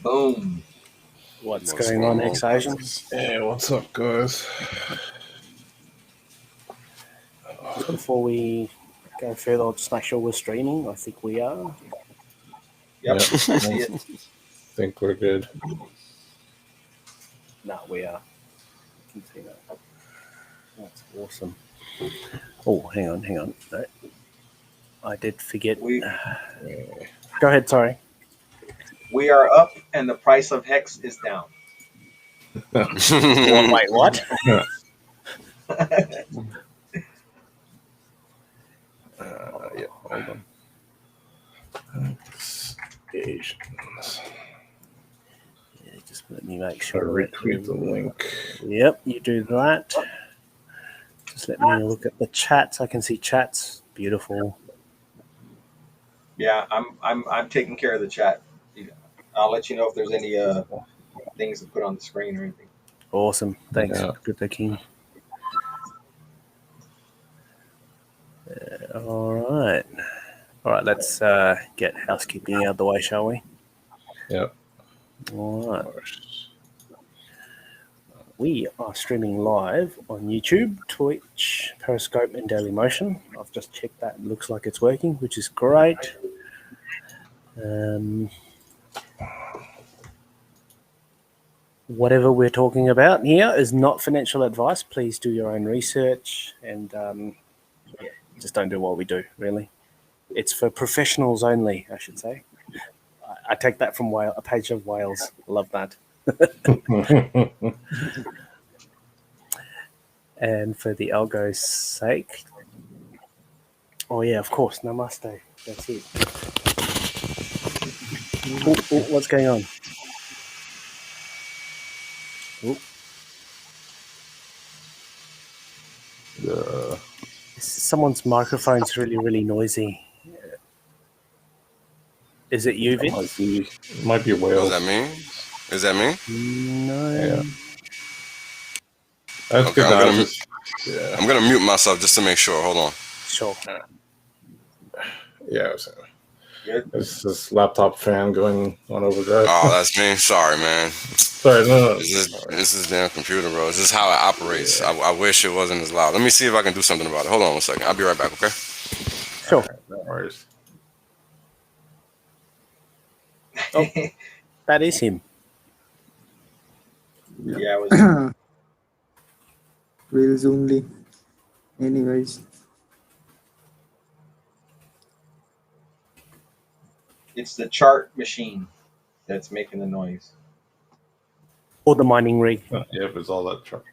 Boom. What's going on, HexAsians? Yeah, what's up, guys? Just before we go further, I'll just make sure we're streaming. I think we are. Yep. I see it. think we're good. No, we are. I can see that. That's awesome. Oh, hang on. No, I did forget. Go ahead, sorry. We are up, and the price of Hex is down. Wait, what? Yeah, Hold on. Asians. Yeah, just let me make I sure. retweet the link. Yep, you do that. Just let me look at the chats. I can see chats. Beautiful. Yeah, I'm taking care of the chat. I'll let you know if there's any things to put on the screen or anything. Awesome. Thanks. Yeah. Good thinking. All right. Let's get housekeeping out of the way, shall we? Yep. All right. We are streaming live on YouTube, Twitch, Periscope, and Dailymotion. I've just checked that. It looks like it's working, which is great. Whatever we're talking about here is not financial advice. Please do your own research and just don't do what we do, really. It's for professionals only, I should say. I take that from a page of Wales. Love that. And for the algo's sake, oh yeah, of course, namaste. That's it. What's going on? Someone's microphone's really noisy. Is it you, Vince? It might be Wales. Is that me? Is that me? No. Yeah. That's Okay, good. I'm gonna mute myself just to make sure. Hold on. Sure. Yeah. It's this laptop fan going on overdrive. Oh, that's me. Sorry, man. Sorry, no. This is damn computer, bro. This is how it operates. Yeah. I wish it wasn't as loud. Let me see if I can do something about it. Hold on 1 second. I'll be right back, okay? Sure. No worries. Oh, that is him. Yeah, it was. Wheels only. Anyways. It's the chart machine that's making the noise. Or the mining rig. Yeah, it's all that truck.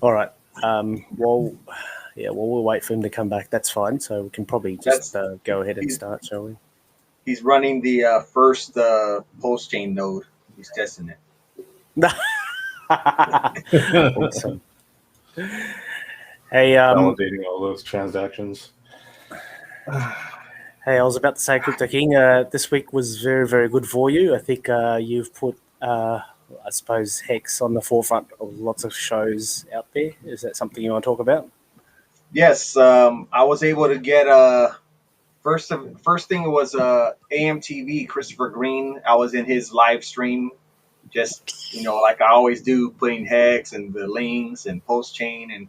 All right. While we'll wait for him to come back, that's fine. So we can probably just go ahead and start, shall we? He's running the first post chain node. He's testing it. Awesome. Hey, validating all those transactions. Hey, I was about to say, Crypto King, this week was very good for you. I think you've put, I suppose, Hex on the forefront of lots of shows out there. Is that something you want to talk about? Yes, I was able to get first thing was AMTV Christopher Green. I was in his live stream, just like I always do, putting Hex and the links and post chain,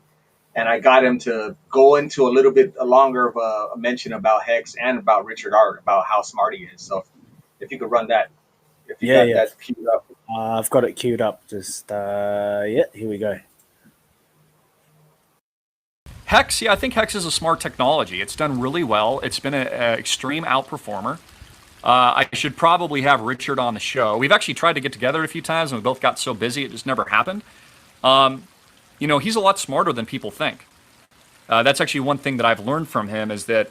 and I got him to go into a little bit longer of a mention about Hex and about Richard Art, about how smart he is. So if you could run that, if you got that queued up. I've got it queued up. Just here we go. Hex, I think Hex is a smart technology. It's done really well. It's been an extreme outperformer. I should probably have Richard on the show. We've actually tried to get together a few times, and we both got so busy it just never happened. He's a lot smarter than people think. That's actually one thing that I've learned from him is that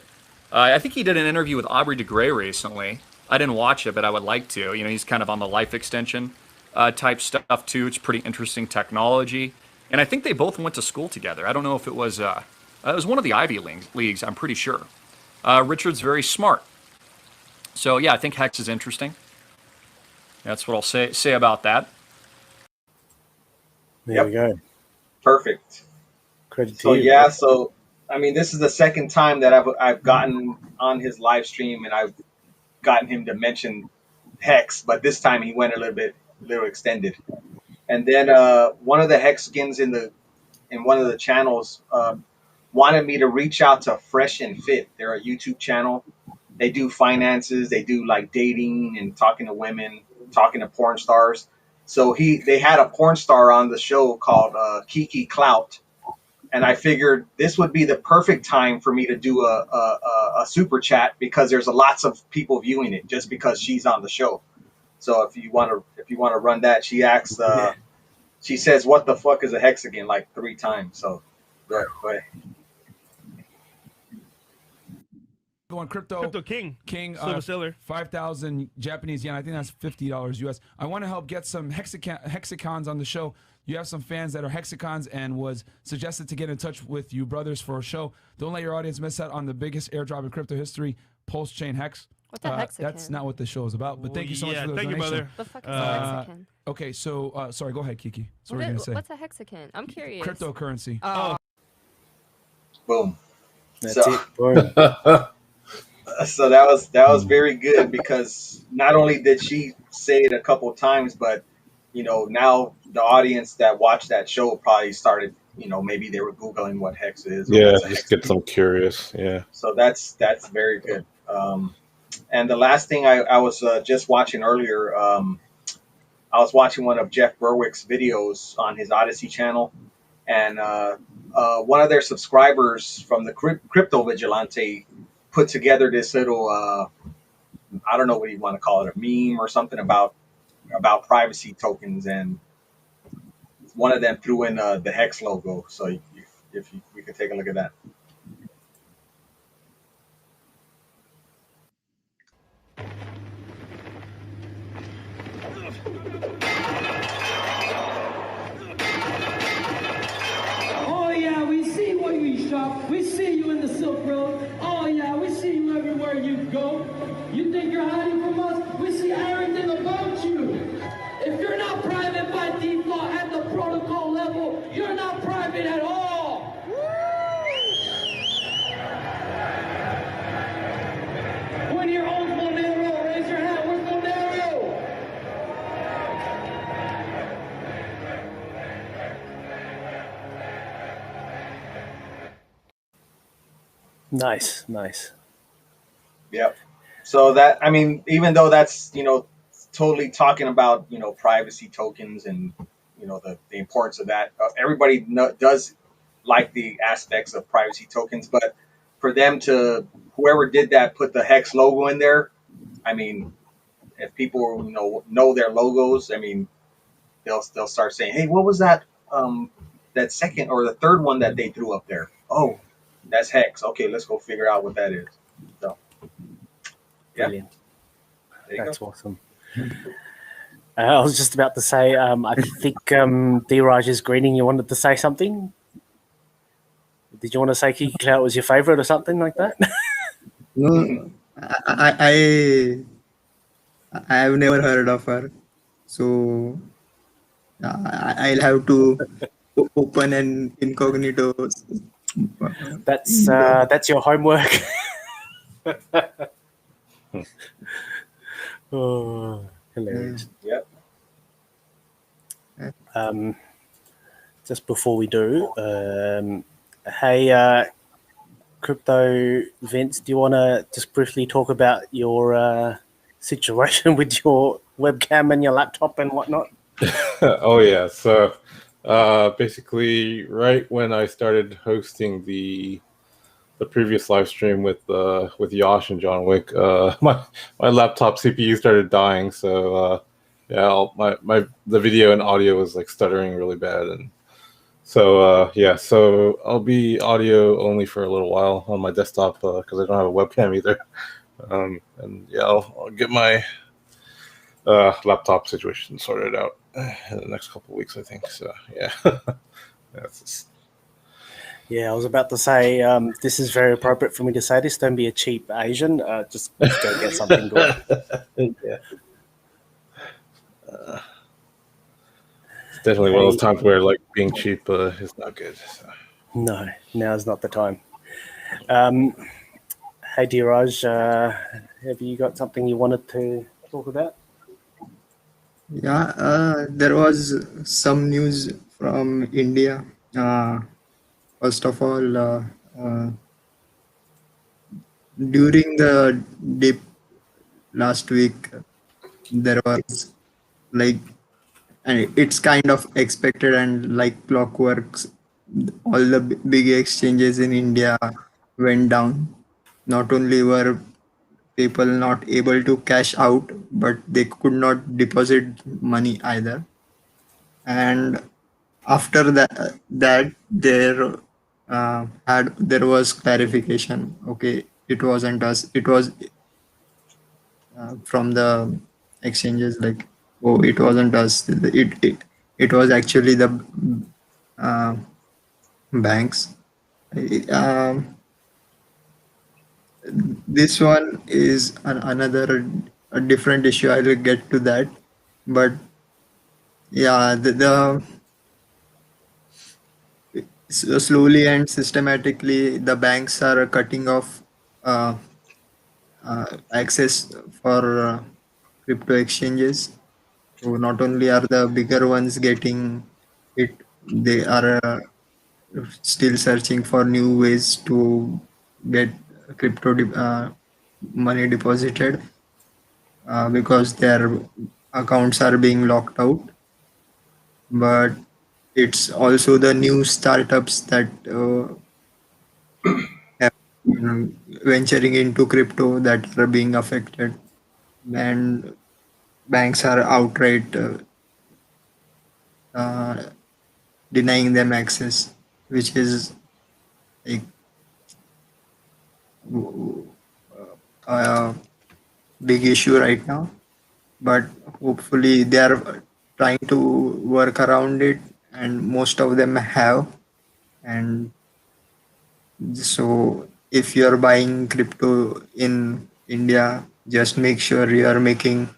I think he did an interview with Aubrey de Grey recently. I didn't watch it, but I would like to. He's kind of on the life extension type stuff too. It's pretty interesting technology. And I think they both went to school together. I don't know if it was one of the Ivy Leagues, I'm pretty sure. Richard's very smart. So, yeah, I think Hex is interesting. That's what I'll say about that. There we go. Perfect. Credit to you. Yeah, so, I mean, this is the second time that I've gotten on his live stream, and gotten him to mention Hex, but this time he went a little extended. And then one of the Hexicans in one of the channels wanted me to reach out to Fresh and Fit. They're a YouTube channel. They do finances. They do like dating and talking to women, talking to porn stars. So they had a porn star on the show called Kiki Clout, and I figured this would be the perfect time for me to do a super chat because there's lots of people viewing it just because she's on the show. So if you want to run that, she asks, she says, "What the fuck is a Hexican?" like 3 times. So go ahead. Going crypto king silver seller 5,000 Japanese yen. I think that's $50 US. I want to help get some hexicons on the show. You have some fans that are hexicons and was suggested to get in touch with you brothers for a show. Don't let your audience miss out on the biggest airdrop in crypto history, Pulse Chain Hex. What's a Hexican? That's not what the show is about, but thank you so much for the donation. Brother. The fuck is a Hexican? Okay, so sorry, go ahead, Kiki. So what are you gonna say? What's a Hexican? I'm curious. Cryptocurrency. Boom. That's So- it. Boom. So that was very good because not only did she say it a couple of times, but now the audience that watched that show probably started, maybe they were Googling what Hex is. Yeah, just get some curious. Yeah. So that's very good. And the last thing I was just watching earlier, I was watching one of Jeff Berwick's videos on his Odyssey channel, and one of their subscribers from the Crypto Vigilante put together this little, I don't know what you want to call it, a meme or something about privacy tokens, and one of them threw in the Hex logo. So if we could take a look at that. Oh yeah, we see where you shop. We see you in the Silk Road. Oh yeah, we see you everywhere you go. You think you're hiding from us? We see everything about you. If you're not private by default at the protocol level, you're not private at all. When you're old Monero, raise your hand. Where's Monero? Nice. Yep. So that, I mean, even though that's, totally talking about, privacy tokens and, the importance of that, everybody does like the aspects of privacy tokens, but for them to, whoever did that, put the Hex logo in there, I mean, if people, know their logos, I mean, they'll start saying, hey, what was that, that second or the third one that they threw up there? Oh, that's Hex. Okay, let's go figure out what that is. So, yeah. Brilliant. That's awesome. I was just about to say, I think D-Raj is greeting. You wanted to say something? Did you want to say Kiki Clout was your favorite or something like that? No, I've never heard of her, so I'll have to open an incognito. That's your homework. Oh, hilarious. Yep. Just before we do, hey, Crypto Vince, do you want to just briefly talk about your situation with your webcam and your laptop and whatnot? Oh yeah. So basically, right when I started hosting the previous live stream with Yosh and John Wick, my laptop CPU started dying. So the video and audio was like stuttering really bad, and so so I'll be audio only for a little while on my desktop because I don't have a webcam either. And yeah, I'll get my laptop situation sorted out in the next couple of weeks, I think. So yeah, Yeah, I was about to say, this is very appropriate for me to say this. Don't be a cheap Asian. Just go get something good. Yeah. It's definitely one of those times where like being cheap is not good. So. No, now's not the time. Hey, Dheeraj, have you got something you wanted to talk about? Yeah, there was some news from India. First of all, during the dip last week, there was like, and it's kind of expected and like clockworks, all the big exchanges in India went down. Not only were people not able to cash out, but they could not deposit money either. And after that there was clarification. Okay, it wasn't us. It was from the exchanges. Like, oh, it wasn't us. It was actually the uh, banks. Um, this one is another a different issue. I will get to that, but yeah, slowly and systematically the banks are cutting off uh, access for crypto exchanges. So not only are the bigger ones getting it, they are still searching for new ways to get money deposited because their accounts are being locked out. But it's also the new startups that have, venturing into crypto that are being affected, and banks are outright uh, denying them access, which is like a big issue right now. But hopefully they are trying to work around it, and most of them have. And so if you're buying crypto in India, just make sure you are making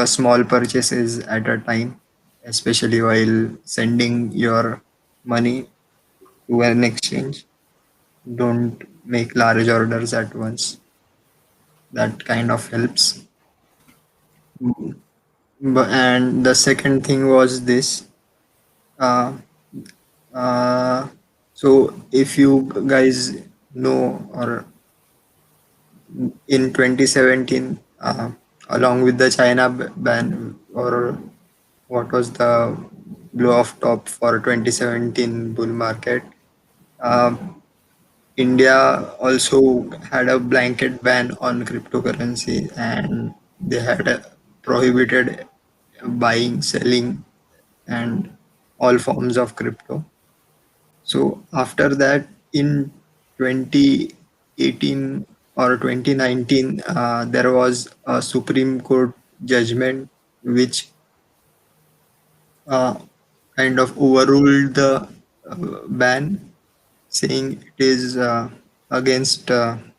small purchases at a time, especially while sending your money to an exchange. Don't make large orders at once. That kind of helps. And the second thing was this. Uh, uh, so if you guys know, or in 2017, along with the China ban, or what was the blow off top for 2017 bull market, India also had a blanket ban on cryptocurrency, and they had prohibited buying, selling, and all forms of crypto. So after that, in 2018 or 2019, there was a Supreme Court judgment which uh, kind of overruled the ban, saying it is against um,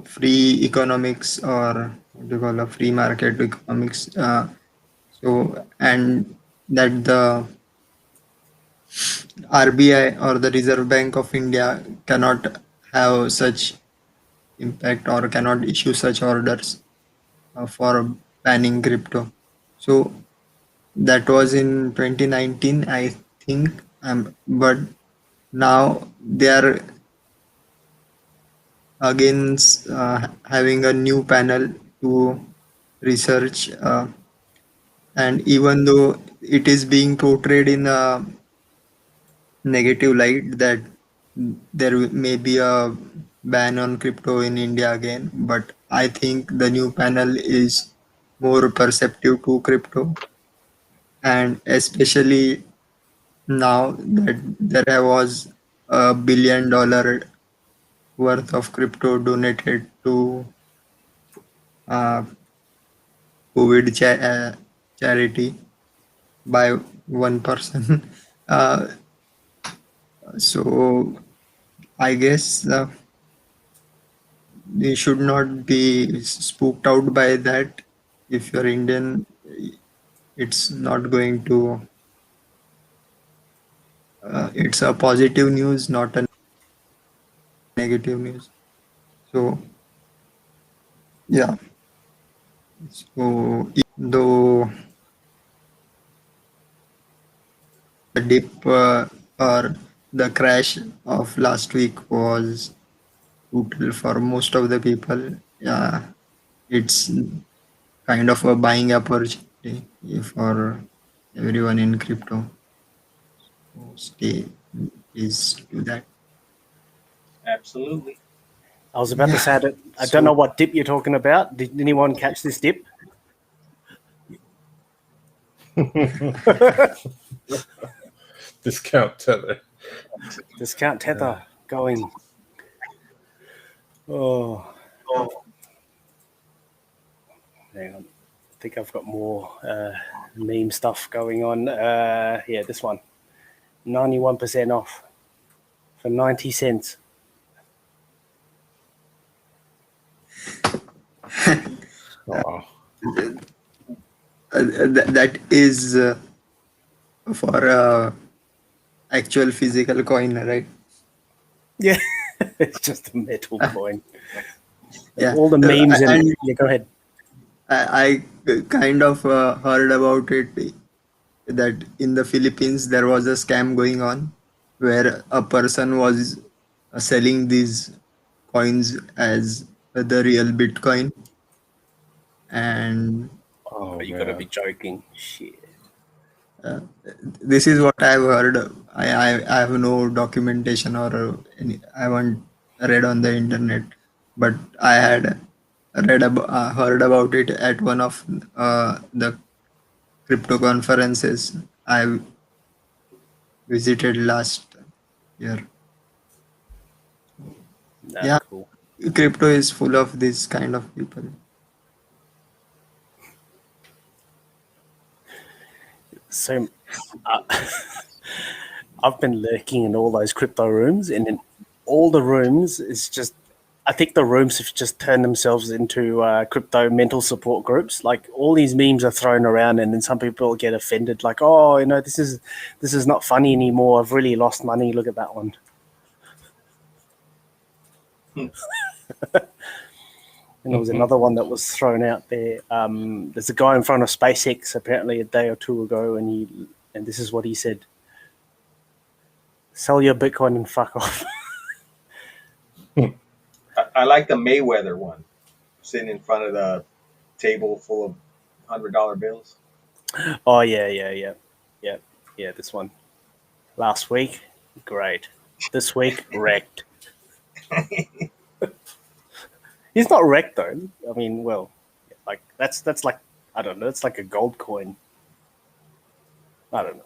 free economics, or what do you call a free market economics. And that the RBI, or the Reserve Bank of India, cannot have such impact or cannot issue such orders for banning crypto. So that was in 2019, I think. But now they are again having a new panel to research, and even though it is being portrayed in a negative light that there may be a ban on crypto in India again, but I think the new panel is more perceptive to crypto, and especially now that there was $1 billion worth of crypto donated to uh, charity by one person. uh, so I guess you should not be spooked out by that. If you're Indian, it's not going to. It's a positive news, not a. negative news. So yeah, so though the dip or the crash of last week was brutal for most of the people, yeah, it's kind of a buying opportunity for everyone in crypto. So stay is to that. Absolutely. I was about to say that I don't know what dip you're talking about. Did anyone catch this dip? Discount tether. Discount tether going. Oh. Hang on. I think I've got more meme stuff going on. Yeah, this one. 91% off for 90 cents. Wow. That is for actual physical coin, right? Yeah, it's just a metal coin. Yeah. All the memes and yeah, go ahead. I kind of heard about it that in the Philippines there was a scam going on where a person was selling these coins as the real Bitcoin, and Oh, You gotta be joking. Shit. this is what I've heard. I have no documentation or any. I haven't read on the internet, but I had heard about it at one of the crypto conferences I visited last year. Nah, Yeah, cool. crypto is full of this kind of people. So I've been lurking in all those crypto rooms, and in all the rooms is just, I think the rooms have just turned themselves into crypto mental support groups. Like all these memes are thrown around, and then some people get offended, like, "Oh, you know, this is not funny anymore. I've really lost money. Look at that one." And there was another one that was thrown out there. There's a guy in front of SpaceX apparently a day or two ago, and this is what he said: "Sell your Bitcoin and fuck off." I like the Mayweather one, sitting in front of the table full of $100 bills. Oh yeah. This one. Last week, great. This week, wrecked. He's not wrecked though. I mean, well, like that's like, I don't know. It's like a gold coin. I don't know.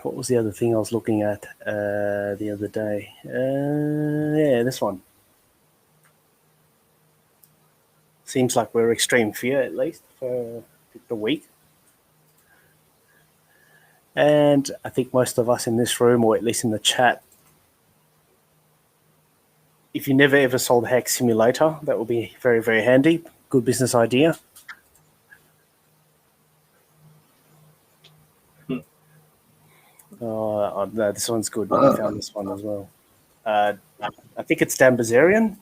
What was the other thing I was looking at the other day? Yeah, this one. Seems like we're extreme fear, at least for the week. And I think most of us in this room, or at least in the chat, if you never ever sold Hex Simulator, that would be very, very handy. Good business idea. Oh, no, this one's good. I found this one as well. I think it's Dan Bazarian.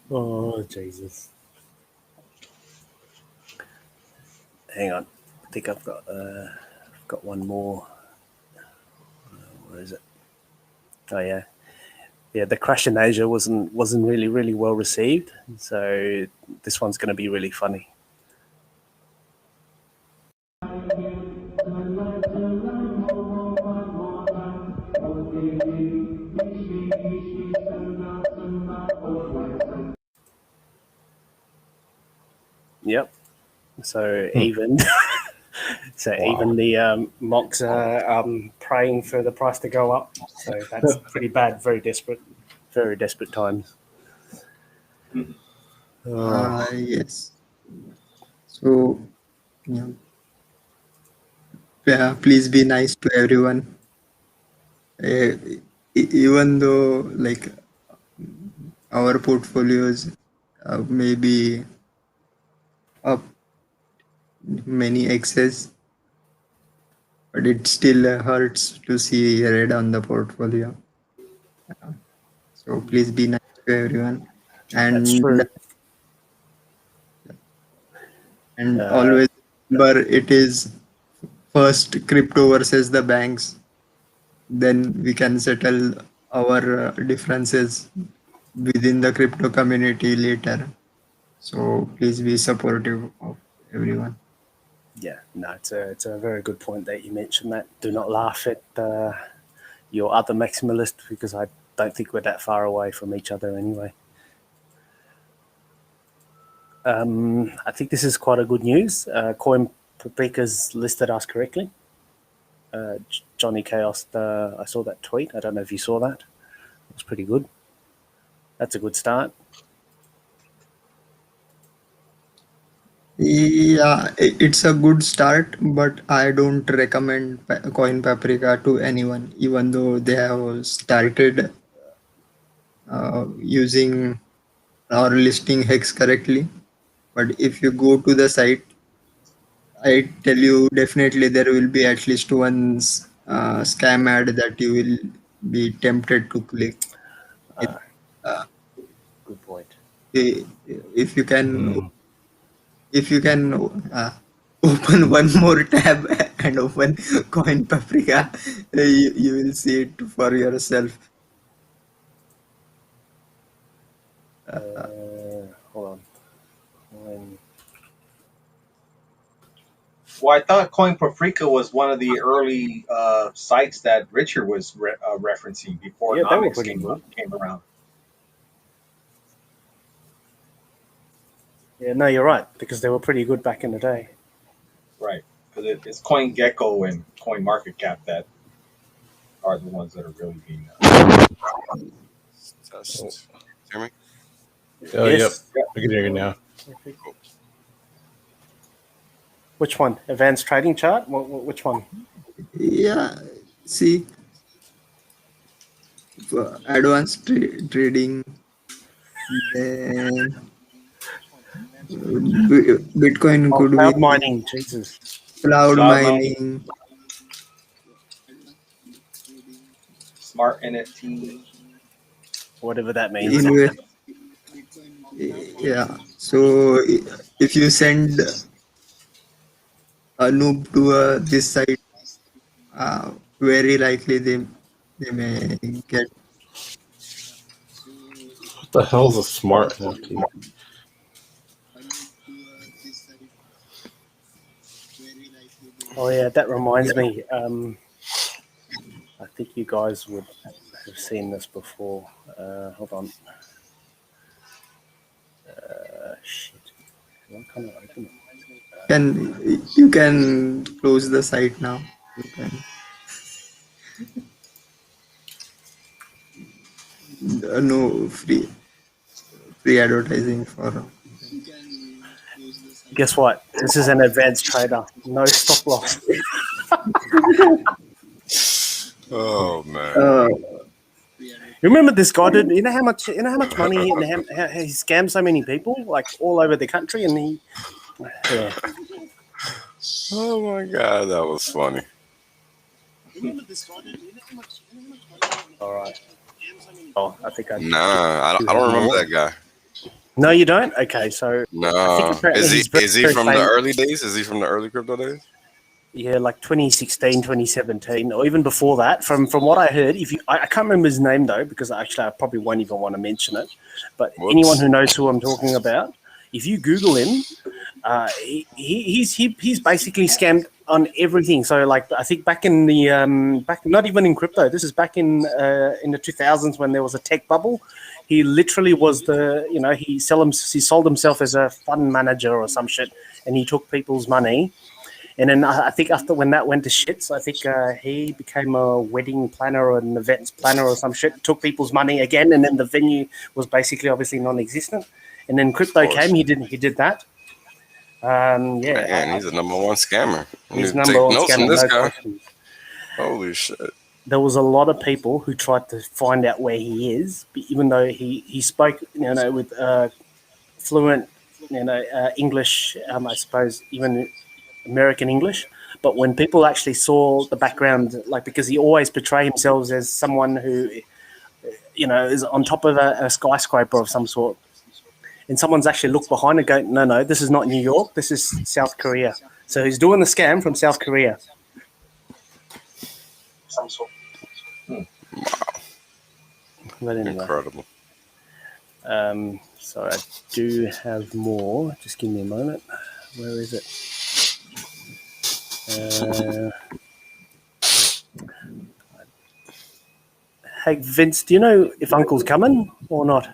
Oh, Jesus. Hang on. I think I've got one more. Where is it? Oh, yeah. Yeah, the crash in Asia wasn't really, really well received. So this one's going to be really funny. Yep. So even even the mocks are praying for the price to go up. So that's pretty bad. Very desperate times. Yes. So yeah, please be nice to everyone. Even though like our portfolios may be up many X's, but it still hurts to see red on the portfolio. So please be nice to everyone, That's and true. always remember it is first crypto versus the banks. Then we can settle our differences within the crypto community later. So please be supportive of everyone. Yeah, no, it's a very good point that you mentioned that. Do not laugh at your other maximalist, because I don't think we're that far away from each other anyway. I think this is quite a good news. Coin Paprika's listed us correctly. Johnny Chaos, I saw that tweet. I don't know if you saw that. It was pretty good. That's a good start. Yeah, it's a good start, but I don't recommend Coin Paprika to anyone, even though they have started using or listing Hex correctly. But if you go to the site, I tell you definitely there will be at least one scam ad that you will be tempted to click. Good point. If you can open one more tab and open Coin Paprika, you will see it for yourself. Hold on. Well, I thought Coin Paprika was one of the early sites that Richard was referencing before Yeah, they were Nomics pretty good. came around. Yeah, no, you're right, because they were pretty good back in the day. Right, because it's CoinGecko and CoinMarketCap that are the ones that are really being. Test. Hear me? Oh, Yes. Yep. I can hear you now. Which one? Advanced trading chart? Which one? Yeah, see, for advanced trading, then Bitcoin could Cloud be mining, Jesus. cloud Cloud mining. Smart NFT. Whatever that means. Yeah, so if you send a noob to this site, very likely they may get. What the hell's a smart NFT? Oh yeah, that reminds me. I think you guys would have seen this before. Hold on. Shit. Why can't I open it? You can close the site now. You can. No free advertising for. Guess what? This is an advanced trader. No stop loss. Oh man. You remember this guy? Did you know how much money how he scammed so many people, like all over the country, and he. Yeah. Oh my god, that was funny. All right. Oh, I think I. Nah, I don't remember that guy. No, you don't. Okay, so No, is he from the early days? Is he from the early crypto days? Yeah, like 2016, 2017, or even before that. From what I heard, I can't remember his name though, because actually I probably won't even want to mention it. But anyone who knows who I'm talking about, if you Google him, he's basically scammed on everything. So like I think back in the back not even in crypto. This is back in the 2000s when there was a tech bubble. He literally was he sold himself as a fund manager or some shit, and he took people's money. And then I think after when that went to shits, I think he became a wedding planner or an events planner or some shit, took people's money again, and then the venue was basically obviously non-existent. And then crypto came, he did that. Yeah. Man, he's the number one scammer. He's number one scammer. This guy. Holy shit. There was a lot of people who tried to find out where he is, even though he spoke, with fluent, English. I suppose even American English. But when people actually saw the background, like, because he always portrays himself as someone who, is on top of a skyscraper of some sort, and someone's actually looked behind and go, no, this is not New York, this is South Korea. So he's doing the scam from South Korea. Some sort. Wow. But anyway. Incredible. So I do have more. Just give me a moment. Where is it? Hey, Vince, do you know if Uncle's coming or not?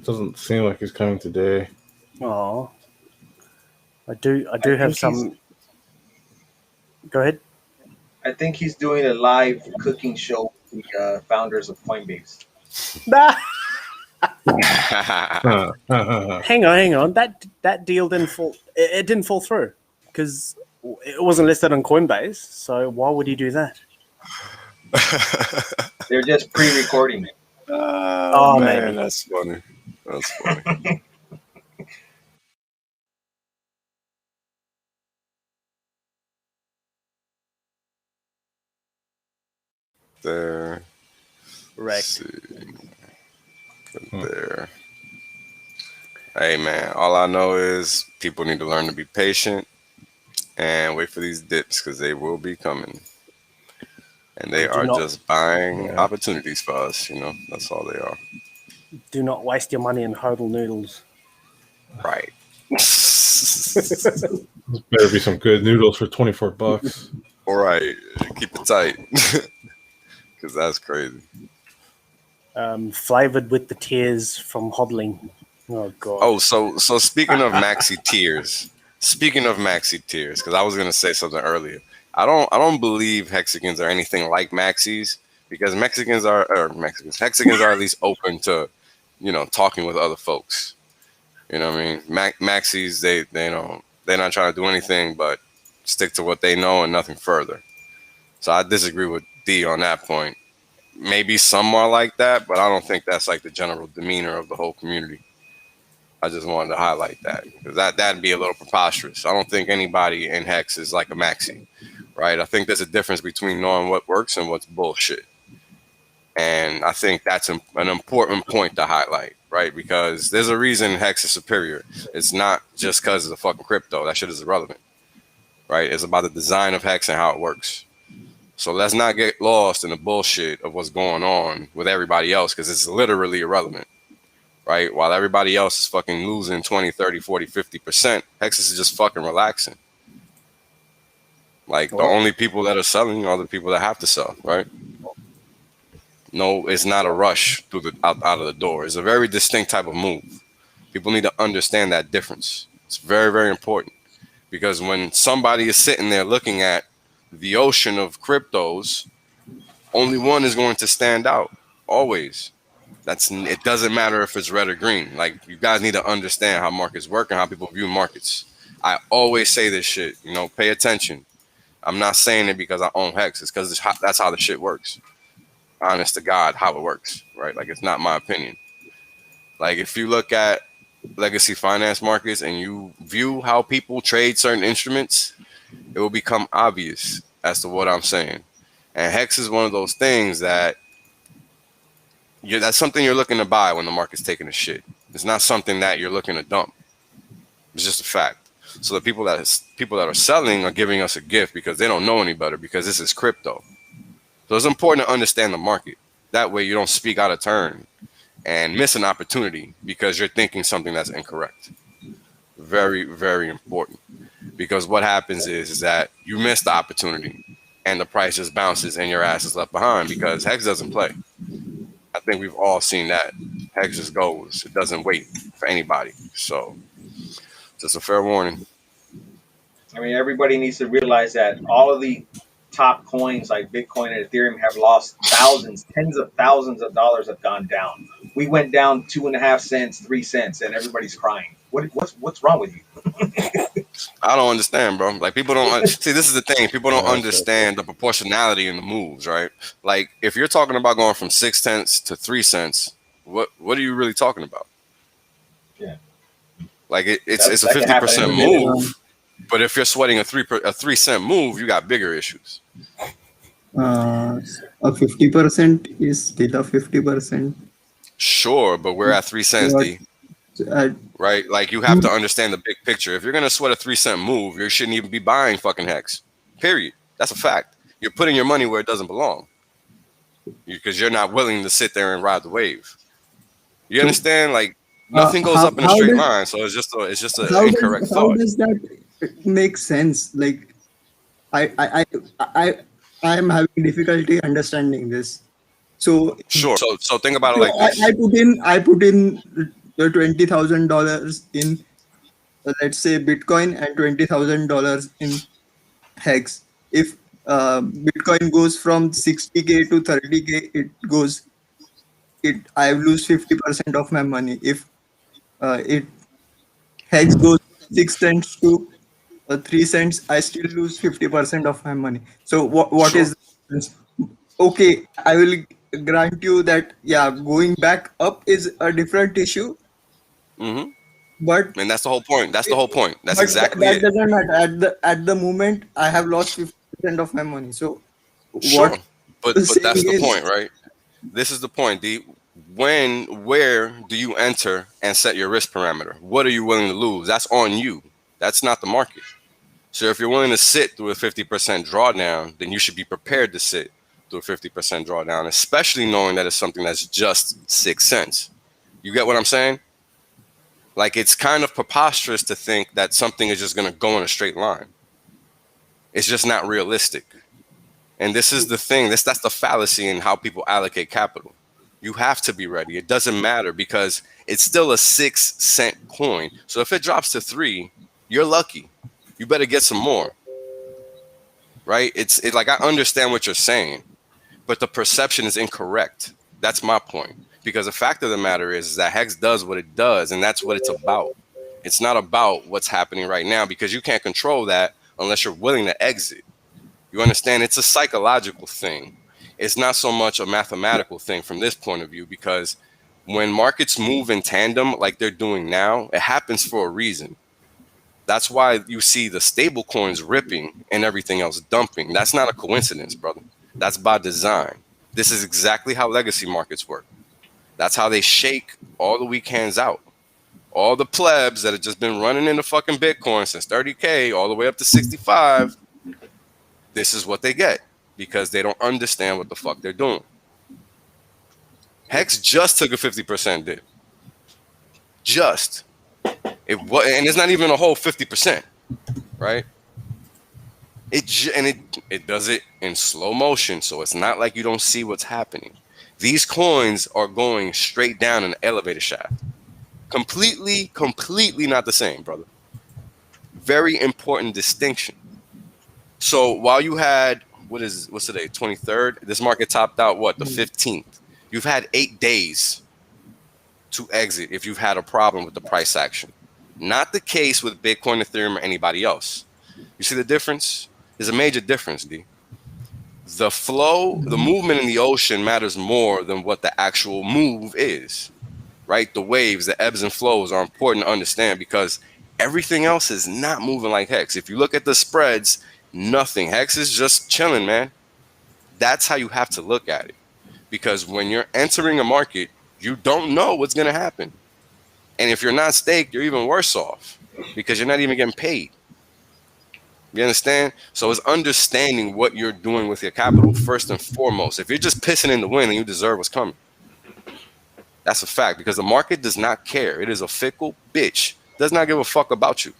Doesn't seem like he's coming today. Oh, I do have some. Go ahead. I think he's doing a live cooking show with the founders of Coinbase. Hang on. That deal didn't fall. It didn't fall through because it wasn't listed on Coinbase. So why would he do that? They're just pre-recording it. Oh man, maybe. that's funny. That's funny. There. Correct. There. Hey man, all I know is people need to learn to be patient and wait for these dips because they will be coming. And they are just buying opportunities for us, that's all they are. Do not waste your money in hodl noodles. Right. Better be some good noodles for $24. All right. Keep it tight. Because that's crazy. Flavored with the tears from hodling. Oh god. Oh, so speaking of maxi tears, because I was gonna say something earlier. I don't believe Hexicans are anything like maxis because Hexicans are at least open to, talking with other folks. You know what I mean? Maxis, they're not trying to do anything but stick to what they know and nothing further. So I disagree with D on that point. Maybe some are like that, but I don't think that's like the general demeanor of the whole community. I just wanted to highlight that because that'd be a little preposterous. I don't think anybody in Hex is like a maxi, right? I think there's a difference between knowing what works and what's bullshit. And I think that's an important point to highlight, right? Because there's a reason Hex is superior. It's not just because it's a fucking crypto. That shit is irrelevant, right? It's about the design of Hex and how it works. So let's not get lost in the bullshit of what's going on with everybody else because it's literally irrelevant, right? While everybody else is fucking losing 20, 30, 40, 50%, Hex is just fucking relaxing. Like, the only people that are selling are the people that have to sell, right? No, it's not a rush through out of the door. It's a very distinct type of move. People need to understand that difference. It's very, very important because when somebody is sitting there looking at the ocean of cryptos, only one is going to stand out always. It doesn't matter if it's red or green. Like, you guys need to understand how markets work and how people view markets. I always say this shit, pay attention. I'm not saying it because I own Hex. It's because that's how the shit works. Honest to God, how it works, right? Like, it's not my opinion. Like, if you look at legacy finance markets and you view how people trade certain instruments, it will become obvious as to what I'm saying. And Hex is one of those things that's something you're looking to buy when the market's taking a shit. It's not something that you're looking to dump. It's just a fact. So the people that are selling are giving us a gift because they don't know any better because this is crypto. So it's important to understand the market. That way you don't speak out of turn and miss an opportunity because you're thinking something that's incorrect. Very, very important. Because what happens is that you miss the opportunity and the price just bounces and your ass is left behind because Hex doesn't play. I think we've all seen that. Hex just goes. It doesn't wait for anybody. So just a fair warning. I mean, everybody needs to realize that all of the top coins like Bitcoin and Ethereum have lost thousands, tens of thousands of dollars have gone down. We went down 2.5 cents, 3 cents, and everybody's crying. What's wrong with you? I don't understand, bro. Like, people don't see. This is the thing. People don't understand the proportionality in the moves, right? Like, if you're talking about going from 6 cents to 3 cents, what are you really talking about? Yeah. Like, it's a 50% move. But if you're sweating a 3-cent move, you got bigger issues. A 50% is still a 50%. Sure, but we're at 3 cents, D. Right? Like, you have to understand the big picture. If you're gonna sweat a 3-cent move, you shouldn't even be buying fucking Hex. Period. That's a fact. You're putting your money where it doesn't belong because you're not willing to sit there and ride the wave. You understand? Like, nothing goes up in a straight line, so it's just an incorrect thought. How does that make sense? Like, I am having difficulty understanding this. So sure. So think about it like this. I put in the $20,000 in let's say Bitcoin and $20,000 in Hex. If Bitcoin goes from 60K to 30K, I lose 50% of my money. If Hex goes 6 cents to 3 cents, I still lose 50% of my money. So what is the difference? Okay, I will grant you that, yeah, going back up is a different issue. Mm-hmm. But and that's the whole point. That's exactly that it. Doesn't matter. At the moment, I have lost 50% of my money. So sure, but that's the point, right? This is the point, D. Where do you enter and set your risk parameter? What are you willing to lose? That's on you. That's not the market. So if you're willing to sit through a 50% drawdown, then you should be prepared to sit through a 50% drawdown, especially knowing that it's something that's just 6 cents. You get what I'm saying? Like, it's kind of preposterous to think that something is just going to go in a straight line. It's just not realistic. And this is the thing. That's the fallacy in how people allocate capital. You have to be ready. It doesn't matter because it's still a 6 cent coin. So if it drops to 3, you're lucky. You better get some more. Right? It's like, I understand what you're saying, but the perception is incorrect. That's my point. Because the fact of the matter is that Hex does what it does, and that's what it's about. It's not about what's happening right now, because you can't control that unless you're willing to exit. You understand? It's a psychological thing. It's not so much a mathematical thing from this point of view, because when markets move in tandem like they're doing now, it happens for a reason. That's why you see the stable coins ripping and everything else dumping. That's not a coincidence, brother. That's by design. This is exactly how legacy markets work. That's how they shake all the weak hands out. All the plebs that have just been running into fucking Bitcoin since 30K all the way up to 65, this is what they get because they don't understand what the fuck they're doing. Hex just took a 50% dip. Just. And it's not even a whole 50%, right? It does it in slow motion, so it's not like you don't see what's happening. These coins are going straight down an elevator shaft. Completely not the same, brother. Very important distinction. So while you had, what's today, 23rd? This market topped out, what, the 15th? You've had 8 days to exit if you've had a problem with the price action. Not the case with Bitcoin, Ethereum, or anybody else. You see the difference? There's a major difference, D. The flow, the movement in the ocean matters more than what the actual move is, right? The waves, the ebbs and flows are important to understand because everything else is not moving like Hex. If you look at the spreads, nothing. Hex is just chilling, man. That's how you have to look at it. Because when you're entering a market, you don't know what's going to happen. And if you're not staked, you're even worse off because you're not even getting paid. You understand? So it's understanding what you're doing with your capital first and foremost. If you're just pissing in the wind, then you deserve what's coming. That's a fact because the market does not care. It is a fickle bitch. Does not give a fuck about you.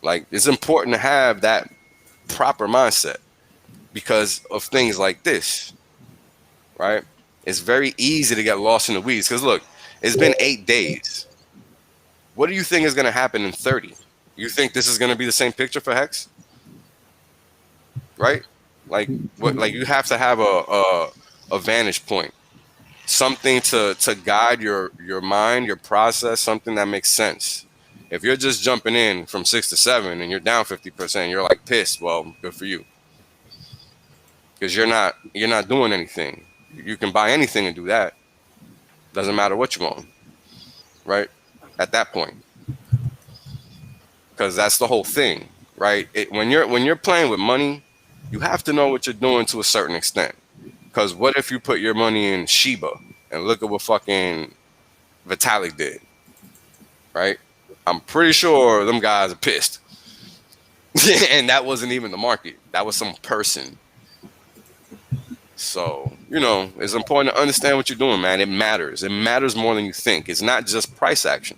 Like, it's important to have that proper mindset because of things like this, right? It's very easy to get lost in the weeds because look, it's been 8 days. What do you think is going to happen in 30? You think this is going to be the same picture for Hex? Right? Like you have to have a vantage point. Something to guide your mind, your process, something that makes sense. If you're just jumping in from 6 to 7 and you're down 50%, you're like pissed, well, good for you. Because you're not doing anything. You can buy anything and do that. Doesn't matter what you own. Right? At that point. because that's the whole thing, right? When you're playing with money, you have to know what you're doing to a certain extent. Because what if you put your money in Shiba and look at what fucking Vitalik did, right? I'm pretty sure them guys are pissed. And that wasn't even the market. That was some person. So, it's important to understand what you're doing, man. It matters. It matters more than you think. It's not just price action.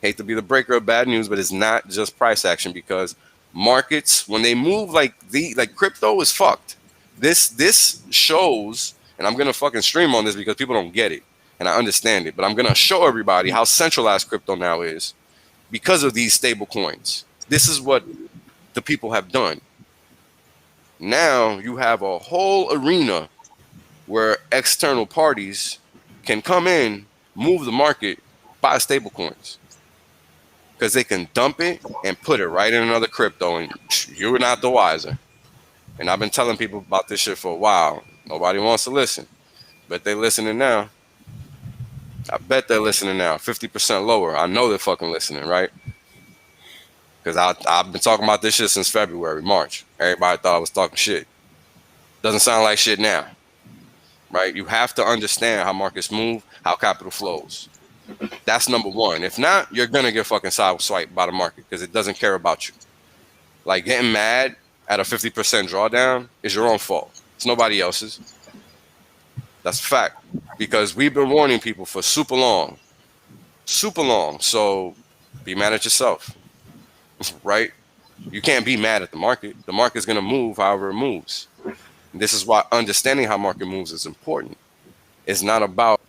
Hate to be the breaker of bad news, but it's not just price action, because markets, when they move like crypto is fucked. This shows, and I'm gonna fucking stream on this because people don't get it, and I understand it, but I'm gonna show everybody how centralized crypto now is because of these stable coins. This is what the people have done. Now you have a whole arena where external parties can come in, move the market, buy stable coins. Because they can dump it and put it right in another crypto, and you're not the wiser. And I've been telling people about this shit for a while. Nobody wants to listen, but they listening now. I bet they're listening now. 50% lower. I know they're fucking listening, right? Because I've been talking about this shit since February, March. Everybody thought I was talking shit. Doesn't sound like shit now, right? You have to understand how markets move, how capital flows. That's number one. If not, you're going to get fucking sideswiped by the market because it doesn't care about you. Like, getting mad at a 50% drawdown is your own fault. It's nobody else's. That's a fact. Because we've been warning people for super long. Super long. So be mad at yourself, right? You can't be mad at the market. The market's going to move however it moves. And this is why understanding how market moves is important. It's not about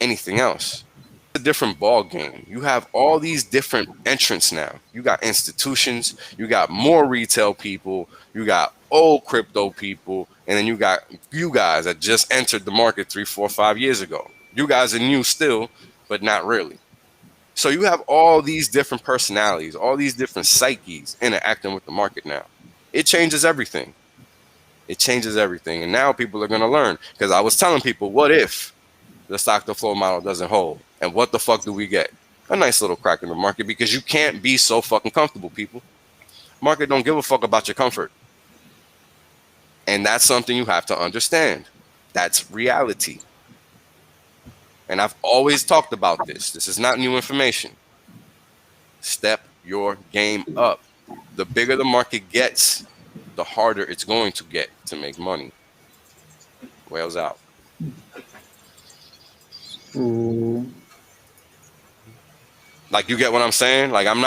anything else. It's a different ball game. You have all these different entrants now. You got institutions, you got more retail people, you got old crypto people, and then you got you guys that just entered the market 3, 4, 5 years ago. You guys are new still, but not really. So you have all these different personalities, all these different psyches interacting with the market now. It changes everything. It changes everything. And now people are going to learn. Because I was telling people, what if the stock to flow model doesn't hold? And what the fuck do we get? A nice little crack in the market, because you can't be so fucking comfortable, people. Market don't give a fuck about your comfort. And that's something you have to understand. That's reality. And I've always talked about this. This is not new information. Step your game up. The bigger the market gets, the harder it's going to get to make money. Whales out. So Like, you get what I'm saying? Like, I'm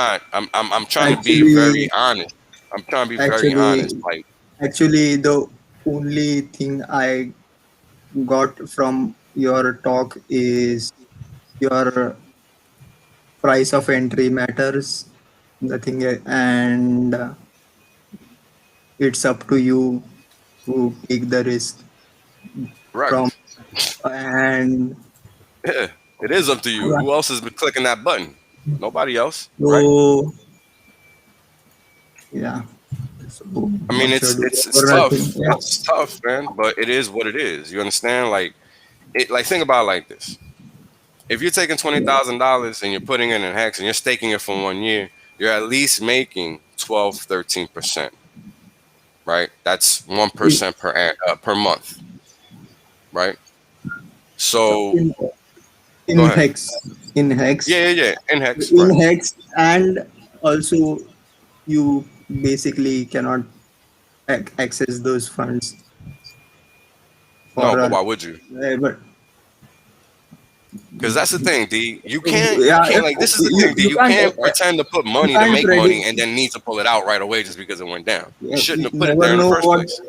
trying to be actually, very honest. I'm trying to be very honest. Like, actually, the only thing I got from your talk is your price of entry matters. Nothing, and it's up to you to take the risk from. correct. And Yeah, it is up to you. Who else has been clicking that button? Nobody else, right? so yeah. So I mean, what it's should we it's do? it's Or tough. nothing? Yeah. It's tough, man. But it is what it is. You understand? Like, think about it like this. If you're taking $20,000 and you're putting it in Hex and you're staking it for 1 year, you're at least making 12, 13%, right? That's 1% per month, right? So In go ahead. Hex, in Hex, Yeah. In Hex, in right? Hex, and also you basically cannot access those funds No, for but why would you? but Because that's the thing, D. You can't yeah, like, this is the thing, D. you You can't can't pretend to put money to can't make money predict. and then need to pull it out right away just because it went down. You shouldn't You have put it never there in the know first what place.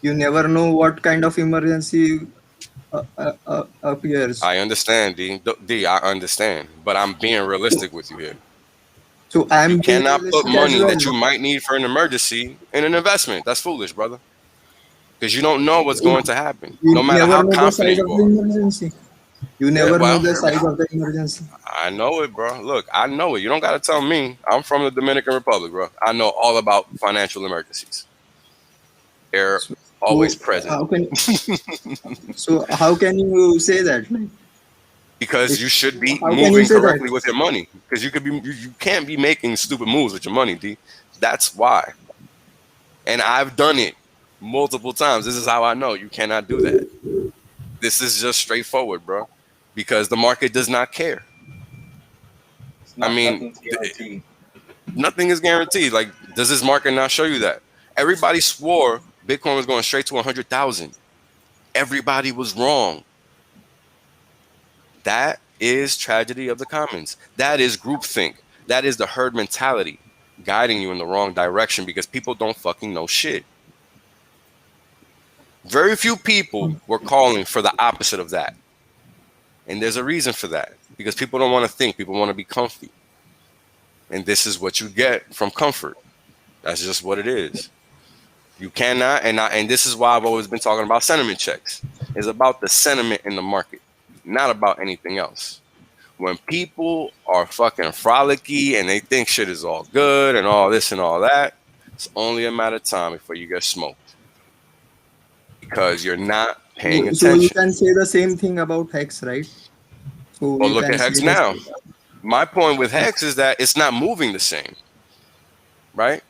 you never know what kind of emergency appears. I understand, D. I understand, but I'm being realistic with you here. So I'm You being cannot put realistic as money well. that you might need for an emergency in an investment. That's foolish, brother. Because you don't know what's going to happen, You no matter never how know the confident size of you the are. emergency. You Yeah, never know well, the size of the emergency. I know it, bro. Look, I know it. You don't got to tell me. I'm from the Dominican Republic, bro. I know all about financial emergencies. They're always present. How can so how can you say that? Like, because you should be How can you moving say that? correctly with your money. Because you can't be making stupid moves with your money, D. That's why. And I've done it multiple times. This is how I know you cannot do that. This is just straightforward, bro. Because the market does not care. Nothing's guaranteed. Nothing is guaranteed. Like, does this market not show you that? Everybody swore Bitcoin was going straight to 100,000. Everybody was wrong. That is tragedy of the commons. That is groupthink. That is the herd mentality guiding you in the wrong direction because people don't fucking know shit. Very few people were calling for the opposite of that. And there's a reason for that. Because people don't want to think. People want to be comfy. And this is what you get from comfort. That's just what it is. You cannot, and this is why I've always been talking about sentiment checks. It's about the sentiment in the market, not about anything else. When people are fucking frolicky and they think shit is all good and all this and all that, it's only a matter of time before you get smoked. Because you're not paying attention. So you can say the same thing about Hex, right? So well, look at Hex now. My point with Hex is that it's not moving the same, right?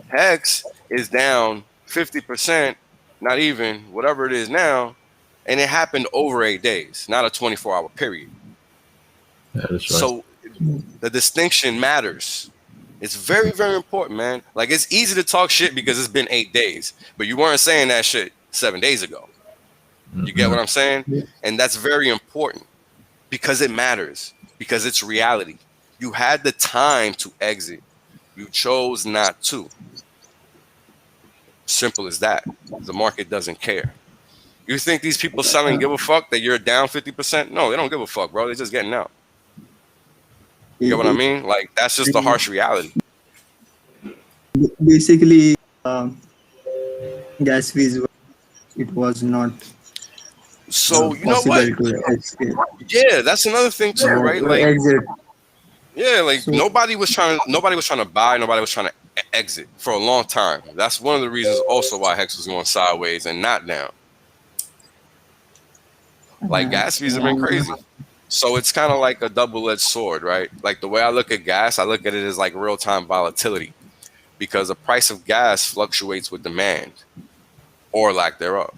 Hex is down 50%, not even, whatever it is now, and it happened over 8 days, not a 24-hour period. Yeah, that's right. So the distinction matters. It's very, very important, man. Like, it's easy to talk shit because it's been 8 days, but you weren't saying that shit 7 days ago. You get what I'm saying? Yeah. And that's very important because it matters, because it's reality. You had the time to exit. You chose not to. Simple as that. The market doesn't care. You think these people selling give a fuck that you're down 50%? No, they don't give a fuck, bro. They're just getting out. You get what I mean? Like, that's just the harsh reality. Basically, gas fees, it was not so you know what? Yeah, that's another thing too, right? Like, exit. Yeah, like so, nobody was trying to buy, nobody was trying to exit for a long time. That's one of the reasons also why Hex was going sideways and not down. Like, gas fees have been crazy. So it's kind of like a double-edged sword, right? Like, the way I look at gas, I look at it as like real-time volatility because the price of gas fluctuates with demand or lack thereof.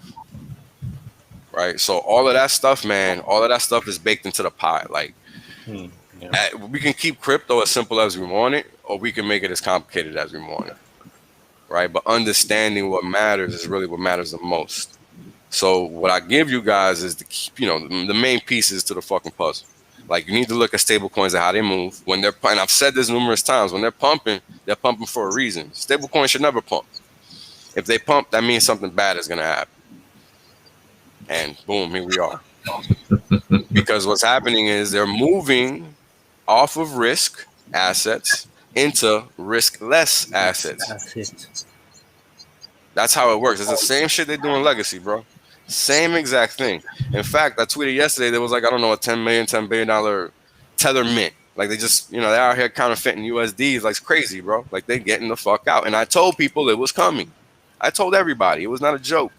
Right? So all of that stuff, man, all of that stuff is baked into the pie. Like, we can keep crypto as simple as we want it, or we can make it as complicated as we want it. Right? But understanding what matters is really what matters the most. So what I give you guys is the main pieces to the fucking puzzle. Like, you need to look at stablecoins and how they move. When they're, and I've said this numerous times, when they're pumping for a reason. Stablecoins should never pump. If they pump, that means something bad is gonna happen. And boom, here we are. Because what's happening is they're moving off of risk assets into risk-less assets. That's how it works. It's the same shit they do in Legacy, bro. Same exact thing. In fact, I tweeted yesterday, there was like, I don't know, a $10 billion tether mint. Like, they just, they're out here counterfeiting USDs like crazy, bro. Like, they getting the fuck out. And I told people it was coming. I told everybody. It was not a joke.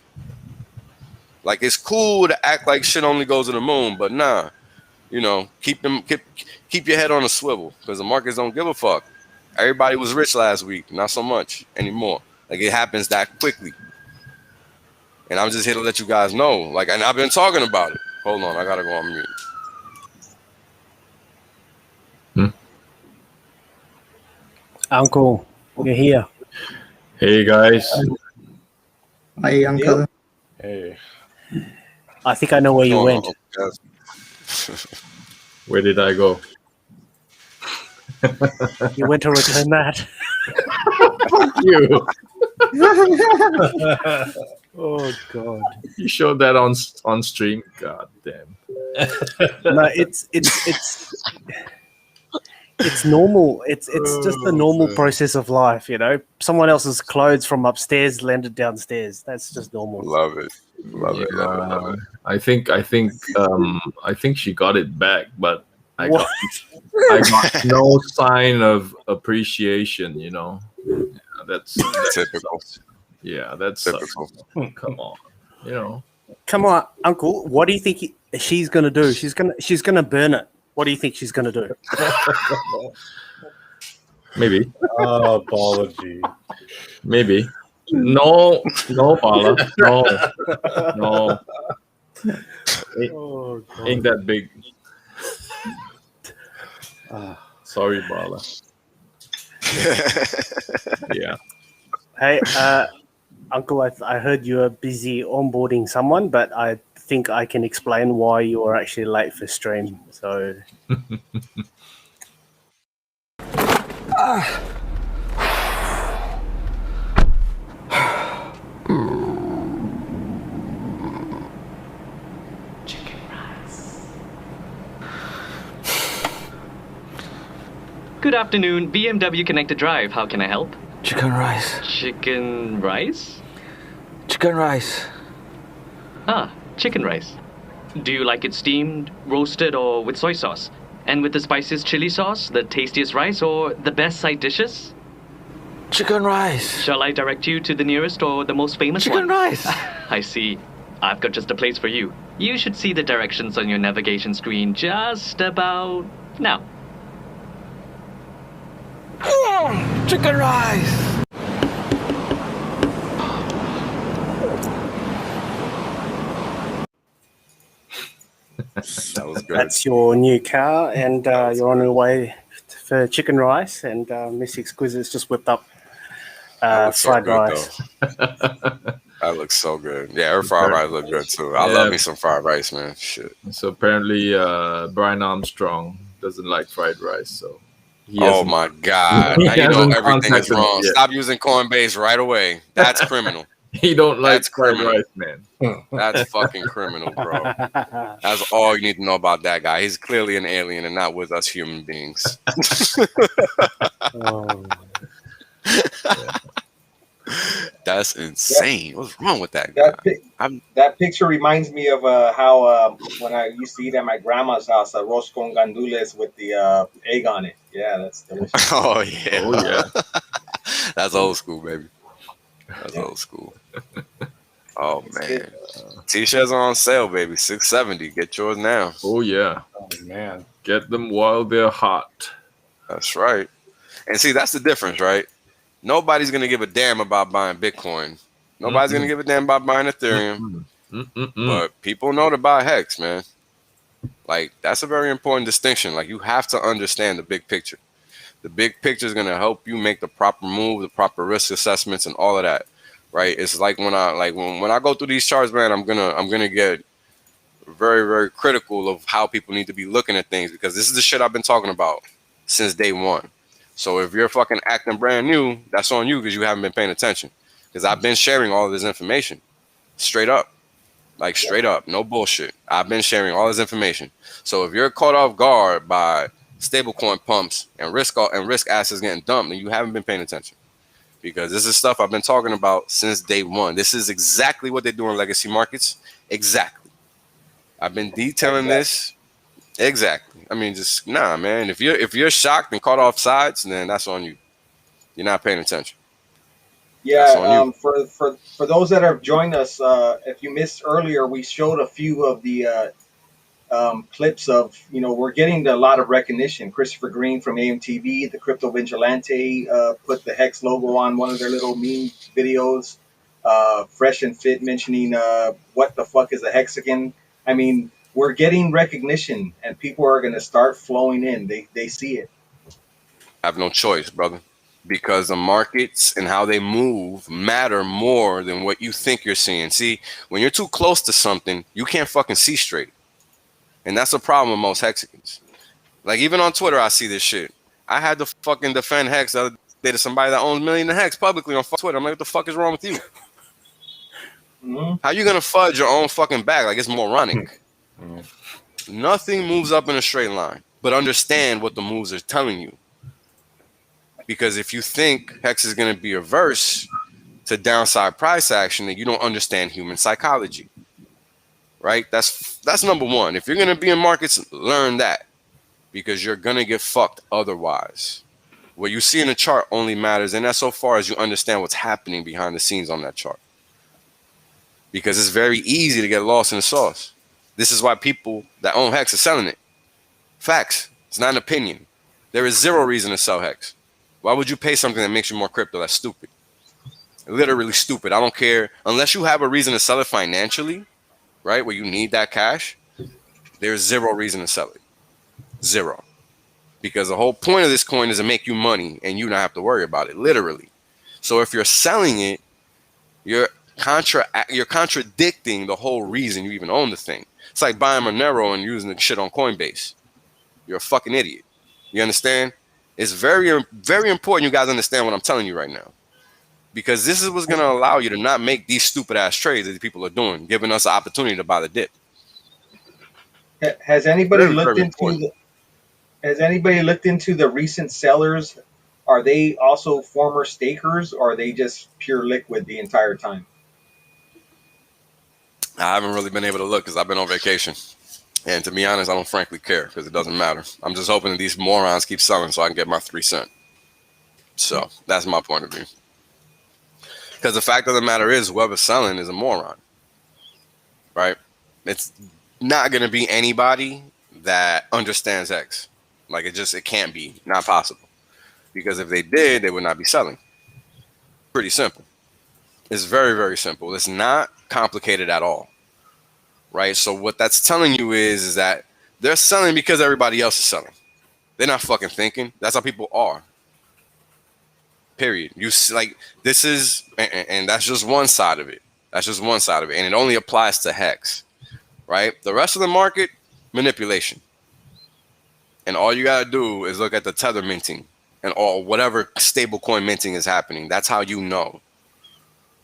Like, it's cool to act like shit only goes to the moon, but nah. Keep your head on a swivel because the markets don't give a fuck. Everybody was rich last week. Not so much anymore. Like, it happens that quickly. And I'm just here to let you guys know. Like, and I've been talking about it. Hold on, I gotta go on mute. Uncle, you're here. Hey, guys. Hi, Uncle. Hey. I think I know where you went. Where did I go? You went to return that. You. Oh God! You showed that on stream. God damn. No, it's normal. It's just the normal process of life, Someone else's clothes from upstairs landed downstairs. That's just normal. Love it. Love it. I think she got it back, but I got no sign of appreciation. That's typical. Yeah, that's typical. Come on, Come on, Uncle. What do you think? she's gonna do? She's gonna burn it. What do you think she's gonna do? Maybe. Apology. Maybe. No, Bala. No. Ain't that big. Sorry, Bala. Yeah. Hey, Uncle, I heard you were busy onboarding someone, but I think I can explain why you were actually late for stream. So. Good afternoon, BMW Connected Drive. How can I help? Chicken rice. Chicken rice? Chicken rice. Ah, chicken rice. Do you like it steamed, roasted, or with soy sauce? And with the spiciest chili sauce, the tastiest rice, or the best side dishes? Chicken rice. Shall I direct you to the nearest or the most famous Chicken one? rice. I see. I've got just a place for you. You should see the directions on your navigation screen just about now. Chicken rice. That was good. That's your new car, and you're on your way for chicken rice. And Miss Exquisite's just whipped up fried rice. That looks so good. Yeah, her fried rice look good too. I love me some fried rice, man. Shit. So apparently, Brian Armstrong doesn't like fried rice, so. Oh my God! Now you know everything is wrong. Yet. Stop using Coinbase right away. That's criminal. He don't like fried criminal. rice, man. That's fucking criminal, bro. That's all you need to know about that guy. He's clearly an alien and not with us human beings. That's insane. What's wrong with that guy? That picture reminds me of how when I used to eat at my grandma's house, arroz con gandules with the egg on it. Yeah, that's delicious. Oh yeah. That's old school, baby. That's old school. Oh man, T-shirts are on sale, baby. $670. Get yours now. Oh yeah. Oh man, get them while they're hot. That's right. And see, that's the difference, right? Nobody's gonna give a damn about buying Bitcoin. Nobody's gonna give a damn about buying Ethereum. But people know to buy Hex, man. Like, that's a very important distinction. Like, you have to understand the big picture. The big picture is gonna help you make the proper move, the proper risk assessments, and all of that. Right? It's like when I go through these charts, man, I'm gonna get very, very critical of how people need to be looking at things, because this is the shit I've been talking about since day one. So if you're fucking acting brand new, that's on you because you haven't been paying attention. Because I've been sharing all of this information, straight up, like straight up, no bullshit. I've been sharing all this information. So if you're caught off guard by stablecoin pumps and risk assets getting dumped, then you haven't been paying attention. Because this is stuff I've been talking about since day one. This is exactly what they do in legacy markets. Exactly. I've been detailing this. Exactly. I mean, just nah, man. If you're shocked and caught off sides, then that's on you. You're not paying attention. Yeah. For those that have joined us, if you missed earlier, we showed a few of the clips of, we're getting a lot of recognition. Christopher Green from AMTV, the Crypto Vigilante, put the Hex logo on one of their little meme videos. Fresh and Fit mentioning what the fuck is a Hexican. I mean, we're getting recognition, and people are going to start flowing in. They see it. I have no choice, brother, because the markets and how they move matter more than what you think you're seeing. See, when you're too close to something, you can't fucking see straight. And that's a problem with most Hexicans. Like, even on Twitter, I see this shit. I had to fucking defend Hex the other day to somebody that owns millions of Hex publicly on Twitter. I'm like, what the fuck is wrong with you? How you going to fudge your own fucking back? Like, it's moronic. Nothing moves up in a straight line, but understand what the moves are telling you. Because if you think Hex is going to be averse to downside price action, then you don't understand human psychology, right? That's number one. If you're going to be in markets, learn that, because you're going to get fucked otherwise. What you see in the chart only matters, and that's so far as you understand what's happening behind the scenes on that chart. Because it's very easy to get lost in the sauce. This is why people that own Hex are selling it. Facts. It's not an opinion. There is zero reason to sell Hex. Why would you pay something that makes you more crypto? That's stupid. Literally stupid. I don't care. Unless you have a reason to sell it financially, right, where you need that cash, there's zero reason to sell it. Zero. Because the whole point of this coin is to make you money and you not have to worry about it, literally. So if you're selling it, you're contradicting the whole reason you even own the thing. It's like buying Monero and using the shit on Coinbase. You're a fucking idiot. You understand? It's very, very important you guys understand what I'm telling you right now. Because this is what's going to allow you to not make these stupid ass trades that people are doing, giving us the opportunity to buy the dip. Has anybody looked into the recent sellers? Are they also former stakers, or are they just pure liquid the entire time? I haven't really been able to look because I've been on vacation. And to be honest, I don't frankly care because it doesn't matter. I'm just hoping that these morons keep selling so I can get my 3 cents. So that's my point of view. Because the fact of the matter is, whoever's selling is a moron, right? It's not going to be anybody that understands X. Like it can't be, not possible. Because if they did, they would not be selling. Pretty simple. It's very, very simple. It's not complicated at all, right? So what that's telling you is that they're selling because everybody else is selling. They're not fucking thinking. That's how people are. Period. You see, like, this is, and that's just one side of it. That's just one side of it. And it only applies to Hex, right? The rest of the market, manipulation. And all you got to do is look at the tether minting and all whatever stablecoin minting is happening. That's how you know.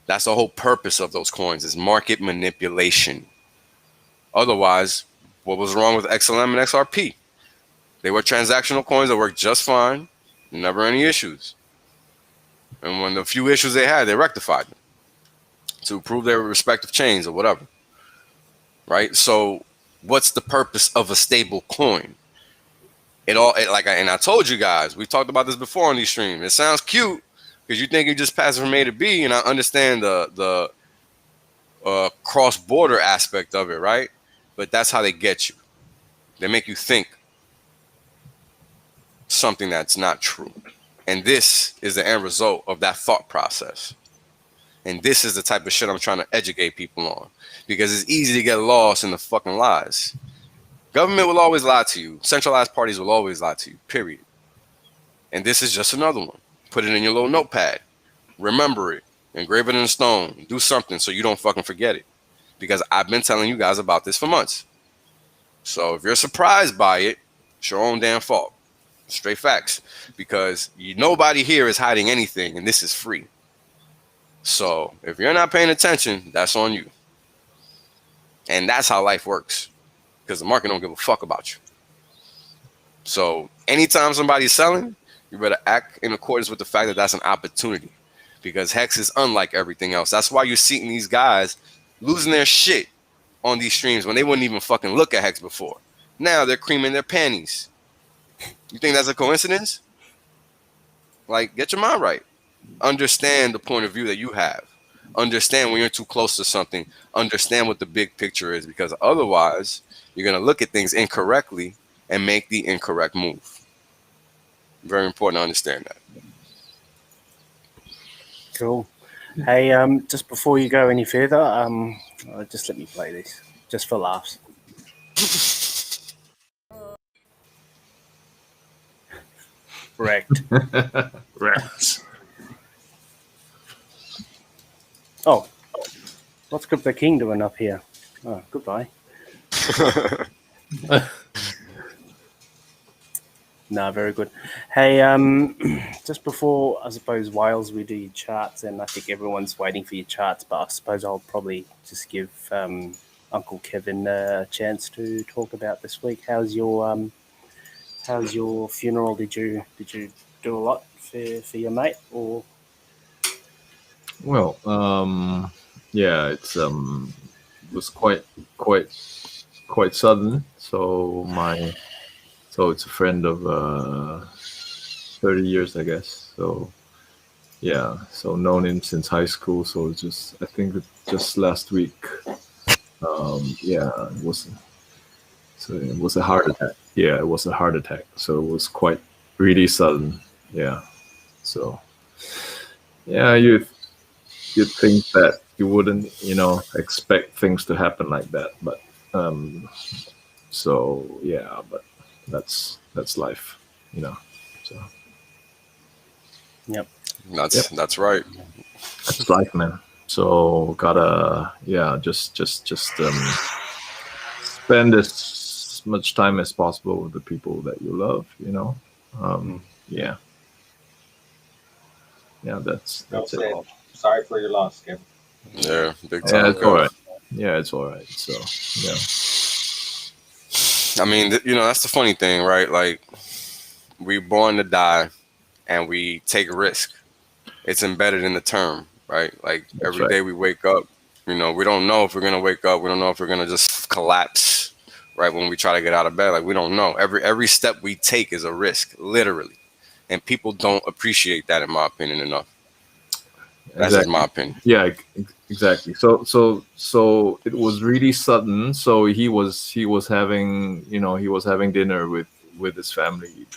That's the whole purpose of those coins, is market manipulation. Otherwise, what was wrong with XLM and XRP? They were transactional coins that worked just fine. Never any issues. And when the few issues they had, they rectified them to improve their respective chains or whatever. Right? So what's the purpose of a stable coin? And I told you guys, we talked about this before on these streams. It sounds cute because you think you just pass it from A to B, and I understand the cross-border aspect of it, right? But that's how they get you. They make you think something that's not true. And this is the end result of that thought process. And this is the type of shit I'm trying to educate people on. Because it's easy to get lost in the fucking lies. Government will always lie to you. Centralized parties will always lie to you, period. And this is just another one. Put it in your little notepad. Remember it. Engrave it in stone. Do something so you don't fucking forget it. Because I've been telling you guys about this for months. So if you're surprised by it, it's your own damn fault. Straight facts. Because nobody here is hiding anything, and this is free. So if you're not paying attention, that's on you. And that's how life works. Because the market don't give a fuck about you. So anytime somebody's selling, you better act in accordance with the fact that that's an opportunity. Because Hex is unlike everything else. That's why you're seeing these guys losing their shit on these streams when they wouldn't even fucking look at Hex before. Now they're creaming their panties. You think that's a coincidence? Like, get your mind right. Understand the point of view that you have. Understand when you're too close to something. Understand what the big picture is, because otherwise you're going to look at things incorrectly and make the incorrect move. Very important to understand that. Cool. Hey, just before you go any further, just let me play this, just for laughs. Wrecked. Wrecked. Oh, what's Crypto King doing up here? Oh, goodbye. No, very good. Hey, just before, I suppose, Wales, we do your charts, and I think everyone's waiting for your charts, but I suppose I'll probably just give Uncle Kevin a chance to talk about this week. How's your funeral? Did you do a lot for your mate, or? Well, yeah, it was quite sudden. So it's a friend of 30 years, I guess. So yeah, so known him since high school. So I think just last week Yeah, it was. So it was a heart attack. Yeah, it was a heart attack. So it was quite really sudden. Yeah. So yeah, you'd think that you wouldn't, expect things to happen like that, but so yeah, but that's life, So Yep. That's right. that's life, man. So gotta just spend as much time as possible with the people that you love. Yeah, that's Well it. said. Sorry for your loss, Kevin. Yeah, big Yeah, time. it's all right. Yeah, it's all right. So yeah. I mean, that's the funny thing, right? Like, we're born to die, and we take risk. It's embedded in the term, right? Like, every day we wake up, we don't know if we're gonna wake up. We don't know if we're gonna just collapse, right? When we try to get out of bed, like, we don't know. Every step we take is a risk, literally, and people don't appreciate that, in my opinion, enough. That's just my opinion. Yeah, exactly. So it was really sudden. So he was having dinner with his family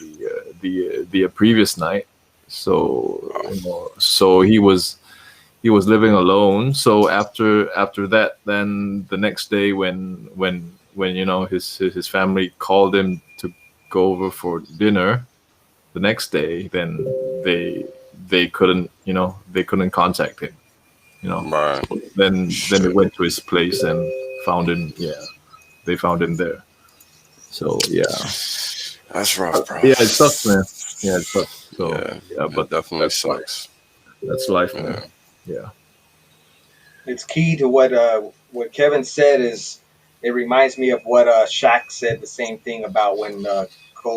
the previous night. So he was living alone. So after that, then the next day when his family called him to go over for dinner, the next day, then they couldn't contact him. Right. So then they went to his place and found him. Yeah, they found him there. So yeah, that's rough, bro. Yeah, it sucks, man. Yeah, it sucks. So but it definitely sucks. That's life, man. Yeah. It's key to what Kevin said. Is it reminds me of what Shaq said, the same thing about when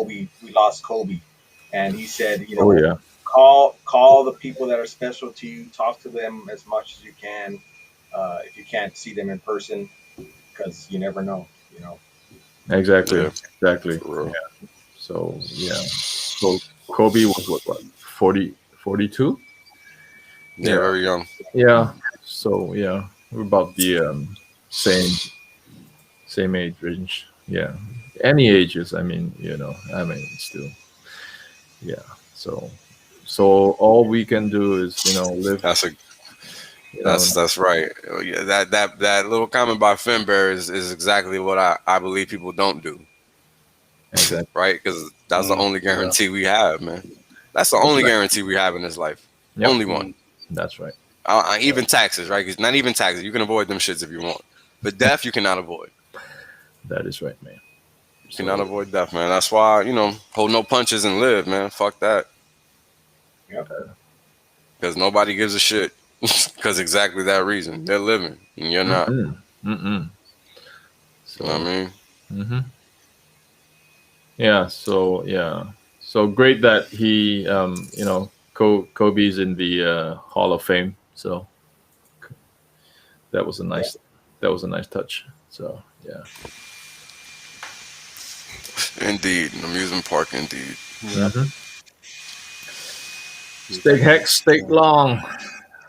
we lost Kobe, and he said, call the people that are special to you, talk to them as much as you can, if you can't see them in person, because you never know. Exactly. Yeah. So yeah. So Kobe was what 40, 42? Yeah, very young. Yeah. So yeah, we're about the same age range. Yeah. Any ages, I mean, still. Yeah. So all we can do is, live. That's right. Yeah, that little comment by Finbear is exactly what I believe people don't do. Exactly. Right? Because that's the only guarantee we have, man. That's the only guarantee we have in this life. Yep. Only one. That's right. Even taxes, right? Because not even taxes. You can avoid them shits if you want. But death, you cannot avoid. That is right, man. You cannot avoid death, man. That's why, hold no punches and live, man. Fuck that. Yep. Because nobody gives a shit. Because exactly that reason. They're living and you're not. So, you know what I mean? Yeah. So great that he, Kobe's in the Hall of Fame. So that was a nice touch. So yeah. Indeed, an amusement park, indeed. Steak Hex, steak long.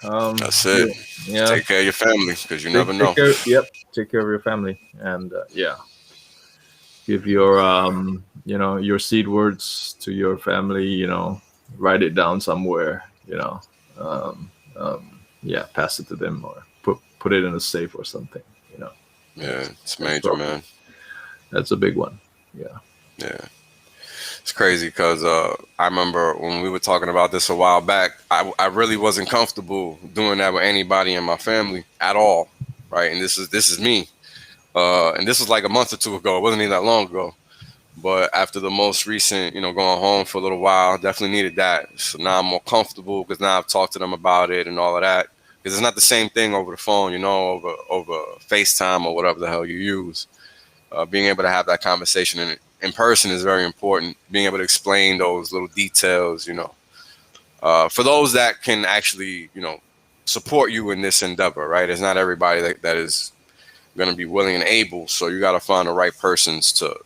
That's it. Yeah. Take care of your family because you never know. Take care of your family, and give your your seed words to your family. Write it down somewhere. Pass it to them or put it in a safe or something. Yeah, it's major, man. That's a big one. Yeah. It's crazy because I remember when we were talking about this a while back, I really wasn't comfortable doing that with anybody in my family at all, right? And this is me, and this was like a month or two ago. It wasn't even that long ago. But after the most recent, going home for a little while, definitely needed that. So now I'm more comfortable because now I've talked to them about it and all of that. Because it's not the same thing over the phone, over FaceTime or whatever the hell you use. Being able to have that conversation in person is very important. Being able to explain those little details, for those that can actually, support you in this endeavor, right? It's not everybody that is going to be willing and able. So you got to find the right persons to,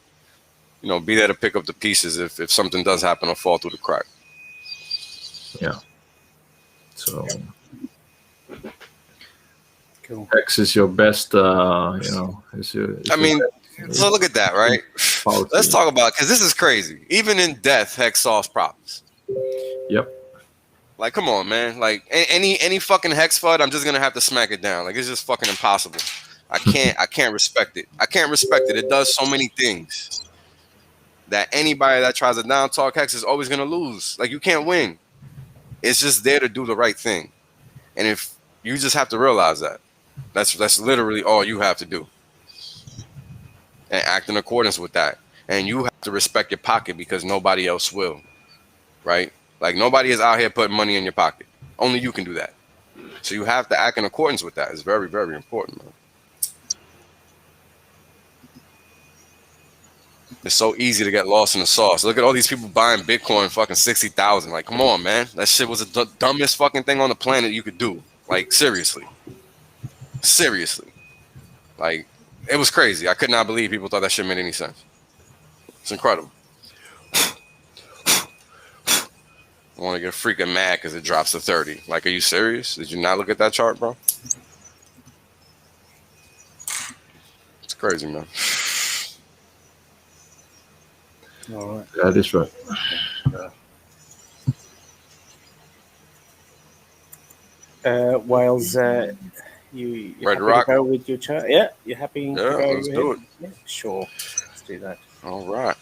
be there to pick up the pieces if something does happen or fall through the crack. Yeah. So Cool. Hex is your best, It's I mean, so look at that, right? Let's talk about, because this is crazy. Even in death, Hex solves problems. Yep. Like, come on, man. Like, any fucking Hex FUD, I'm just gonna have to smack it down. Like, it's just fucking impossible. I can't respect it. I can't respect it. It does so many things that anybody that tries to down talk Hex is always gonna lose. Like, you can't win. It's just there to do the right thing. And if you just have to realize that. That's literally all you have to do. And act in accordance with that. And you have to respect your pocket because nobody else will. Right? Like, nobody is out here putting money in your pocket. Only you can do that. So you have to act in accordance with that. It's very, very important, man. It's so easy to get lost in the sauce. Look at all these people buying Bitcoin fucking 60,000. Like, come on, man. That shit was the dumbest fucking thing on the planet you could do. Like, seriously. Seriously. Like, it was crazy. I could not believe people thought that shit made any sense. It's incredible. I want to get freaking mad because it drops to 30. Like, are you serious? Did you not look at that chart, bro? It's crazy, man. All right. That is right. Wales, you Ready happy to rock? to go with your chart? Yeah, you happy? Yeah, to go let's do it. Yeah, sure. Let's do that. All right.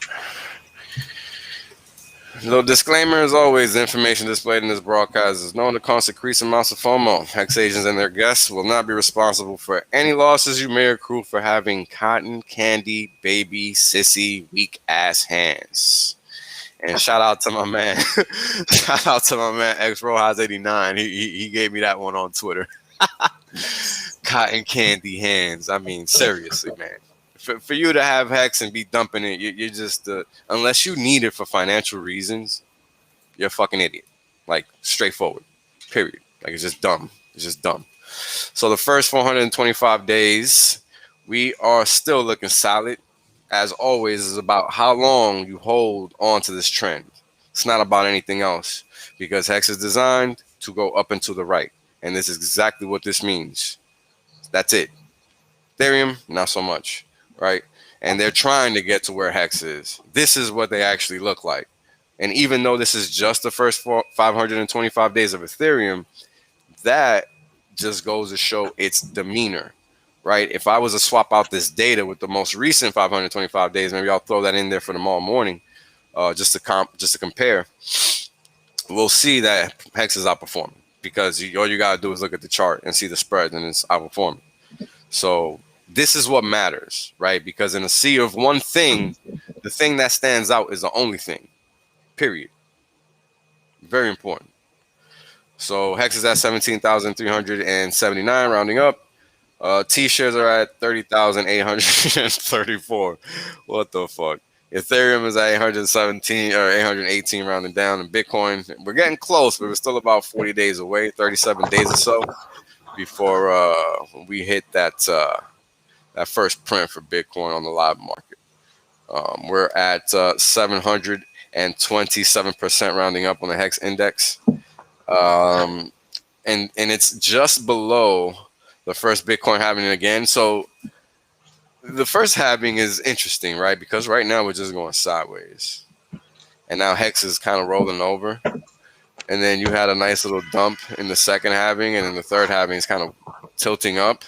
Little disclaimer, as always, the information displayed in this broadcast is known to cause increased amounts of FOMO. HexAsians and their guests will not be responsible for any losses you may accrue for having cotton candy, baby, sissy, weak ass hands. And shout out to my man, X Rojas 89. He gave me that one on Twitter. Cotton candy hands. I mean, seriously, man. For you to have Hex and be dumping it, you're just, unless you need it for financial reasons, you're a fucking idiot. Like, straightforward. Period. Like, it's just dumb. It's just dumb. So the first 425 days, we are still looking solid. As always, is about how long you hold on to this trend. It's not about anything else, because Hex is designed to go up and to the right. And this is exactly what this means. That's it. Ethereum, not so much. Right? And they're trying to get to where Hex is. This is what they actually look like. And even though this is just the first 525 days of Ethereum, that just goes to show its demeanor, right? If I was to swap out this data with the most recent 525 days, maybe I'll throw that in there for tomorrow morning, just to compare. We'll see that Hex is outperforming because all you gotta do is look at the chart and see the spread, and it's outperforming. So this is what matters, right? Because in a sea of one thing, the thing that stands out is the only thing, period. Very important. So Hex is at 17,379, rounding up. T-shares are at 30,834. What the fuck? Ethereum is at 817 or 818, rounding down. And Bitcoin, we're getting close, but we're still about 40 days away, 37 days or so before we hit that first print for Bitcoin on the live market. We're at 727% rounding up on the Hex index. And it's just below the first Bitcoin halving again. So the first halving is interesting, right? Because right now we're just going sideways. And now Hex is kind of rolling over. And then you had a nice little dump in the second halving, and then the third halving is kind of tilting up.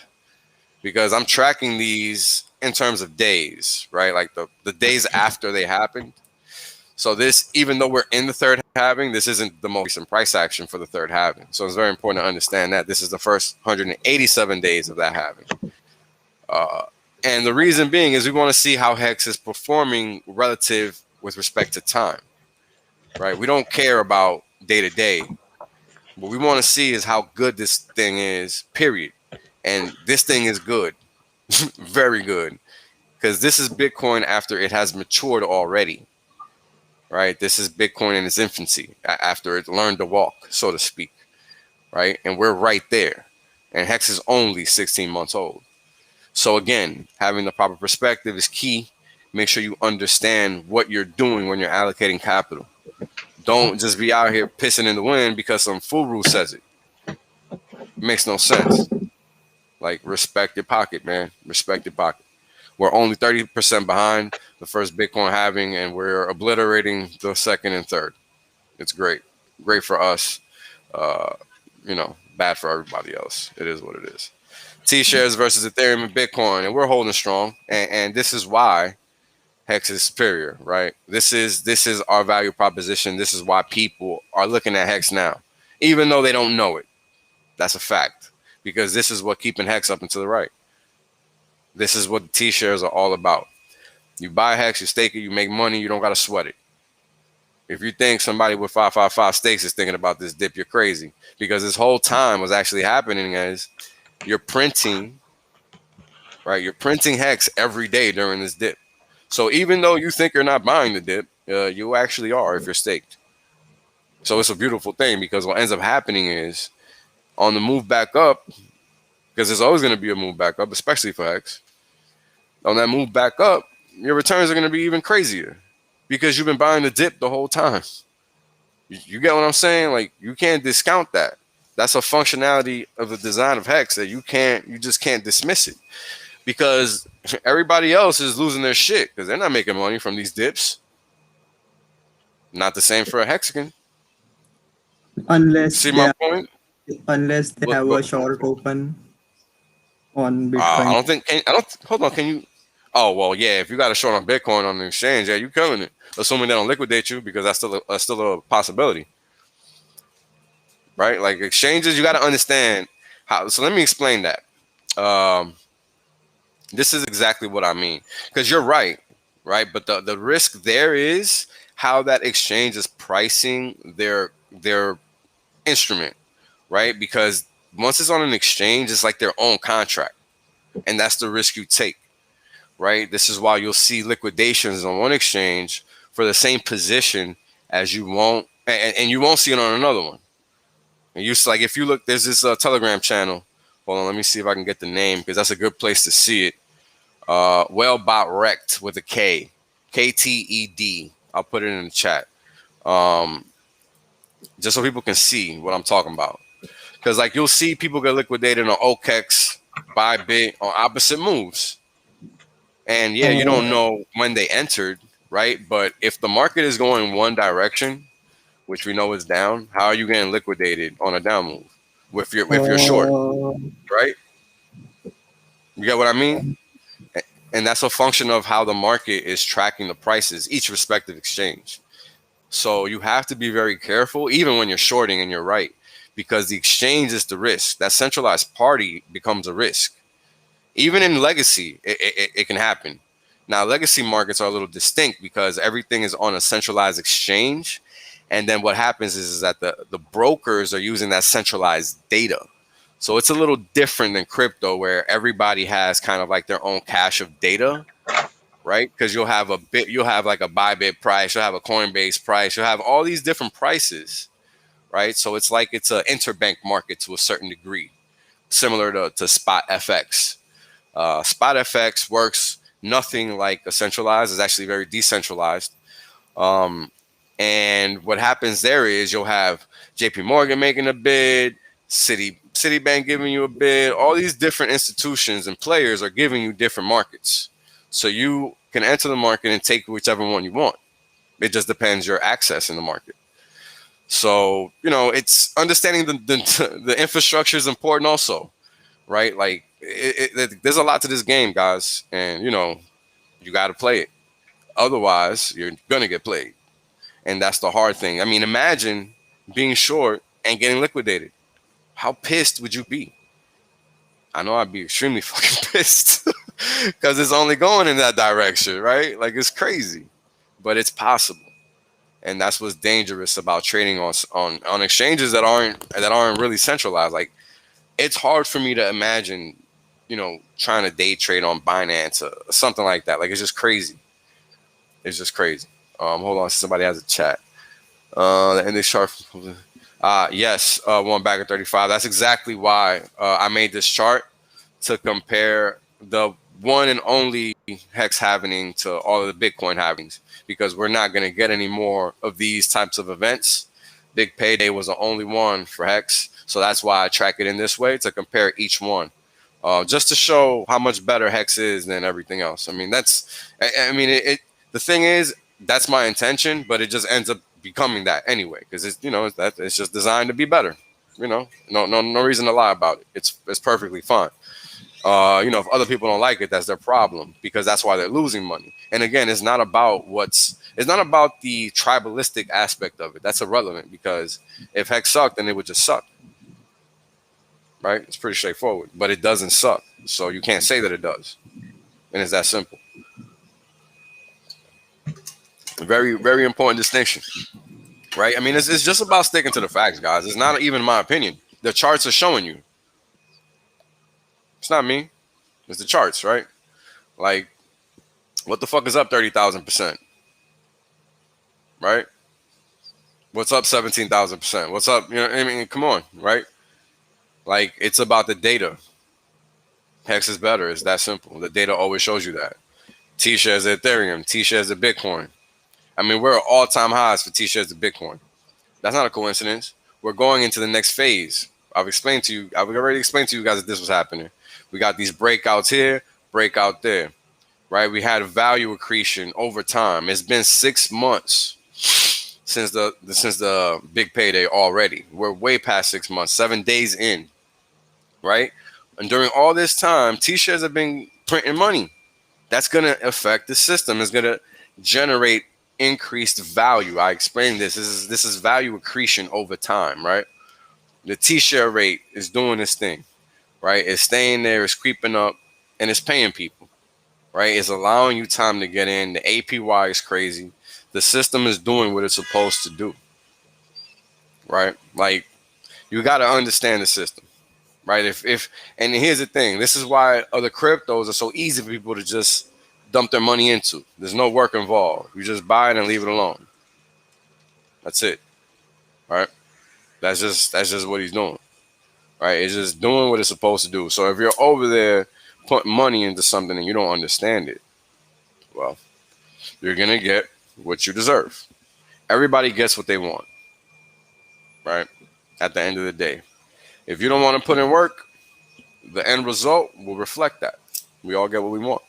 Because I'm tracking these in terms of days, right? Like the days after they happened. So this, even though we're in the third halving, this isn't the most recent price action for the third halving. So it's very important to understand that this is the first 187 days of that halving. And the reason being is we want to see how Hex is performing relative with respect to time, right? We don't care about day to day. What we want to see is how good this thing is, period. And this thing is good, very good, because this is Bitcoin after it has matured already, right? This is Bitcoin in its infancy, after it learned to walk, so to speak, right? And we're right there. And Hex is only 16 months old. So again, having the proper perspective is key. Make sure you understand what you're doing when you're allocating capital. Don't just be out here pissing in the wind because some fool rule says it. It makes no sense. Like, respect your pocket, man. Respect your pocket. We're only 30% behind the first Bitcoin halving, and we're obliterating the second and third. It's great. Great for us. Bad for everybody else. It is what it is. T-shares versus Ethereum and Bitcoin, and we're holding strong. And this is why Hex is superior, right? This is our value proposition. This is why people are looking at Hex now, even though they don't know it. That's a fact, because this is what keeping Hex up and to the right. This is what the T-shares are all about. You buy Hex, you stake it, you make money, you don't got to sweat it. If you think somebody with 555 stakes is thinking about this dip, you're crazy. Because this whole time what's actually happening is you're printing, right? You're printing Hex every day during this dip. So even though you think you're not buying the dip, you actually are if you're staked. So it's a beautiful thing, because what ends up happening is on the move back up, because there's always going to be a move back up, especially for Hex. On that move back up, your returns are going to be even crazier because you've been buying the dip the whole time. You get what I'm saying? Like, you can't discount that. That's a functionality of the design of Hex that you just can't dismiss it, because everybody else is losing their shit because they're not making money from these dips. Not the same for a Hexican. Unless See my point? Unless they have a short open on Bitcoin. Hold on. Can you? Oh, well, yeah. If you got a short on Bitcoin on the exchange, yeah, you killing it. Assuming they don't liquidate you, because that's still a possibility, right? Like, exchanges, you got to understand how. So let me explain that. This is exactly what I mean, because you're right? But the risk there is how that exchange is pricing their instrument, right? Because once it's on an exchange, it's like their own contract, and that's the risk you take, right? This is why you'll see liquidations on one exchange for the same position as you won't, and you won't see it on another one. And like, if you look, there's this Telegram channel. Hold on, let me see if I can get the name, because that's a good place to see it. Whalebot Rect with a K, KTED. I'll put it in the chat, just so people can see what I'm talking about. Because, like, you'll see people get liquidated on OKEX, Bybit on opposite moves. And yeah, you don't know when they entered, right? But if the market is going one direction, which we know is down, how are you getting liquidated on a down move if you're short, right? You get what I mean? And that's a function of how the market is tracking the prices, each respective exchange. So you have to be very careful, even when you're shorting and you're right, because the exchange is the risk. That centralized party becomes a risk. Even in legacy, it can happen. Now, legacy markets are a little distinct because everything is on a centralized exchange. And then what happens is that the brokers are using that centralized data. So it's a little different than crypto, where everybody has kind of like their own cache of data, right? Because you'll have like a Bybit price, you'll have a Coinbase price, you'll have all these different prices, right? So it's like it's an interbank market to a certain degree, similar to spot FX. Spot FX works nothing like a centralized. It's actually very decentralized. And what happens there is you'll have JP Morgan making a bid, Citibank giving you a bid. All these different institutions and players are giving you different markets. So you can enter the market and take whichever one you want. It just depends your access in the market. So, it's understanding the infrastructure is important also, right? Like, there's a lot to this game, guys. And, you got to play it. Otherwise, you're going to get played. And that's the hard thing. I mean, imagine being short and getting liquidated. How pissed would you be? I know I'd be extremely fucking pissed because it's only going in that direction, right? Like, it's crazy, but it's possible. And that's what's dangerous about trading on exchanges that aren't really centralized. Like, it's hard for me to imagine, trying to day trade on Binance or something like that. Like, it's just crazy. It's just crazy. Hold on, somebody has a chat. And this chart. Yes, one back at 35. That's exactly why I made this chart, to compare the one and only Hex halving to all of the Bitcoin halvings, because we're not going to get any more of these types of events. Big Payday was the only one for Hex, so that's why I track it in this way, to compare each one. just to show how much better Hex is than everything else. I mean, the thing is, that's my intention, but it just ends up becoming that anyway, because it's just designed to be better. No reason to lie about it. It's perfectly fine. If other people don't like it, that's their problem, because that's why they're losing money. And again, it's not about the tribalistic aspect of it. That's irrelevant, because if Hex sucked, then it would just suck. Right? It's pretty straightforward, but it doesn't suck. So you can't say that it does. And it's that simple. Very, very important distinction. Right? I mean, it's just about sticking to the facts, guys. It's not even my opinion. The charts are showing you. It's not me. It's the charts, right? Like, what the fuck is up 30,000%? Right? What's up 17,000%? What's up? I mean, come on, right? Like, it's about the data. Hex is better. It's that simple. The data always shows you that. T-shares of Ethereum, T-shares of Bitcoin. I mean, we're at all-time highs for T-shares of Bitcoin. That's not a coincidence. We're going into the next phase. I've already explained to you guys that this was happening. We got these breakouts here, breakout there, right? We had value accretion over time. It's been 6 months since the big payday already. We're way past 6 months, 7 days in, right? And during all this time, T-shares have been printing money. That's going to affect the system. It's going to generate increased value. I explained this. This is value accretion over time, right? The T-share rate is doing this thing, right? It's staying there, it's creeping up, and it's paying people, right? It's allowing you time to get in. The APY is crazy. The system is doing what it's supposed to do, right? Like, you got to understand the system, right? And here's the thing. This is why other cryptos are so easy for people to just dump their money into. There's no work involved. You just buy it and leave it alone. That's it, right? That's just what he's doing, right? It's just doing what it's supposed to do. So if you're over there putting money into something and you don't understand it, well, you're going to get what you deserve. Everybody gets what they want, right? At the end of the day. If you don't want to put in work, the end result will reflect that. We all get what we want.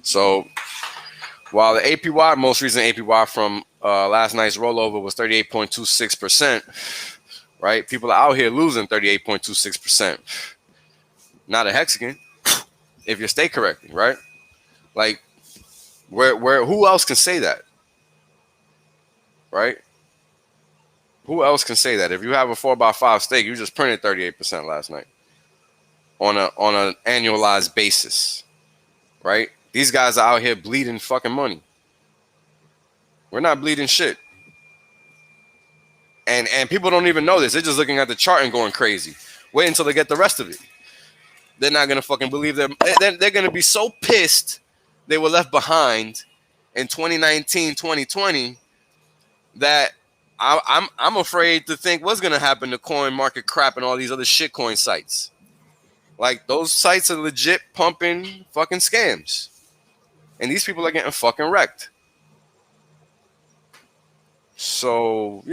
So while the APY, most recent APY from last night's rollover was 38.26%, right? People are out here losing 38.26%. Not a Hexican, if you stay correctly, right? Like, who else can say that, right? Who else can say that? If you have a 4x5 stake, you just printed 38% last night on an annualized basis, right? These guys are out here bleeding fucking money. We're not bleeding shit. And people don't even know this. They're just looking at the chart and going crazy. Wait until they get the rest of it. They're not gonna fucking believe them. They're gonna be so pissed they were left behind in 2019, 2020 that I'm afraid to think what's gonna happen to Coin Market Crap and all these other shitcoin sites. Like, those sites are legit pumping fucking scams. And these people are getting fucking wrecked. So,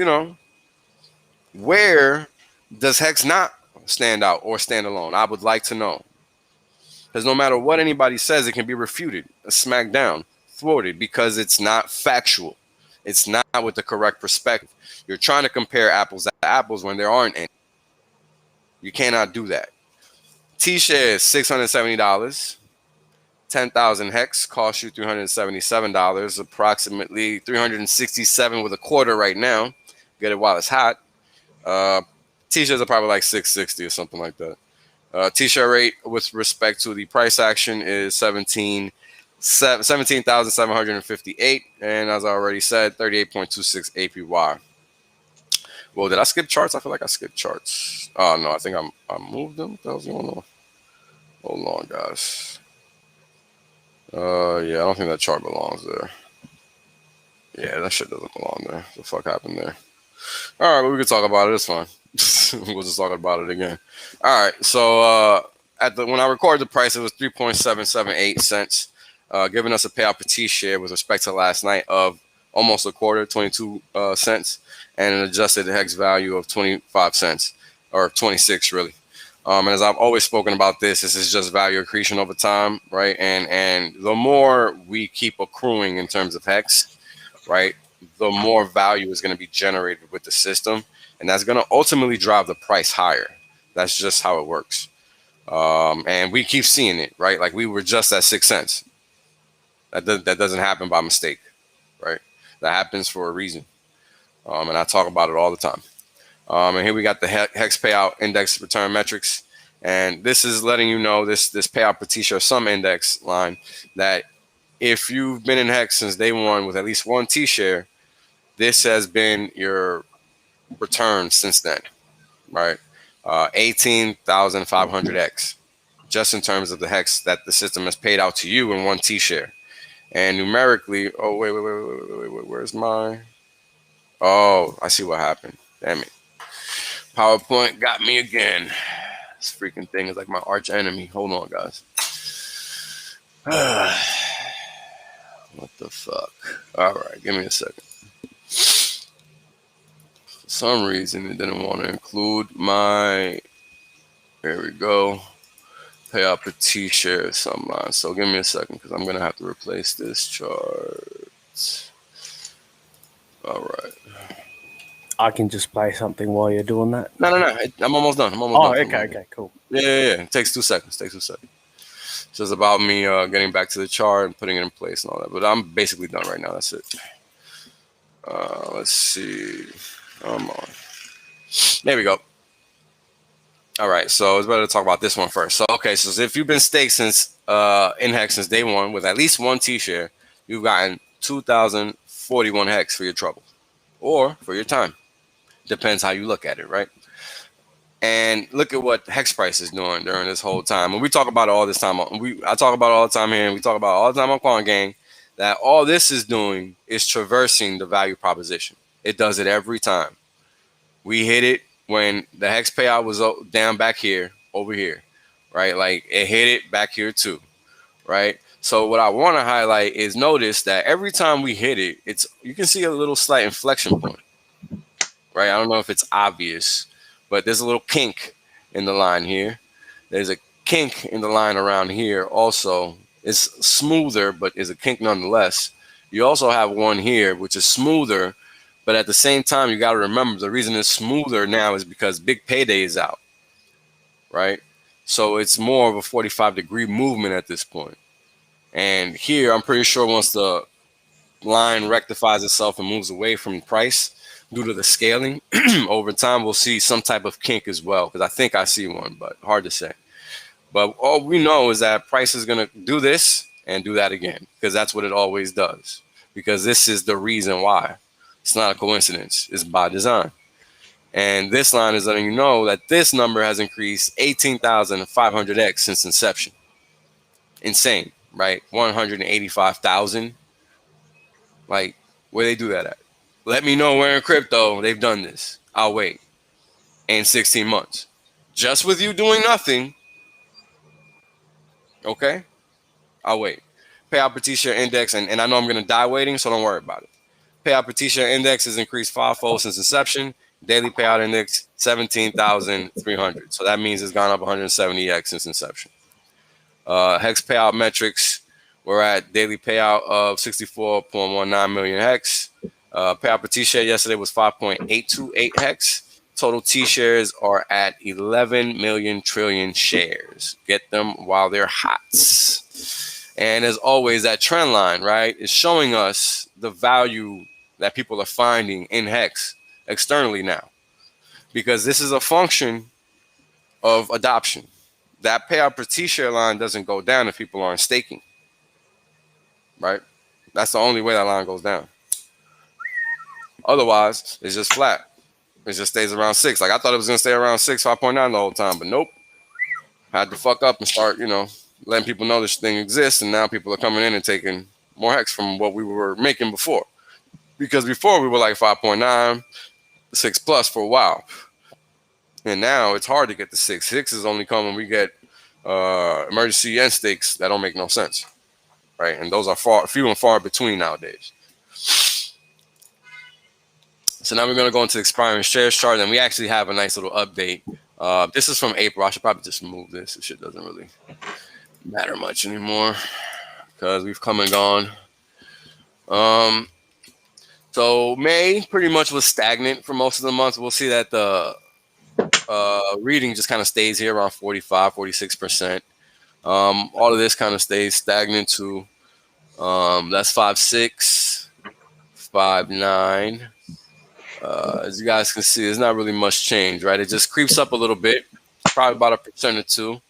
where does Hex not stand out or stand alone? I would like to know. Because no matter what anybody says, it can be refuted, smacked down, thwarted, because it's not factual. It's not with the correct perspective. You're trying to compare apples to apples when there aren't any. You cannot do that. T-shares, $670. 10,000 Hex costs you $377, approximately $367 with a quarter right now. Get it while it's hot. T-shares are probably like $660 or something like that. T-share rate with respect to the price action is 17,758, and as I already said, 38.26 APY. Well, did I skip charts? I feel like I skipped charts. Oh no, I think I moved them. What the hell's going on? Hold on, guys. Yeah, I don't think that chart belongs there. Yeah, that shit doesn't belong there. What the fuck happened there? All right, well, we can talk about it. It's fine. We'll just talk about it again. All right, so when I recorded the price, it was 3.778 cents, giving us a payout per T-share with respect to last night of almost a quarter, 22 cents, and an adjusted Hex value of 25 cents, or 26 really. And as I've always spoken about this is just value accretion over time, right? And the more we keep accruing in terms of hex, right, the more value is going to be generated with the system, and that's going to ultimately drive the price higher. That's just how it works. And we keep seeing it, right? Like we were just at 6 cents. That doesn't happen by mistake, right? That happens for a reason. And I talk about it all the time. And here we got the hex payout index return metrics. And this is letting you know, this payout per T-share sum index line, that if you've been in hex since day one with at least one T-share, this has been your return since then, right? 18,500x, just in terms of the hex that the system has paid out to you in one T-share. And numerically, oh, wait, where's my... Oh, I see what happened. Damn it. PowerPoint got me again. This freaking thing is like my arch enemy. Hold on, guys. What the fuck? All right, give me a second. For some reason, it didn't want to include my... There we go. Payout per T-share some line. So give me a second, because I'm going to have to replace this chart. All right. I can just play something while you're doing that. No. I'm almost done. Okay, cool. Yeah. It takes 2 seconds. It's just about me getting back to the chart and putting it in place and all that. But I'm basically done right now. That's it. Let's see. Come on. There we go. All right. So it's better to talk about this one first. So, okay. So if you've been staked since in hex since day one with at least one T-share, you've gotten 2,041 hex for your trouble or for your time. Depends how you look at it, right? And look at what hex price is doing during this whole time. And we talk about it all this time. I talk about it all the time here, and we talk about it all the time on Quant Gang, that all this is doing is traversing the value proposition. It does it every time. We hit it when the hex payout was down back here, over here, right? Like it hit it back here too, right? So what I want to highlight is notice that every time we hit it, you can see a little slight inflection point. Right? I don't know if it's obvious, but there's a little kink in the line here. There's a kink in the line around here also. It's smoother, but is a kink nonetheless. You also have one here, which is smoother, but at the same time, you got to remember the reason it's smoother now is because big payday is out, right? So it's more of a 45-degree movement at this point. And here, I'm pretty sure once the line rectifies itself and moves away from price, due to the scaling, over time, we'll see some type of kink as well, because I think I see one, but hard to say. But all we know is that price is going to do this and do that again, because that's what it always does, because this is the reason why. It's not a coincidence. It's by design. And this line is letting you know that this number has increased 18,500x since inception. Insane, right? 185,000. Like, where they do that at? Let me know where in crypto they've done this. I'll wait. In 16 months. Just with you doing nothing. Okay? I'll wait. Payout per T-share index, and I know I'm going to die waiting, so don't worry about it. Payout per T-share index has increased 5-fold since inception. Daily payout index, 17,300. So that means it's gone up 170x since inception. Hex payout metrics, we're at daily payout of 64.19 million hex. Payout per T-share yesterday was 5.828 hex. Total T-shares are at 11 million trillion shares. Get them while they're hot. And as always, that trend line, right, is showing us the value that people are finding in hex externally now. Because this is a function of adoption. That payout per T-share line doesn't go down if people aren't staking. Right? That's the only way that line goes down. Otherwise, it's just flat. It just stays around 6. Like I thought it was going to stay around 6, 5.9 the whole time, but nope. Had to fuck up and start, letting people know this thing exists, and now people are coming in and taking more hex from what we were making before. Because before we were like 5.9, 6 plus for a while. And now it's hard to get to 6. 6 is only coming when we get emergency end stakes that don't make no sense. Right? And those are few and far between nowadays. So now we're going to go into the expiring shares chart, and we actually have a nice little update This is from April. I should probably just move this. This shit doesn't really matter much anymore because we've come and gone. So May pretty much was stagnant for most of the month. We'll see that the reading just kind of stays here around 45, 46%. All of this kind of stays stagnant too. That's 5.6, 5.9. As you guys can see, there's not really much change, right? It just creeps up a little bit, probably about 1% or 2.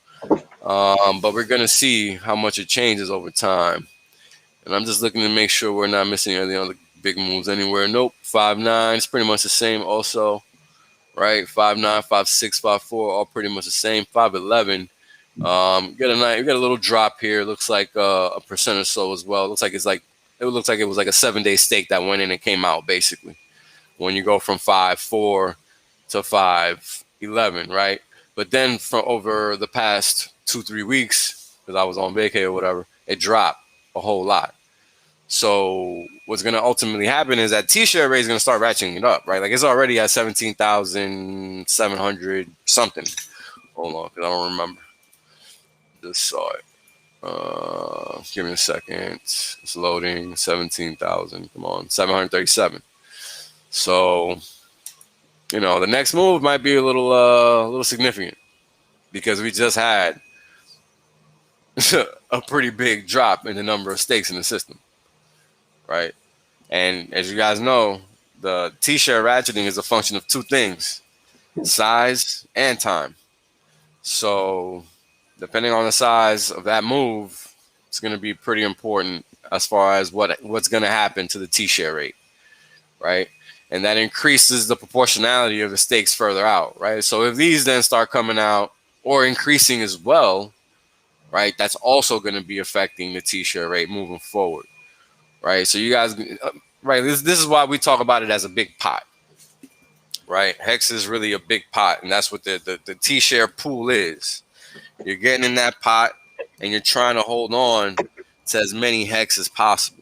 But we're gonna see how much it changes over time. And I'm just looking to make sure we're not missing any other big moves anywhere. Nope, 5.9 is pretty much the same also, right? 5.9, 5.6, 5.4, all pretty much the same. 5.11. We got a little drop here. Looks like 1% or so as well. It looks like it was like a 7-day stake that went in and came out basically. When you go from 5.4 to 5.11, right? But then from over the past 2-3 weeks, because I was on vacay or whatever, it dropped a whole lot. So what's going to ultimately happen is that T-share rate is going to start ratcheting it up, right? Like it's already at 17,700 something. Hold on, because I don't remember. Just saw it. Give me a second. It's loading. 17,000. Come on, 737. So, the next move might be a little significant because we just had a pretty big drop in the number of stakes in the system, right? And as you guys know, the T-share ratcheting is a function of 2 things: size and time. So, depending on the size of that move, it's going to be pretty important as far as what's going to happen to the T-share rate, right? And that increases the proportionality of the stakes further out, right? So if these then start coming out or increasing as well, right, that's also going to be affecting the T-share rate moving forward, right? So you guys, right, this is why we talk about it as a big pot, right? Hex is really a big pot, and that's what the T-share pool is. You're getting in that pot, and you're trying to hold on to as many hex as possible.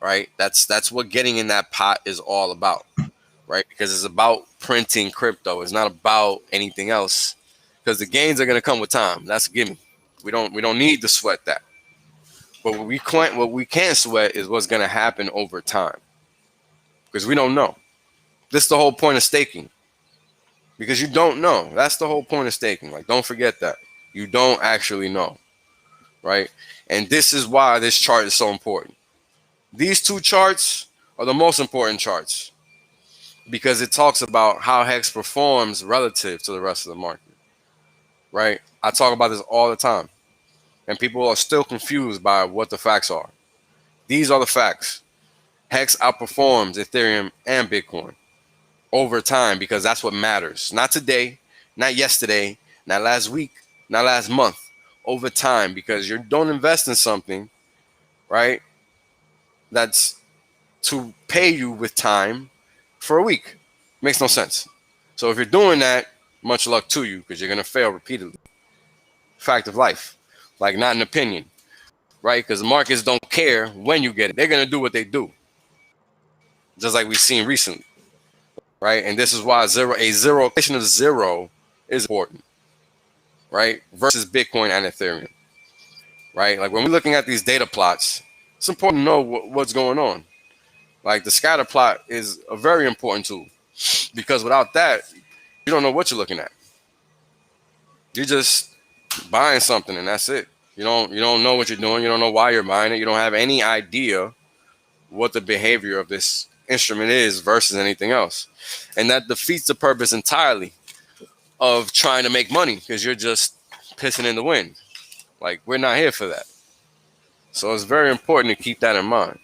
Right, that's what getting in that pot is all about, right? Because it's about printing crypto. It's not about anything else. Because the gains are going to come with time. That's a gimme. We don't need to sweat that. But what we can't sweat is what's going to happen over time. Because we don't know. This is the whole point of staking. Because you don't know. That's the whole point of staking. Like, don't forget that. You don't actually know, right? And this is why this chart is so important. These 2 charts are the most important charts because it talks about how Hex performs relative to the rest of the market, right? I talk about this all the time, and people are still confused by what the facts are. These are the facts. Hex outperforms Ethereum and Bitcoin over time because that's what matters. Not today, not yesterday, not last week, not last month. Over time, because you don't invest in something, right, that's to pay you with time for a week. Makes no sense. So if you're doing that, much luck to you because you're going to fail repeatedly. Fact of life. Like, not an opinion, right? Because markets don't care when you get it. They're going to do what they do. Just like we've seen recently, right? And this is why allocation of 0 is important, right? Versus Bitcoin and Ethereum, right? Like when we're looking at these data plots, it's important to know what's going on. Like the scatter plot is a very important tool because without that, you don't know what you're looking at. You're just buying something and that's it. You don't know what you're doing. You don't know why you're buying it. You don't have any idea what the behavior of this instrument is versus anything else. And that defeats the purpose entirely of trying to make money because you're just pissing in the wind. Like, we're not here for that. So it's very important to keep that in mind.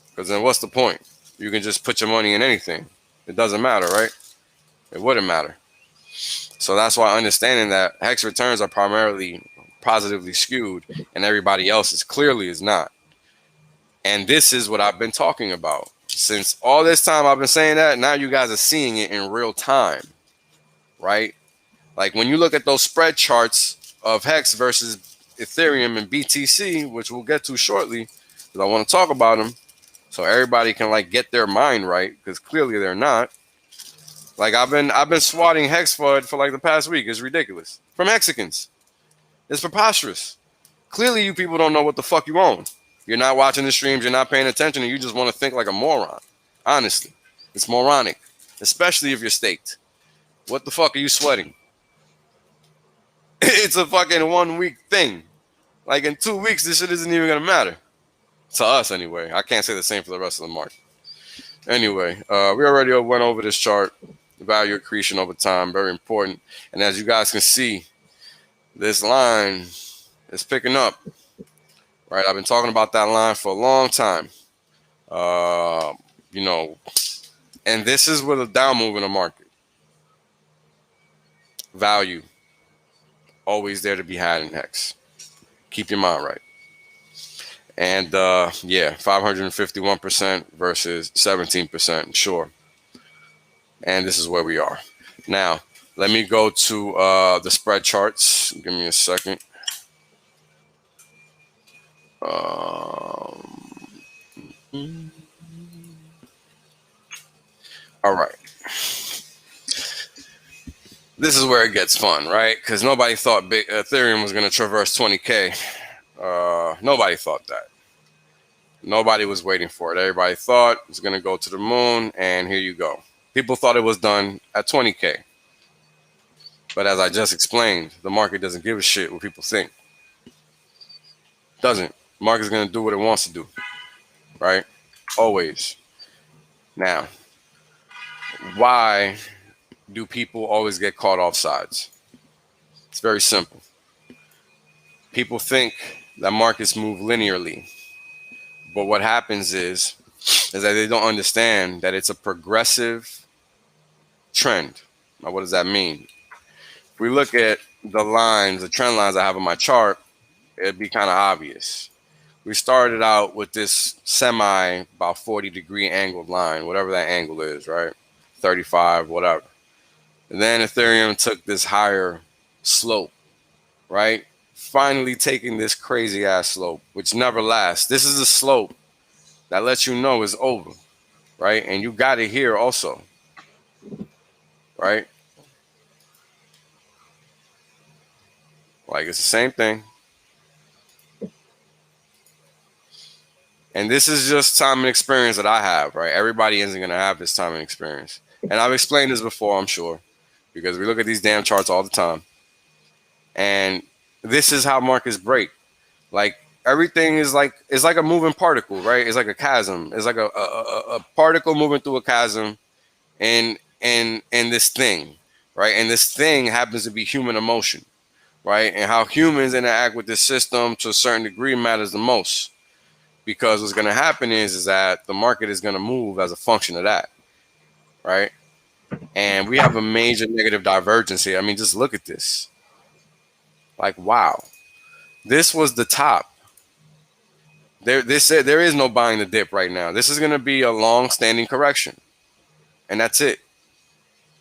Because then what's the point? You can just put your money in anything. It doesn't matter, right? It wouldn't matter. So that's why understanding that Hex returns are primarily positively skewed and everybody else's clearly is not. And this is what I've been talking about. Since all this time I've been saying that, now you guys are seeing it in real time, right? Like when you look at those spread charts of Hex versus Ethereum and BTC, which we'll get to shortly, because I want to talk about them so everybody can like get their mind right, because clearly they're not. Like I've been swatting Hex FUD for like the past week. It's ridiculous. From Hexicans. It's preposterous. Clearly you people don't know what the fuck you own. You're not watching the streams, you're not paying attention, and you just want to think like a moron. Honestly. It's moronic. Especially if you're staked. What the fuck are you sweating? It's a fucking 1 week thing. Like in 2 weeks, this shit isn't even gonna matter. To us anyway. I can't say the same for the rest of the market. Anyway, we already went over this chart. Value accretion over time, very important. And as you guys can see, this line is picking up. Right, I've been talking about that line for a long time. You know, and this is with a down move in the market. Value, always there to be had in Hex. Keep your mind right. And yeah, 551% versus 17%, sure. And this is where we are. Now, let me go to the spread charts. Give me a second. All right. This is where it gets fun, right? Because nobody thought Ethereum was going to traverse 20K. Nobody thought that. Nobody was waiting for it. Everybody thought it was going to go to the moon, and here you go. People thought it was done at 20K. But as I just explained, the market doesn't give a shit what people think. Doesn't. The market's going to do what it wants to do, right? Always. Now, why do people always get caught off sides? It's very simple. People think that markets move linearly. But what happens is that they don't understand that it's a progressive trend. Now, what does that mean? If we look at the lines, the trend lines I have on my chart, it'd be kind of obvious. We started out with this about 40-degree angled line, whatever that angle is, right? 35, whatever. And then Ethereum took this higher slope, right? Finally taking this crazy ass slope, which never lasts. This is a slope that lets you know it's over, right? And you got it here also, right? Like it's the same thing. And this is just time and experience that I have, right? Everybody isn't going to have this time and experience. And I've explained this before, I'm sure, because we look at these damn charts all the time. And this is how markets break. Like everything is like, it's like a moving particle, right? It's like a chasm. It's like a particle moving through a chasm and this thing, right? And this thing happens to be human emotion, right? And how humans interact with this system to a certain degree matters the most. Because what's going to happen is that the market is going to move as a function of that, right? And we have a major negative divergence here. I mean, just look at this. Like, wow. This was the top. They said there is no buying the dip right now. This is going to be a long-standing correction. And that's it.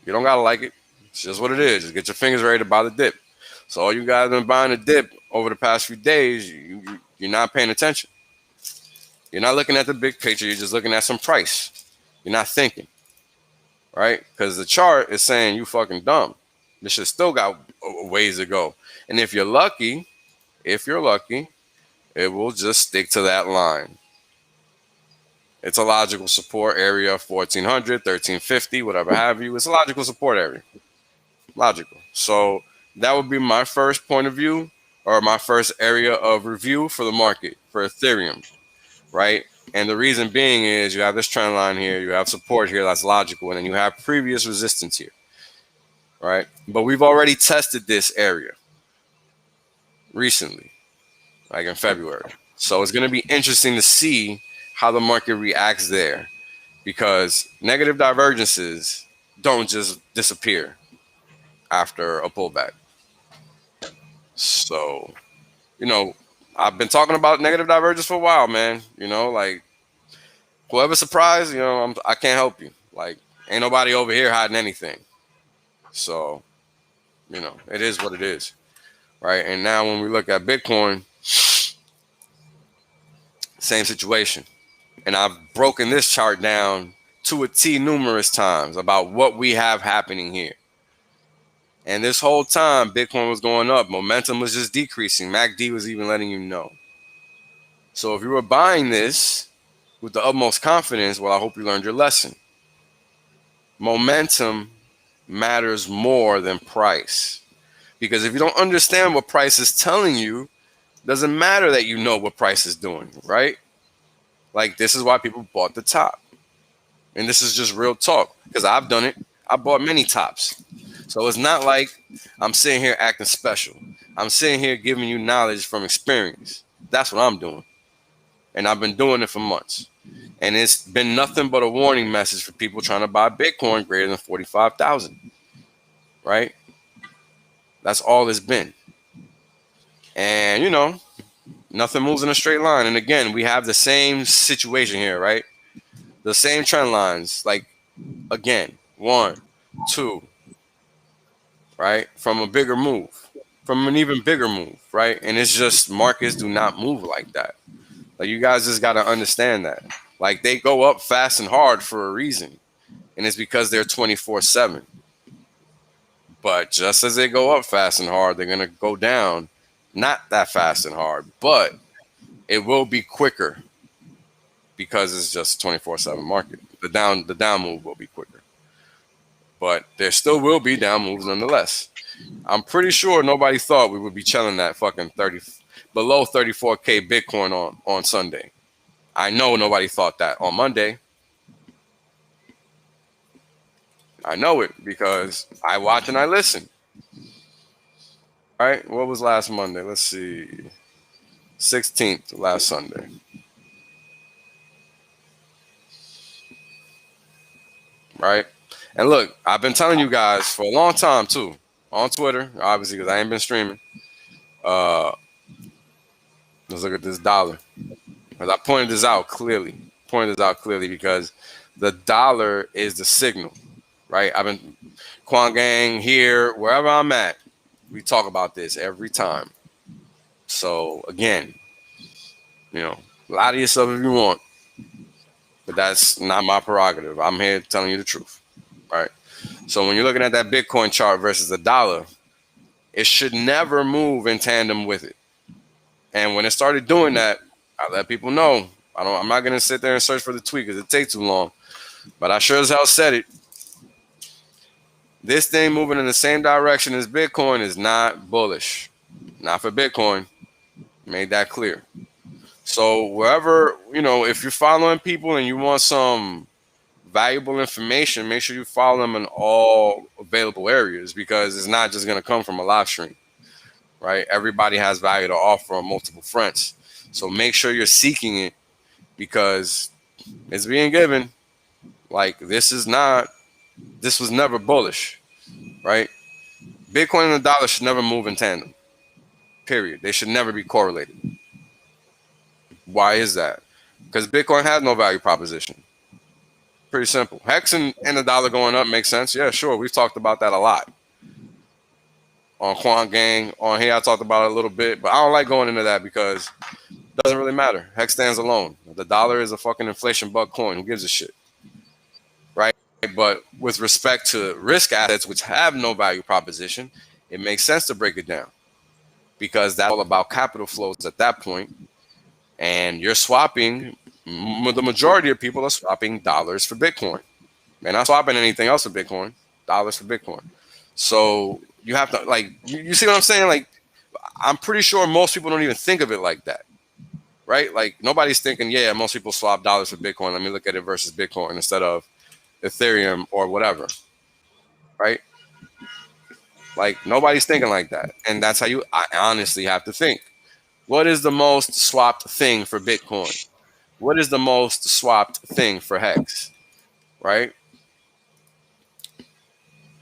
You don't got to like it. It's just what it is. Just get your fingers ready to buy the dip. So all you guys have been buying the dip over the past few days, you're not paying attention. You're not looking at the big picture. You're just looking at some price. You're not thinking, right? Because the chart is saying you fucking dumb. This shit still got ways to go. And if you're lucky, it will just stick to that line. It's a logical support area, 1400, 1350, whatever have you. It's a logical support area. Logical. So that would be my first point of view, or my first area of review for the market, for Ethereum. Right? And the reason being is you have this trend line here, you have support here, that's logical, and then you have previous resistance here, right? But we've already tested this area recently, like in February. So it's going to be interesting to see how the market reacts there, because negative divergences don't just disappear after a pullback. So, you know, I've been talking about negative divergence for a while, man. You know, like whoever's surprised, you know, I can't help you. Like ain't nobody over here hiding anything. So, you know, it is what it is, right? And now when we look at Bitcoin, same situation. And I've broken this chart down to a T numerous times about what we have happening here. And this whole time, Bitcoin was going up. Momentum was just decreasing. MACD was even letting you know. So if you were buying this with the utmost confidence, well, I hope you learned your lesson. Momentum matters more than price. Because if you don't understand what price is telling you, it doesn't matter that you know what price is doing, right? Like, this is why people bought the top. And this is just real talk, because I've done it. I bought many tops. So it's not like I'm sitting here acting special. I'm sitting here giving you knowledge from experience. That's what I'm doing. And I've been doing it for months. And it's been nothing but a warning message for people trying to buy Bitcoin greater than 45,000. Right? That's all it's been. And, you know, nothing moves in a straight line. And again, we have the same situation here, right? The same trend lines. Like, again, 1, 2, right? From a bigger move, from an even bigger move, right? And it's just markets do not move like that. Like, you guys just got to understand that. Like, they go up fast and hard for a reason. And it's because they're 24/7. But just as they go up fast and hard, they're going to go down not that fast and hard, but it will be quicker because it's just 24/7 market. The down move will be quicker. But there still will be down moves nonetheless. I'm pretty sure nobody thought we would be chilling that fucking below 34K Bitcoin on Sunday. I know nobody thought that on Monday. I know it because I watch and I listen. All right, what was last Monday? Let's see. 16th, last Sunday. Right? And look, I've been telling you guys for a long time too, on Twitter, obviously, because I ain't been streaming. Let's look at this dollar. Because I pointed this out clearly. Because the dollar is the signal, right? I've been Quan Gang here, wherever I'm at, we talk about this every time. So again, you know, lie to yourself if you want, but that's not my prerogative. I'm here telling you the truth. Right. So when you're looking at that Bitcoin chart versus the dollar, it should never move in tandem with it. And when it started doing that, I let people know. I'm not gonna sit there and search for the tweet because it takes too long. But I sure as hell said it. This thing moving in the same direction as Bitcoin is not bullish. Not for Bitcoin. Made that clear. So wherever, you know, if you're following people and you want some valuable information, make sure you follow them in all available areas because it's not just going to come from a live stream, right? Everybody has value to offer on multiple fronts. So make sure you're seeking it because it's being given. Like, this was never bullish, right? Bitcoin and the dollar should never move in tandem, period. They should never be correlated. Why is that? Because Bitcoin has no value proposition. Pretty simple. Hex and the dollar going up makes sense. Yeah, sure. We've talked about that a lot. On Quant Gang, on here, I talked about it a little bit, but I don't like going into that because it doesn't really matter. Hex stands alone. The dollar is a fucking inflation bug coin. Who gives a shit? Right? But with respect to risk assets, which have no value proposition, it makes sense to break it down because that's all about capital flows at that point. And you're swapping, the majority of people are swapping dollars for Bitcoin. They're not swapping anything else for Bitcoin, dollars for Bitcoin. So you have to, like, you see what I'm saying? Like, I'm pretty sure most people don't even think of it like that, right? Like, nobody's thinking, yeah, most people swap dollars for Bitcoin. Let me look at it versus Bitcoin instead of Ethereum or whatever, right? Like, nobody's thinking like that. And that's how I honestly have to think. What is the most swapped thing for Bitcoin? What is the most swapped thing for Hex? Right?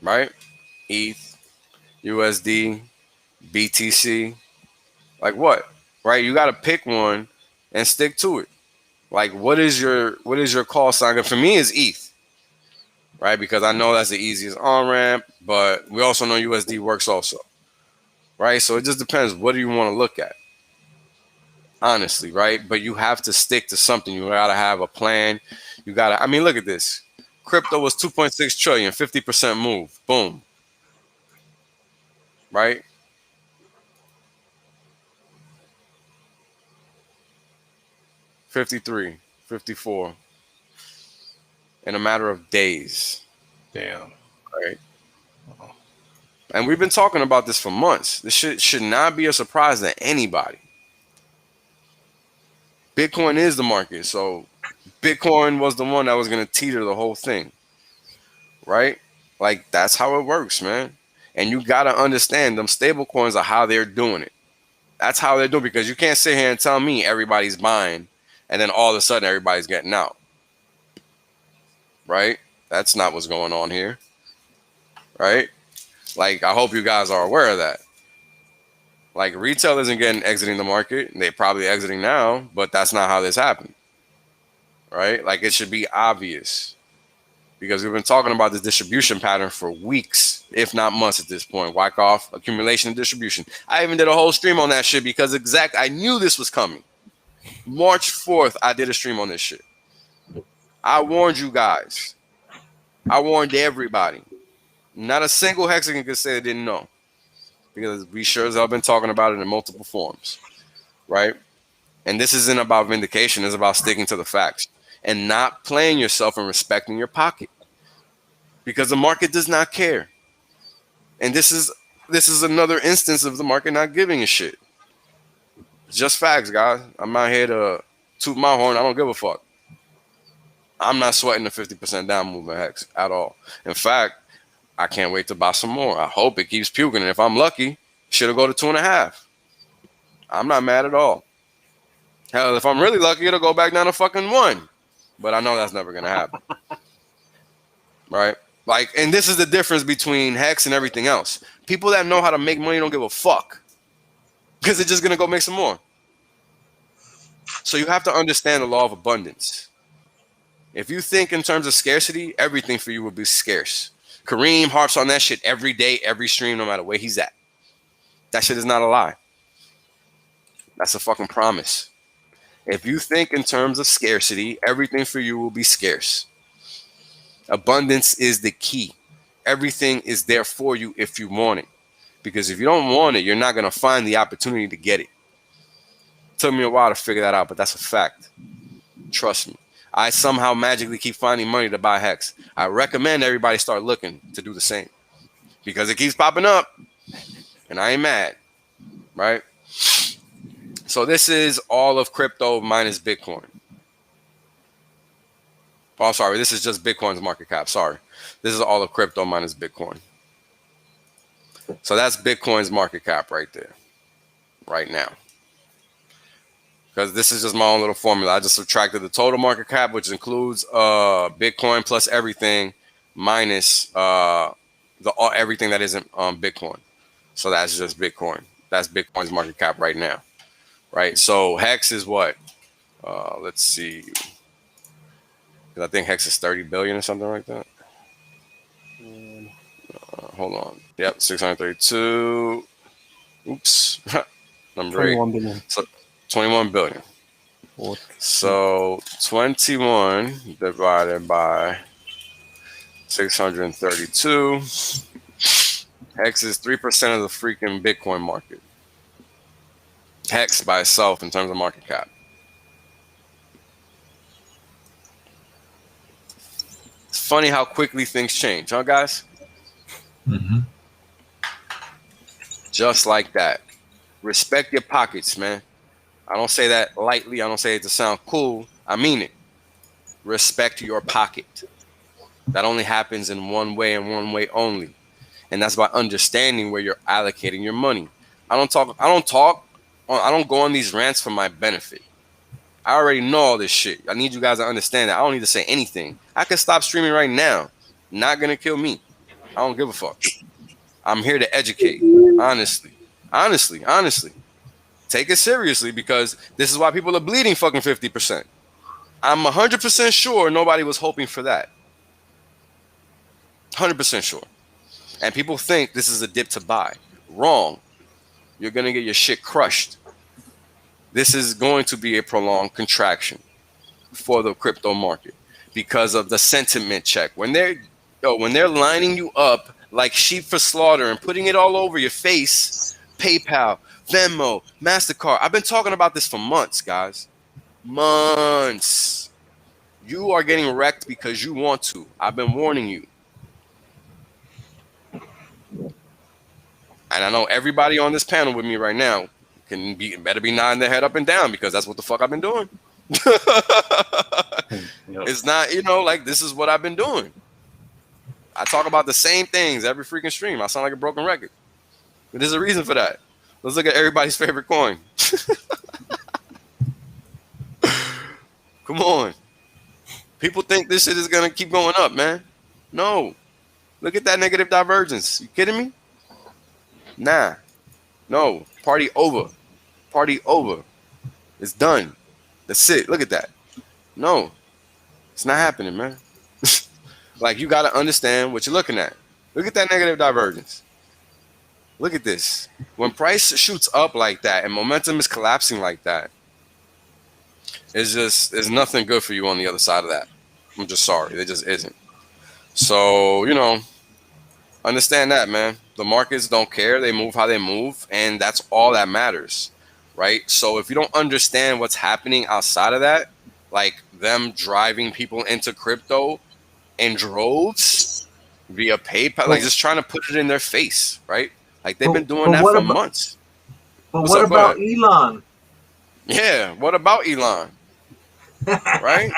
Right? ETH, USD, BTC. Like what? Right? You got to pick one and stick to it. Like, what is your call sign? For me, it's ETH. Right? Because I know that's the easiest on-ramp, but we also know USD works also. Right? So it just depends. What do you want to look at? Honestly, right? But you have to stick to something. You got to have a plan. You got to, I mean, look at this. Crypto was 2.6 trillion, 50% move. Boom. Right? $53, $54 in a matter of days. Damn. Right? And we've been talking about this for months. This shit should not be a surprise to anybody. Bitcoin is the market, so Bitcoin was the one that was going to teeter the whole thing, right? Like, that's how it works, man. And you got to understand them stable coins are how they're doing it. That's how they're doing, because you can't sit here and tell me everybody's buying and then all of a sudden everybody's getting out, right? That's not what's going on here, right? Like, I hope you guys are aware of that. Like, retail isn't exiting the market. They're probably exiting now, but that's not how this happened, right? Like, it should be obvious, because we've been talking about this distribution pattern for weeks, if not months at this point. Wyckoff, accumulation and distribution. I even did a whole stream on that shit because I knew this was coming. March 4th, I did a stream on this shit. I warned you guys. I warned everybody. Not a single Hexican could say they didn't know, because we sure as hell been talking about it in multiple forms, right? And this isn't about vindication. It's about sticking to the facts and not playing yourself and respecting your pocket, because the market does not care. And this is another instance of the market not giving a shit. Just facts, guys. I'm not here to toot my horn. I don't give a fuck. I'm not sweating the 50% down movement, Hex, at all. In fact, I can't wait to buy some more. I hope it keeps puking. And if I'm lucky, should go to 2.5. I'm not mad at all. Hell, if I'm really lucky, it'll go back down to fucking 1. But I know that's never going to happen. Right? Like, and this is the difference between Hex and everything else. People that know how to make money don't give a fuck, because they're just going to go make some more. So you have to understand the law of abundance. If you think in terms of scarcity, everything for you will be scarce. Kareem harps on that shit every day, every stream, no matter where he's at. That shit is not a lie. That's a fucking promise. If you think in terms of scarcity, everything for you will be scarce. Abundance is the key. Everything is there for you if you want it. Because if you don't want it, you're not going to find the opportunity to get it. It took me a while to figure that out, but that's a fact. Trust me. I somehow magically keep finding money to buy Hex. I recommend everybody start looking to do the same, because it keeps popping up and I ain't mad, right? So this is all of crypto minus Bitcoin. Oh, sorry. This is just Bitcoin's market cap. Sorry. This is all of crypto minus Bitcoin. So that's Bitcoin's market cap right there, right now. Because this is just my own little formula. I just subtracted the total market cap, which includes Bitcoin plus everything minus everything that isn't Bitcoin. So that's just Bitcoin. That's Bitcoin's market cap right now, right? So Hex is what? Let's see. I think Hex is 30 billion or something like that. Hold on. Yep, 632. Oops. Number 21 8. billion. So 21 billion. So 21 divided by 632. Hex is 3% of the freaking Bitcoin market. Hex by itself in terms of market cap. It's funny how quickly things change, huh, guys? Mm-hmm. Just like that. Respect your pockets, man. I don't say that lightly. I don't say it to sound cool. I mean it. Respect your pocket. That only happens in one way and one way only. And that's by understanding where you're allocating your money. I don't go on these rants for my benefit. I already know all this shit. I need you guys to understand that. I don't need to say anything. I can stop streaming right now. Not gonna kill me. I don't give a fuck. I'm here to educate. Honestly. Take it seriously, because this is why people are bleeding fucking 50%. I'm 100% sure nobody was hoping for that. 100% sure. And people think this is a dip to buy. Wrong. You're going to get your shit crushed. This is going to be a prolonged contraction for the crypto market. because of the sentiment check. When they're lining you up like sheep for slaughter and putting it all over your face, PayPal, Venmo, MasterCard. I've been talking about this for months, guys. Months. You are getting wrecked because you want to. I've been warning you. And I know everybody on this panel with me right now better be nodding their head up and down because that's what the fuck I've been doing. It's not, like this is what I've been doing. I talk about the same things every freaking stream. I sound like a broken record. But there's a reason for that. Let's look at everybody's favorite coin. Come on. People think this shit is going to keep going up, man. No. Look at that negative divergence. You kidding me? Nah. No. Party over. Party over. It's done. That's it. Look at that. No. It's not happening, man. Like, you got to understand what you're looking at. Look at that negative divergence. Look at this. When price shoots up like that and momentum is collapsing like that, there's nothing good for you on the other side of that. I'm just sorry. There just isn't. So, understand that, man. The markets don't care. They move how they move, and that's all that matters, right? So if you don't understand what's happening outside of that, like them driving people into crypto in droves via PayPal, like just trying to put it in their face, right? Like they've been doing that for months. But what about Elon? Yeah, what about Elon? Right?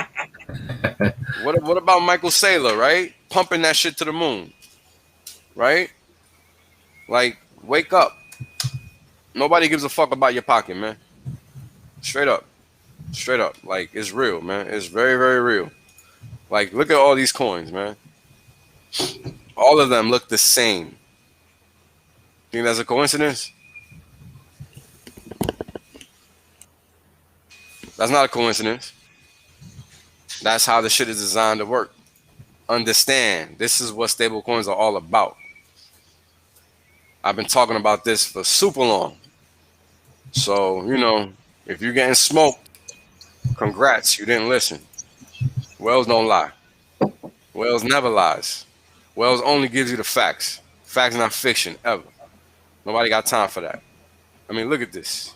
What about Michael Saylor, right? Pumping that shit to the moon. Right? Like, wake up. Nobody gives a fuck about your pocket, man. Straight up. Straight up. Like, it's real, man. It's very, very real. Like, look at all these coins, man. All of them look the same. Think that's a coincidence? That's not a coincidence. That's how the shit is designed to work. Understand, this is what stablecoins are all about. I've been talking about this for super long. So, if you're getting smoked, congrats, you didn't listen. Wells don't lie. Wells never lies. Wells only gives you the facts. Facts, not fiction, ever. Nobody got time for that. I mean, look at this.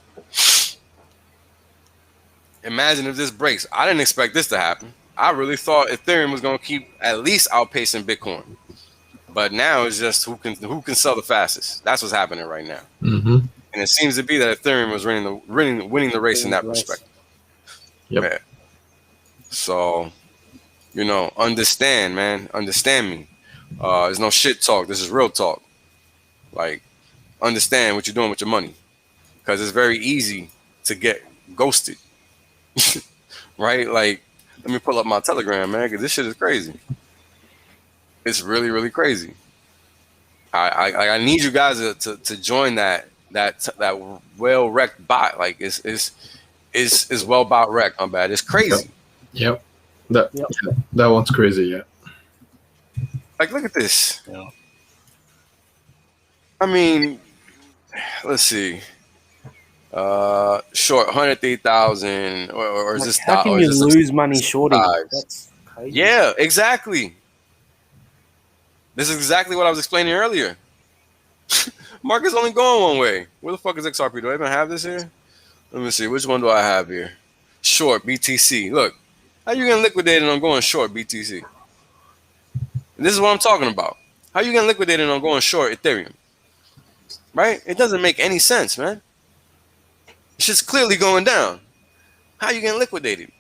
Imagine if this breaks. I didn't expect this to happen. I really thought Ethereum was going to keep at least outpacing Bitcoin. But now it's just who can sell the fastest. That's what's happening right now. Mm-hmm. And it seems to be that Ethereum was winning the race in that perspective. Yep. Yeah. So, understand, man. Understand me. There's no shit talk. This is real talk. Like, understand what you're doing with your money. Because it's very easy to get ghosted. Right? Like, let me pull up my Telegram, man, because this shit is crazy. It's really, really crazy. I need you guys to join that well wrecked bot. Like, it's well bot wrecked. I'm bad. It's crazy. Yep. That one's crazy. Yeah. Like, look at this. Yeah. I mean, let's see. Short 103,000, or is this? How can you lose money shorting? That's crazy. Yeah, exactly. This is exactly what I was explaining earlier. Market's only going one way. Where the fuck is XRP? Do I even have this here? Let me see. Which one do I have here? Short BTC. Look, how you getting liquidated on going short BTC? And this is what I'm talking about. How you getting liquidated on going short Ethereum? Right? It doesn't make any sense, man. It's just clearly going down. How you getting liquidated?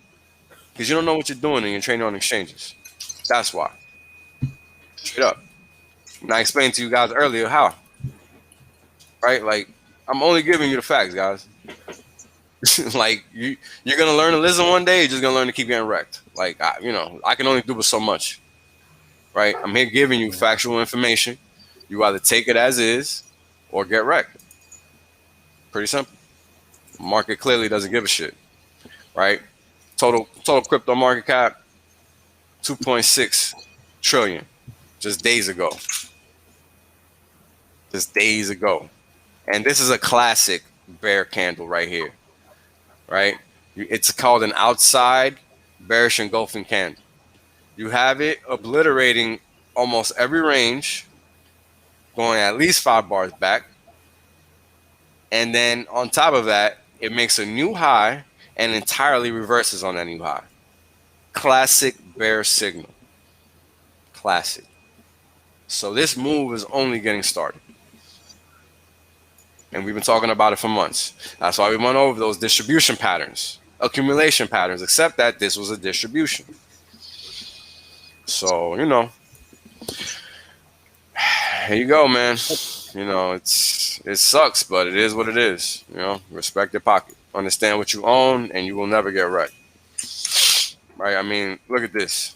Because you don't know what you're doing and you're trading on exchanges. That's why. Straight up. And I explained to you guys earlier how. Right? Like, I'm only giving you the facts, guys. Like, you're going to learn to listen one day, you're just going to learn to keep getting wrecked. Like, I can only do with so much. Right? I'm here giving you factual information. You either take it as is or get wrecked. Pretty simple. Market clearly doesn't give a shit. Right? Total crypto market cap, 2.6 trillion. Just days ago. And this is a classic bear candle right here. Right? It's called an outside bearish engulfing candle. You have it obliterating almost every range, going at least 5 bars back. And then on top of that, it makes a new high and entirely reverses on that new high. Classic bear signal. Classic. So this move is only getting started. And we've been talking about it for months. That's why we went over those distribution patterns, accumulation patterns, except that this was a distribution. So, you know, here you go, man. You know, it sucks, but it is what it is. You know, respect your pocket. Understand what you own, and you will never get wrecked. Right? I mean, look at this.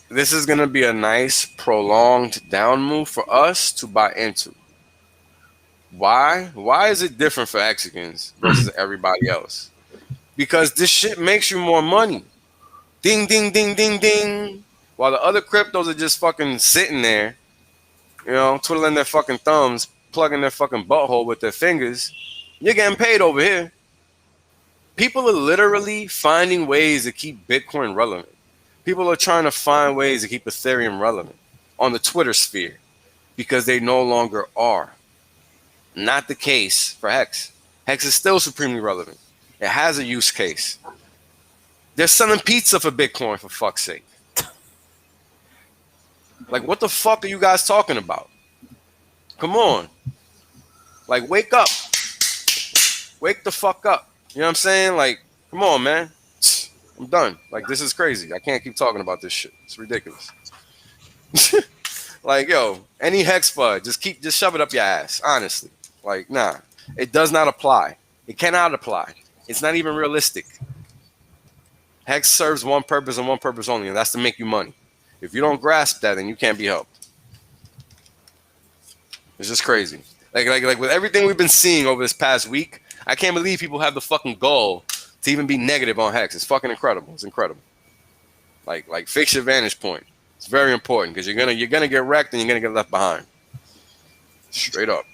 This is going to be a nice, prolonged down move for us to buy into. Why? Why is it different for Hexicans versus everybody else? Because this shit makes you more money. Ding, ding, ding, ding, ding. While the other cryptos are just fucking sitting there, you know, twiddling their fucking thumbs, plugging their fucking butthole with their fingers, you're getting paid over here. People are literally finding ways to keep Bitcoin relevant. People are trying to find ways to keep Ethereum relevant on the Twitter sphere because they no longer are. Not the case for Hex. Hex is still supremely relevant. It has a use case. They're selling pizza for Bitcoin, for fuck's sake. Like, what the fuck are you guys talking about? Come on. Like, wake up. Wake the fuck up. You know what I'm saying? Like, come on, man. I'm done. Like, this is crazy. I can't keep talking about this shit. It's ridiculous. Like, yo, any hex fud, just shove it up your ass. Honestly. Like, nah. It does not apply. It cannot apply. It's not even realistic. Hex serves one purpose and one purpose only, and that's to make you money. If you don't grasp that, then you can't be helped. It's just crazy. Like with everything we've been seeing over this past week, I can't believe people have the fucking goal to even be negative on Hex. It's fucking incredible. It's incredible. Like fix your vantage point. It's very important because you're gonna get wrecked and you're gonna get left behind. Straight up.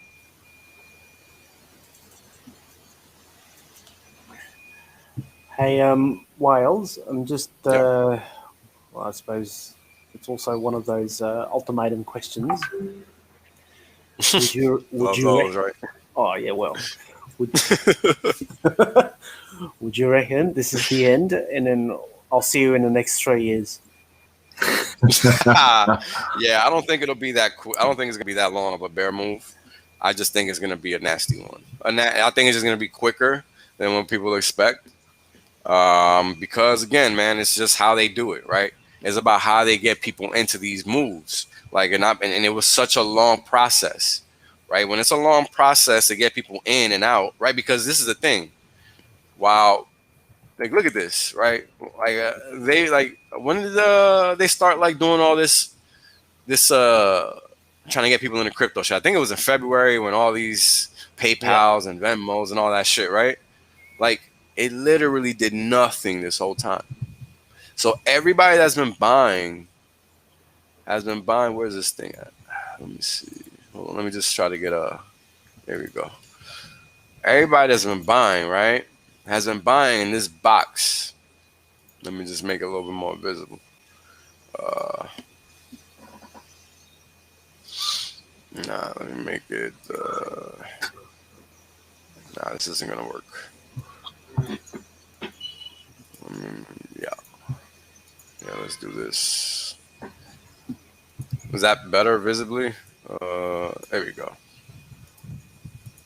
Hey, Wales, I'm just, well, I suppose it's also one of those ultimatum questions. Would you right? Oh, yeah, well, would you reckon this is the end and then I'll see you in the next 3 years? Yeah, I don't think it'll be that I don't think it's gonna be that long of a bear move. I just think it's gonna be a nasty one. I think it's just gonna be quicker than what people expect. Because again, man, it's just how they do it, right? It's about how they get people into these moves. Like, and it was such a long process, right? When it's a long process to get people in and out, right? Because this is the thing. Wow. Like, look at this, right? Like, when did they start like doing all this trying to get people into crypto shit? I think it was in February when all these PayPals and Venmos and all that shit, right? Like, it literally did nothing this whole time. So everybody that's been buying has been buying. Where's this thing at? Let me see. Hold on, let me just try to get there we go. Everybody that's been buying, right, has been buying in this box. Let me just make it a little bit more visible. Let me make it. This isn't gonna work. Yeah, let's do this. Was that better visibly? There we go.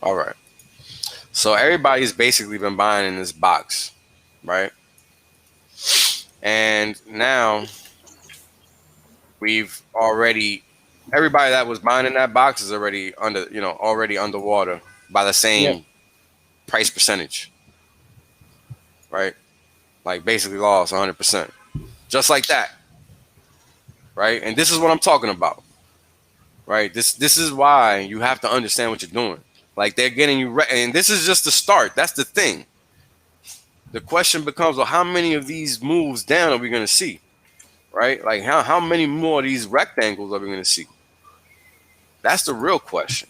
All right. So everybody's basically been buying in this box, right? And now everybody that was buying in that box is already underwater by the same price percentage. Right? Like basically lost 100%. Just like that. Right? And this is what I'm talking about. Right? This is why you have to understand what you're doing. Like, they're getting you and this is just the start. That's the thing. The question becomes, well, how many of these moves down are we going to see? Right? Like, how many more of these rectangles are we going to see? That's the real question.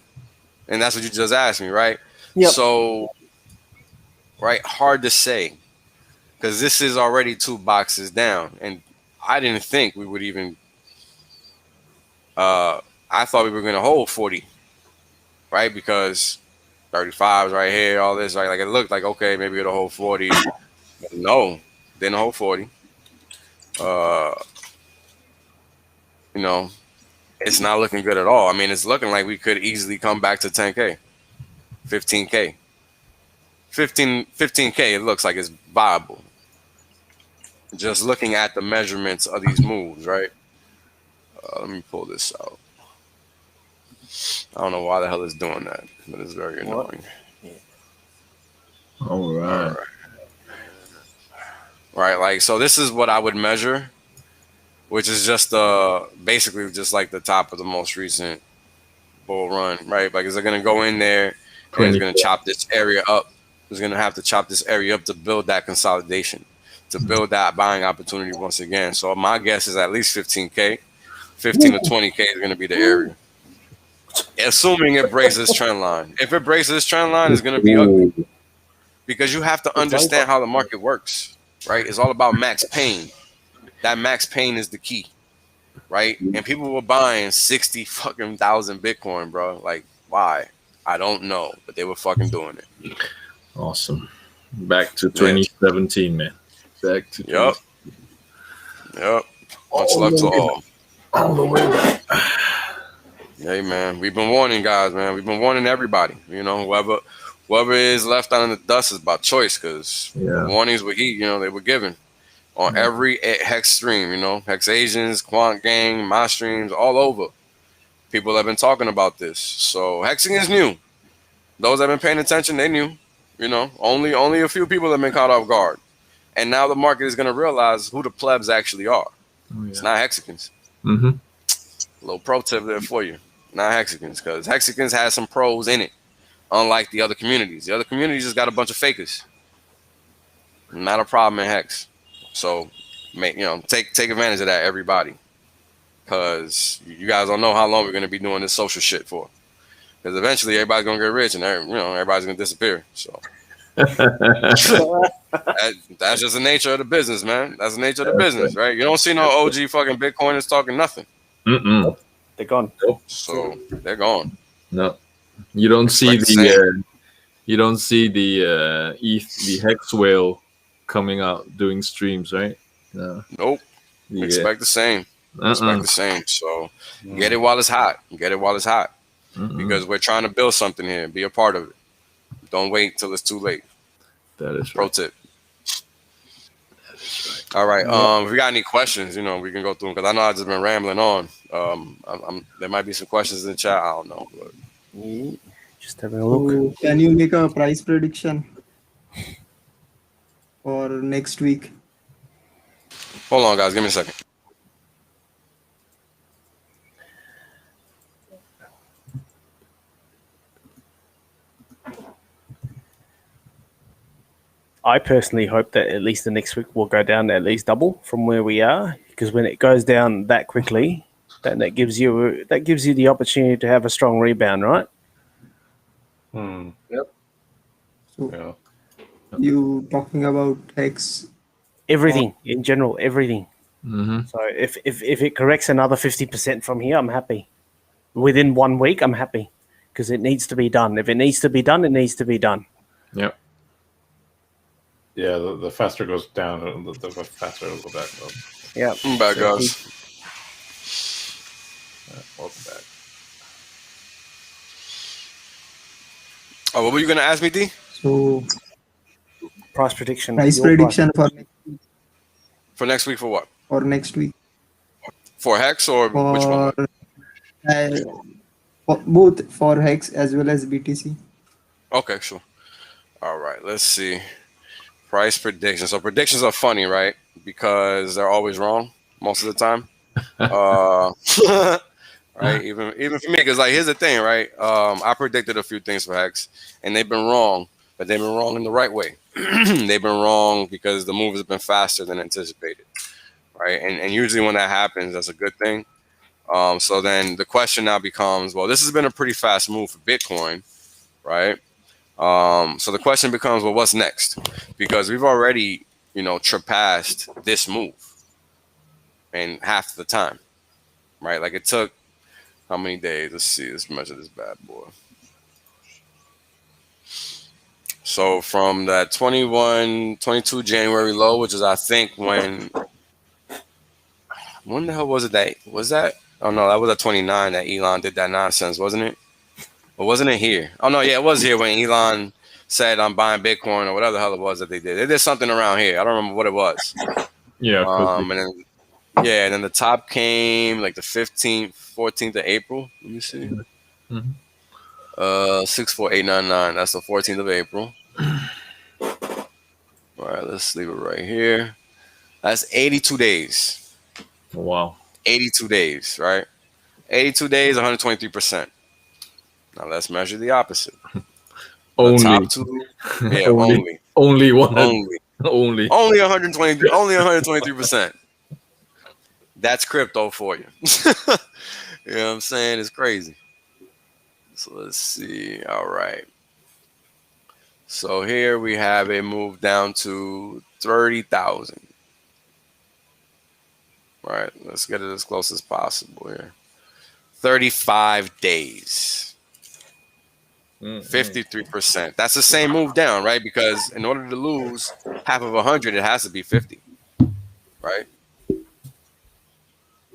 And that's what you just asked me, right? Yep. So, right, hard to say. because this is already 2 boxes down, and I didn't think we would even. I thought we were going to hold 40, right? Because 35 is right here, all this, right? Like it looked like okay, maybe it'll hold 40, but no, didn't hold 40. You know, it's not looking good at all. I mean, it's looking like we could easily come back to 10K, 15K. 15K, it looks like it's viable. Just looking at the measurements of these moves, right? Let me pull this out. I don't know why the hell it's doing that, but it's very annoying. All right. Right, like, so this is what I would measure, which is just basically just like the top of the most recent bull run, right? Like, is it going to go in there and it's going to chop this area up? It's going to have to chop this area up to build that consolidation, to build that buying opportunity once again. So my guess is at least 15K. 15 to 20K is going to be the area. Assuming it breaks this trend line. If it breaks this trend line, it's going to be ugly. Because you have to understand how the market works, right? It's all about max pain. That max pain is the key, right? And people were buying 60 fucking thousand Bitcoin, bro. Like, why? I don't know, but they were fucking doing it. Awesome. Back to 2017, man. Back to Yep. Much luck to all. On the way back. Hey, man, we've been warning guys, man. We've been warning everybody. You know, whoever is left out in the dust is by choice, because the warnings were they were given on every Hex stream, HexAsians, Quant Gang, my streams, all over. People have been talking about this. So hexing is new. Those that have been paying attention, they knew. Only a few people have been caught off guard. And now the market is going to realize who the plebs actually are. It's not Hexicans. Mm-hmm. Little pro tip there for you. Not Hexicans, because Hexicans has some pros in it, unlike the other communities. The other communities just got a bunch of fakers. Not a problem in Hex. So, take advantage of that, everybody. Because you guys don't know how long we're going to be doing this social shit for. Because eventually everybody's going to get rich and everybody's going to disappear. So that's just the nature of the business, man. That's the nature of the business, right? You don't see no OG fucking Bitcoiners talking nothing. Mm-mm. They're gone. So they're gone. No, you don't see the ETH, the Hex whale coming out doing streams, right? No. Nope. Expect the same. Expect the same. So get it while it's hot. Get it while it's hot. Because we're trying to build something here. Be a part of it. Don't wait till it's too late. That is pro tip. All right. If we got any questions, we can go through them, because I know I've just been rambling on. There might be some questions in the chat. I don't know. But... Just having a look. So can you make a price prediction for next week? Hold on, guys. Give me a second. I personally hope that at least the next week will go down at least double from where we are, because when it goes down that quickly, then that gives you the opportunity to have a strong rebound, right? Yep. So you talking about Hex? Everything in general, everything. Mm-hmm. So if it corrects another 50% from here, I'm happy. Within 1 week, I'm happy, because it needs to be done. If it needs to be done, it needs to be done. Yep. Yeah, the faster it goes down, the faster it'll go back up. Yeah. Back, guys. Welcome back. Oh, what were you going to ask me, D? So price prediction. Price prediction for next week. For next week for what? For next week. For Hex or which one? For both for Hex as well as BTC. Okay, sure. All right, let's see. Price predictions. So predictions are funny, right? Because they're always wrong most of the time. Right? Even for me, because here's the thing, right? I predicted a few things for Hex, and they've been wrong, but they've been wrong in the right way. They've been wrong because the move has been faster than anticipated, right? And usually when that happens, that's a good thing. So then the question now becomes, well, this has been a pretty fast move for Bitcoin, right? So the question becomes, well, what's next? Because we've already surpassed this move in half the time, right? Like it took how many days? Let's see. Let's measure this bad boy. So from that 22 January low, which is I think when the hell was it that? Oh no, that was at 29 that Elon did that nonsense, wasn't it? Or wasn't it here? Oh no, yeah, it was here when Elon said I'm buying Bitcoin or whatever the hell it was that they did. They did something around here. I don't remember what it was. Yeah. And then the top came like the 15th, 14th of April. Let me see. 64899. That's the 14th of April. All right, let's leave it right here. That's 82 days. Wow. 82 days, right? 82 days, 123%. Now let's measure the opposite. Only. The top two, yeah, only 100. Only 120, only 123%. That's crypto for you. You know what I'm saying? It's crazy. So let's see. All right. So here we have it moved down to 30,000. All right, let's get it as close as possible here. 35 days. 53%. That's the same move down, right? Because in order to lose half of 100, it has to be 50, right?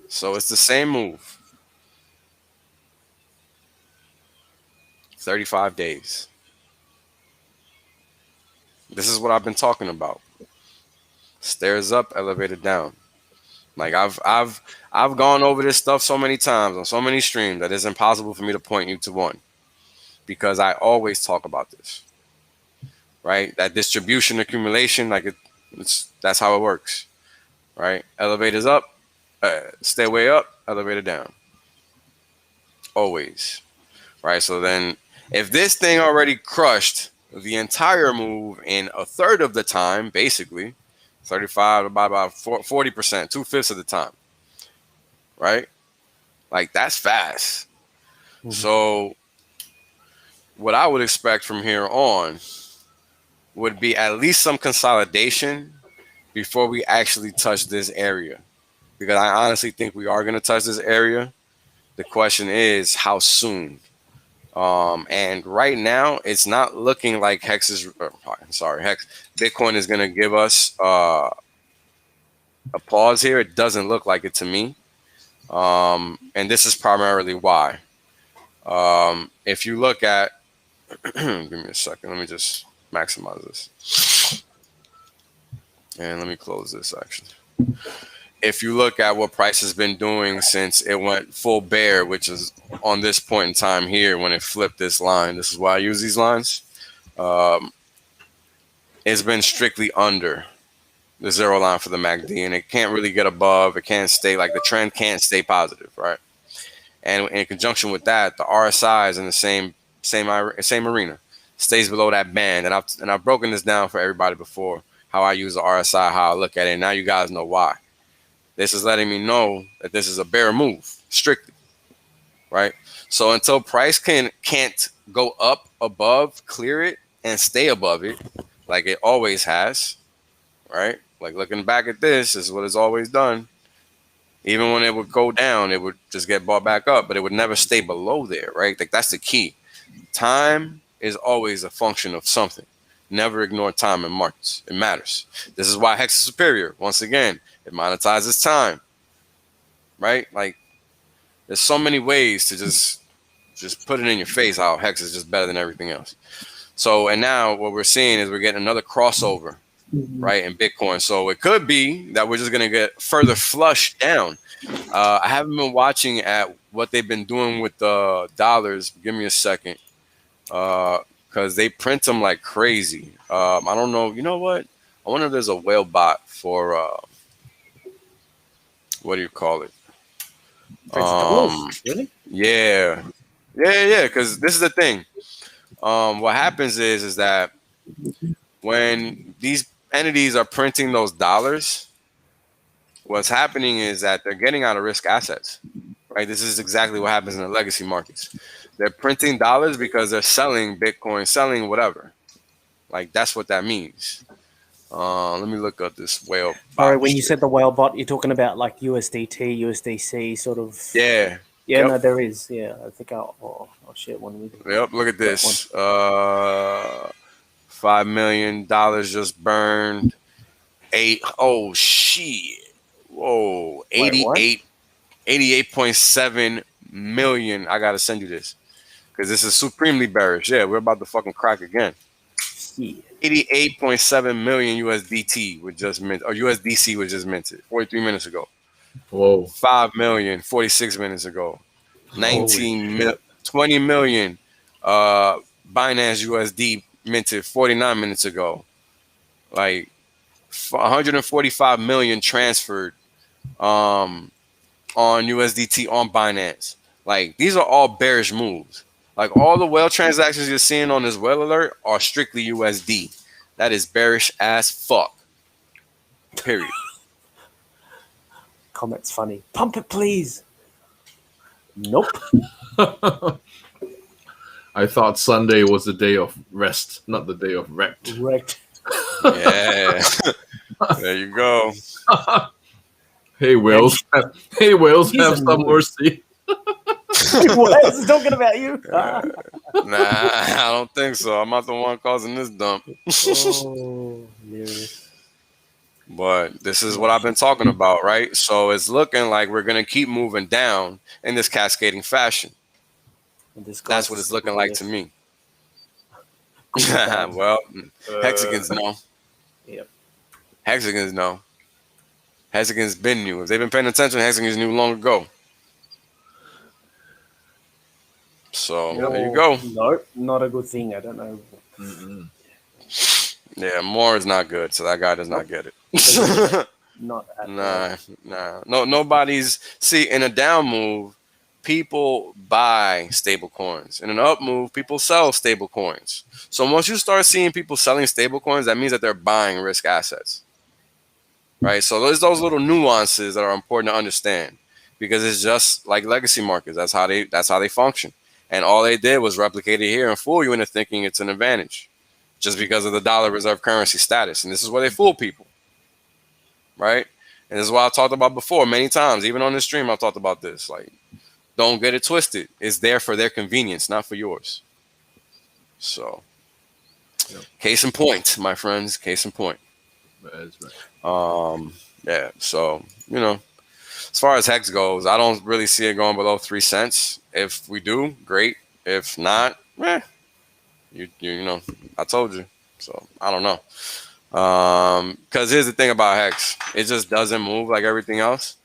So it's the same move. 35 days. This is what I've been talking about. Stairs up, elevator down. Like I've gone over this stuff so many times on so many streams that it's impossible for me to point you to one, because I always talk about this, right? That distribution accumulation, like that's how it works, right? Elevators up, stairway up, elevator down, always, right? So then, if this thing already crushed the entire move in a third of the time, basically. 35 about 40%, 2/5 of the time, right? Like that's fast. So what I would expect from here on would be at least some consolidation before we actually touch this area, because I honestly think we are going to touch this area. The question is how soon. And right now it's not looking like Bitcoin is going to give us a pause here. It doesn't look like it to me. And this is primarily why. If you look at, give me a second, let me just maximize this. And let me close this actually. If you look at what price has been doing since it went full bear, which is on this point in time here when it flipped this line, this is why I use these lines. It's been strictly under the zero line for the MACD, and it can't really get above. It can't stay, like the trend can't stay positive, right? And in conjunction with that, the RSI is in the same arena, stays below that band. And I've broken this down for everybody before, how I use the RSI, how I look at it. And now you guys know why. This is letting me know that this is a bear move, strictly, right? So until price can't go up above, clear it, and stay above it, like it always has, right? Like looking back at this is what it's always done. Even when it would go down, it would just get bought back up, but it would never stay below there, right? Like that's the key. Time is always a function of something. Never ignore time in markets. It matters. This is why Hex is superior. Once again, it monetizes time, right? Like there's so many ways to just put it in your face how Hex is just better than everything else. So, and now what we're seeing is we're getting another crossover, right, in Bitcoin. So it could be that we're just going to get further flushed down. I haven't been watching at what they've been doing with the dollars. Give me a second. Because they print them like crazy. I don't know. You know what? I wonder if there's a whale bot for, what do you call it? Really? Yeah. Because this is the thing. What happens is that when these entities are printing those dollars, what's happening is that they're getting out of risk assets, right? This is exactly what happens in the legacy markets. They're printing dollars because they're selling Bitcoin, selling whatever. Like that's what that means. Let me look up this whale. Sorry, when you said the whale bot, you're talking about like USDT, USDC sort of. Yeah. Yeah, Yep. no, there is. Yeah, I think I'll share one with you. Yep. Look at this. $5 million just burned. Oh shit. Whoa. Wait, 88.7 million. I gotta send you this. Because this is supremely bearish. Yeah, we're about to fucking crack again. Yeah. 88.7 million USDT was just minted, or USDC was just minted 43 minutes ago. Whoa. 5 million 46 minutes ago. 20 million Binance USD minted 49 minutes ago. Like 145 million transferred on USDT on Binance. Like these are all bearish moves. Like all the whale transactions you're seeing on this whale alert are strictly USD. That is bearish as fuck. Period. Comment's funny. Pump it, please. Nope. I thought Sunday was the day of rest, not the day of wrecked. Wrecked. Yeah. There you go. Hey, whales. Hey, whales, have some mercy. What is talking about you? Nah, I don't think so. I'm not the one causing this dump. Oh, but this is what I've been talking about, right? So it's looking like we're going to keep moving down in this cascading fashion. That's what it's looking like to me. Well, Hexicans know. Yep. Hexicans know. Hexicans been new. If they've been paying attention, Hexicans knew long ago. So there you go. No, not a good thing. I don't know. Yeah, more is not good. So that guy does not get it. Not at Nah. No, nobody's see in a down move, people buy stable coins. In an up move, people sell stable coins. So once you start seeing people selling stable coins, that means that they're buying risk assets. Right? So there's those little nuances that are important to understand because it's just like legacy markets. That's how they function. And all they did was replicate it here and fool you into thinking it's an advantage just because of the dollar reserve currency status. And this is where they fool people. Right? And this is what I talked about before many times. Even on this stream, I've talked about this. Like, don't get it twisted. It's there for their convenience, not for yours. So, case in point, my friends. Case in point. That's right. Yeah. So, as far as Hex goes, I don't really see it going below 3 cents. If we do, great. If not, I told you. So I don't know. Because here's the thing about Hex, it just doesn't move like everything else.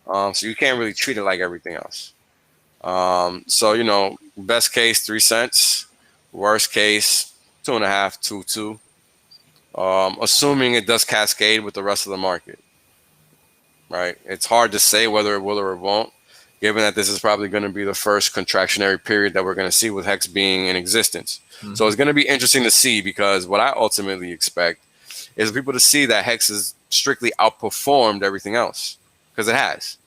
So you can't really treat it like everything else. So best case 3 cents, worst case 2.5, 2.2. Assuming it does cascade with the rest of the market. Right, it's hard to say whether it will or it won't, given that this is probably going to be the first contractionary period that we're going to see with Hex being in existence. So it's going to be interesting to see because what I ultimately expect is people to see that Hex has strictly outperformed everything else because it has.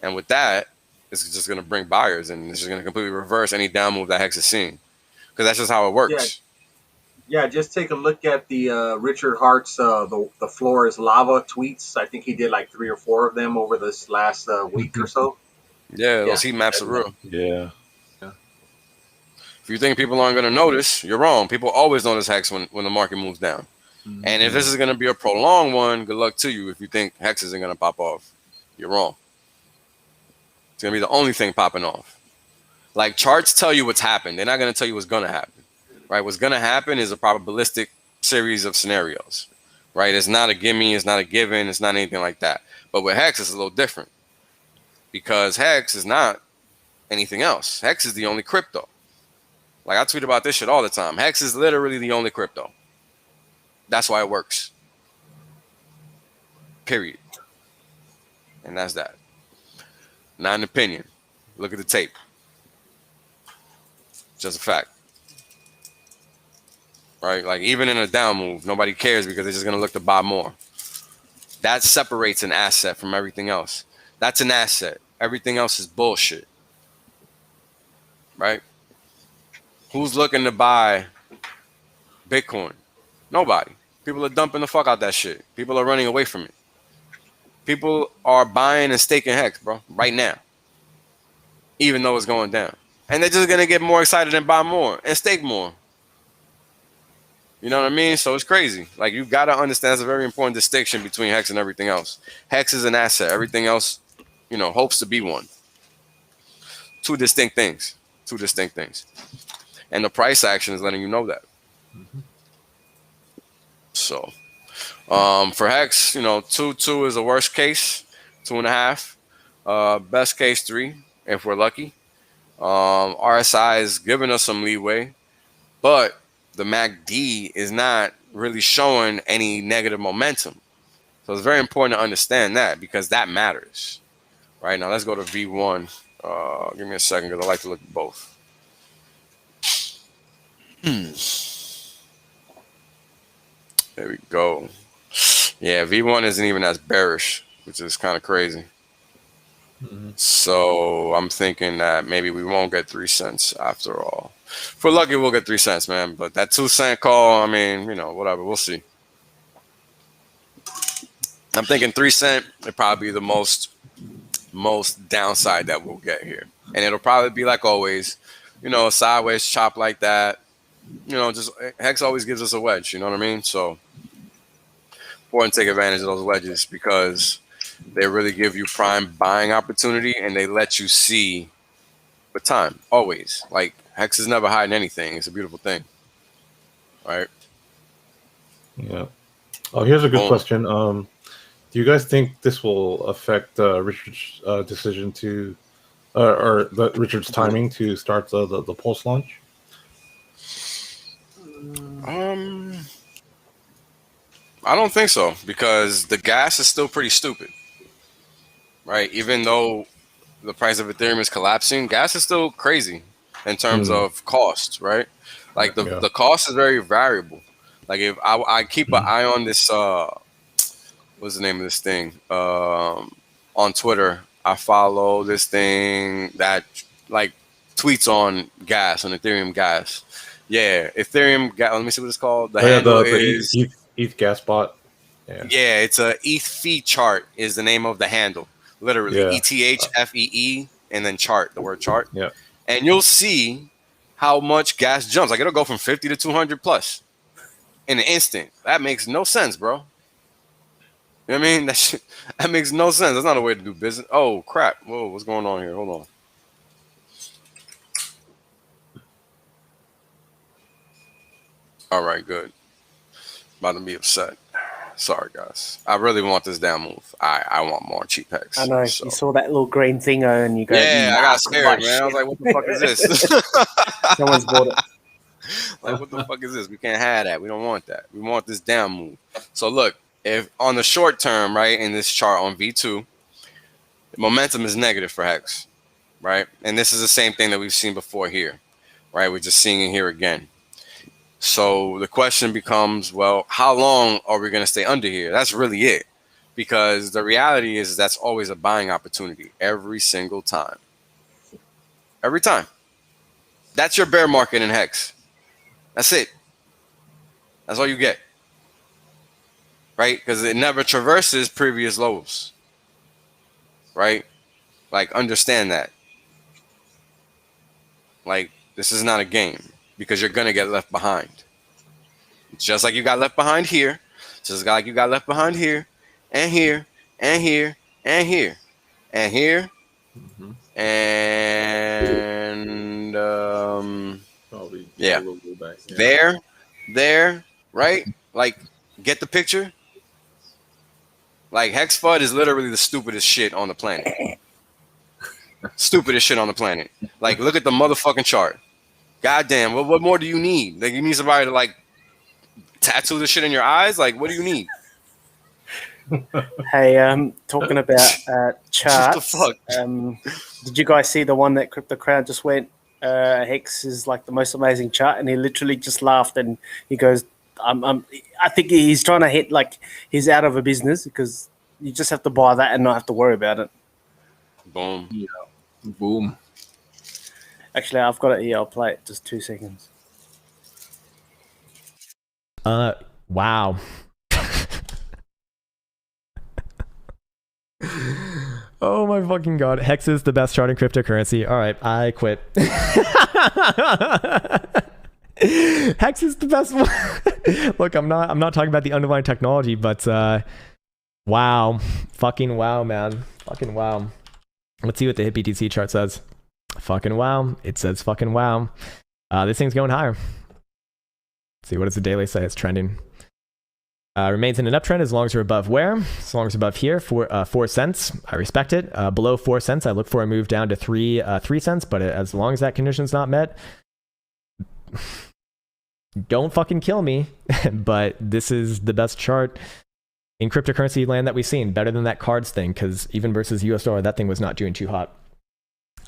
And with that, it's just going to bring buyers and it's just going to completely reverse any down move that Hex is seeing because that's just how it works. Yeah, just take a look at the Richard Hart's the floor is lava tweets. I think he did like 3 or 4 of them over this last week or so. Yeah, those heat maps are real. Yeah. If you think people aren't going to notice, you're wrong. People always notice Hex when the market moves down. And if this is going to be a prolonged one, good luck to you. If you think Hex isn't going to pop off, you're wrong. It's going to be the only thing popping off. Like charts tell you what's happened. They're not going to tell you what's going to happen. Right, what's going to happen is a probabilistic series of scenarios, right? It's not a gimme, it's not a given, it's not anything like that. But with Hex, it's a little different because Hex is not anything else. Hex is the only crypto. Like I tweet about this shit all the time. Hex is literally the only crypto. That's why it works. Period. And that's that. Not an opinion. Look at the tape. Just a fact. Right? Like even in a down move, nobody cares because they're just going to look to buy more. That separates an asset from everything else. That's an asset. Everything else is bullshit. Right? Who's looking to buy Bitcoin? Nobody. People are dumping the fuck out that shit. People are running away from it. People are buying and staking Hex, bro, right now, even though it's going down. And they're just going to get more excited and buy more and stake more. You know what I mean? So it's crazy. Like, you got to understand, it's a very important distinction between Hex and everything else. Hex is an asset. Everything else, you know, hopes to be one. Two distinct things. Two distinct things. And the price action is letting you know that. Mm-hmm. So, for Hex, you know, 2 is the worst case, 2.5. Best case 3, if we're lucky. RSI is giving us some leeway, but the MACD is not really showing any negative momentum. So it's very important to understand that, because that matters. Right now, let's go to V1. Give me a second, because I like to look at both. There we go. Yeah, V1 isn't even as bearish, which is kind of crazy. Mm-hmm. So I'm thinking that maybe we won't get 3 cents after all. If we're lucky, we'll get 3 cents, man. But that 2 cent call, I mean, you know, whatever. We'll see. I'm thinking 3 cent would probably be the most downside that we'll get here. And it'll probably be like always, you know, a sideways chop like that. You know, just Hex always gives us a wedge, you know what I mean? So important to take advantage of those wedges, because they really give you prime buying opportunity, and they let you see the time, always. Like, Hex is never hiding anything. It's a beautiful thing. Right? Yeah. Oh, here's a good question. Do you guys think this will affect Richard's decision to, or Richard's timing to start the Pulse launch? I don't think so, because the gas is still pretty stupid, right? Even though the price of Ethereum is collapsing, gas is still crazy in terms of cost, right? Like the cost is very variable. Like, if I keep an eye on this, what's the name of this thing? On Twitter, I follow this thing that like tweets on gas, on Ethereum gas. Yeah, Ethereum gas. Let me see what it's called. The handle is ETH gas bot. Yeah, it's a ETH fee chart is the name of the handle. Literally, ETHFEE and then chart, the word chart. Yeah. And you'll see how much gas jumps. Like, it'll go from 50 to 200 plus in an instant. That makes no sense, bro. You know what I mean? That makes no sense. That's not a way to do business. Oh, crap. Whoa, what's going on here? Hold on. All right, good. About to be upset. Sorry, guys. I really want this down move. I want more cheap Hex. I know. So. You saw that little green thing and you go, yeah, I got scared, man. I was like, what the fuck is this? Someone's bought it. Like, what the fuck is this? We can't have that. We don't want that. We want this down move. So look, if on the short term, right, in this chart on V2, momentum is negative for Hex, right? And this is the same thing that we've seen before here, right? We're just seeing it here again. So the question becomes, well, how long are we going to stay under here? That's really it. Because the reality is that's always a buying opportunity every single time. Every time. That's your bear market in Hex. That's it. That's all you get. Right? Because it never traverses previous lows. Right? Like, understand that. Like, this is not a game. Because you're going to get left behind. Just like you got left behind here. Just like you got left behind here. And here. And here. And here. And here. Mm-hmm. And probably yeah. We'll go back. There. Right? Like, get the picture? Like, Hex FUD is literally the stupidest shit on the planet. Stupidest shit on the planet. Like, look at the motherfucking chart. Goddamn, what more do you need? Like, you need somebody to, like, tattoo the shit in your eyes? Like, what do you need? Hey, talking about charts. What the fuck? Did you guys see the one that Crypto Crown just went? Hex is like the most amazing chart, and he literally just laughed and he goes, I think he's trying to hit, like, he's out of a business because you just have to buy that and not have to worry about it. Boom. Yeah. Boom. Actually, I've got it here. I'll play it. Just 2 seconds. Wow. Oh my fucking god. Hex is the best chart in cryptocurrency. All right, I quit. Hex is the best one. Look, I'm not talking about the underlying technology, but wow. Fucking wow, man. Fucking wow. Let's see what the BTC chart says. Fucking wow. It says fucking wow. This thing's going higher. Let's see, what does the daily say? It's trending. Remains in an uptrend as long as we're above where? As long as we're above here, 4 cents. I respect it. Below 4 cents, I look for a move down to 3 cents. But as long as that condition's not met, don't fucking kill me. But this is the best chart in cryptocurrency land that we've seen. Better than that cards thing, because even versus US dollar, that thing was not doing too hot.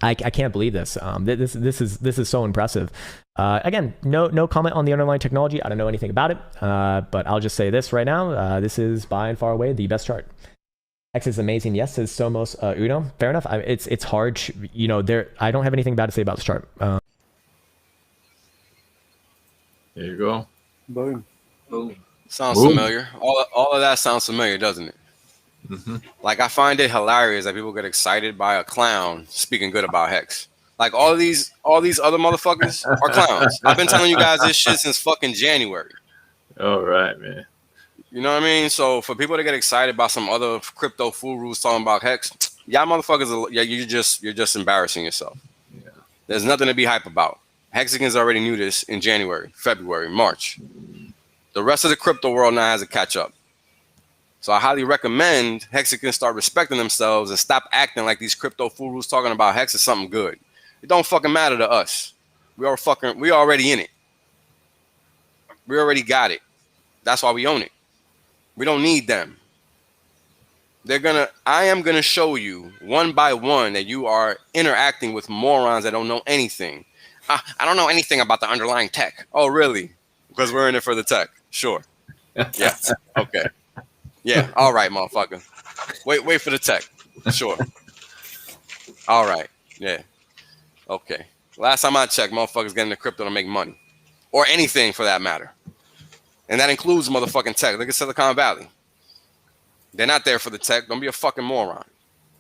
I can't believe this. This is so impressive. Again, no comment on the underlying technology. I don't know anything about it, but I'll just say this right now. This is by and far away the best chart. X is amazing. Yes, says Somos Uno. Fair enough. It's hard. I don't have anything bad to say about this chart. There you go. Boom. Boom. Sounds familiar. All of that sounds familiar, doesn't it? Mm-hmm. Like, I find it hilarious that people get excited by a clown speaking good about Hex. Like, all these other motherfuckers are clowns. I've been telling you guys this shit since fucking January. All right, man. You know what I mean? So for people to get excited about some other crypto furus talking about Hex, y'all motherfuckers, you're just embarrassing yourself. Yeah. There's nothing to be hype about. Hexicans already knew this in January, February, March. The rest of the crypto world now has to catch up. So I highly recommend Hexicans start respecting themselves and stop acting like these crypto furus talking about Hex is something good. It don't fucking matter to us. We already in it. We already got it. That's why we own it. We don't need them. I am gonna show you one by one that you are interacting with morons that don't know anything. I don't know anything about the underlying tech. Oh, really? Because we're in it for the tech. Sure. Yeah. Okay. Yeah. All right, motherfucker. Wait for the tech. Sure. All right. Yeah. Okay. Last time I checked, motherfuckers getting into crypto to make money. Or anything for that matter. And that includes motherfucking tech. Look at Silicon Valley. They're not there for the tech. Don't be a fucking moron.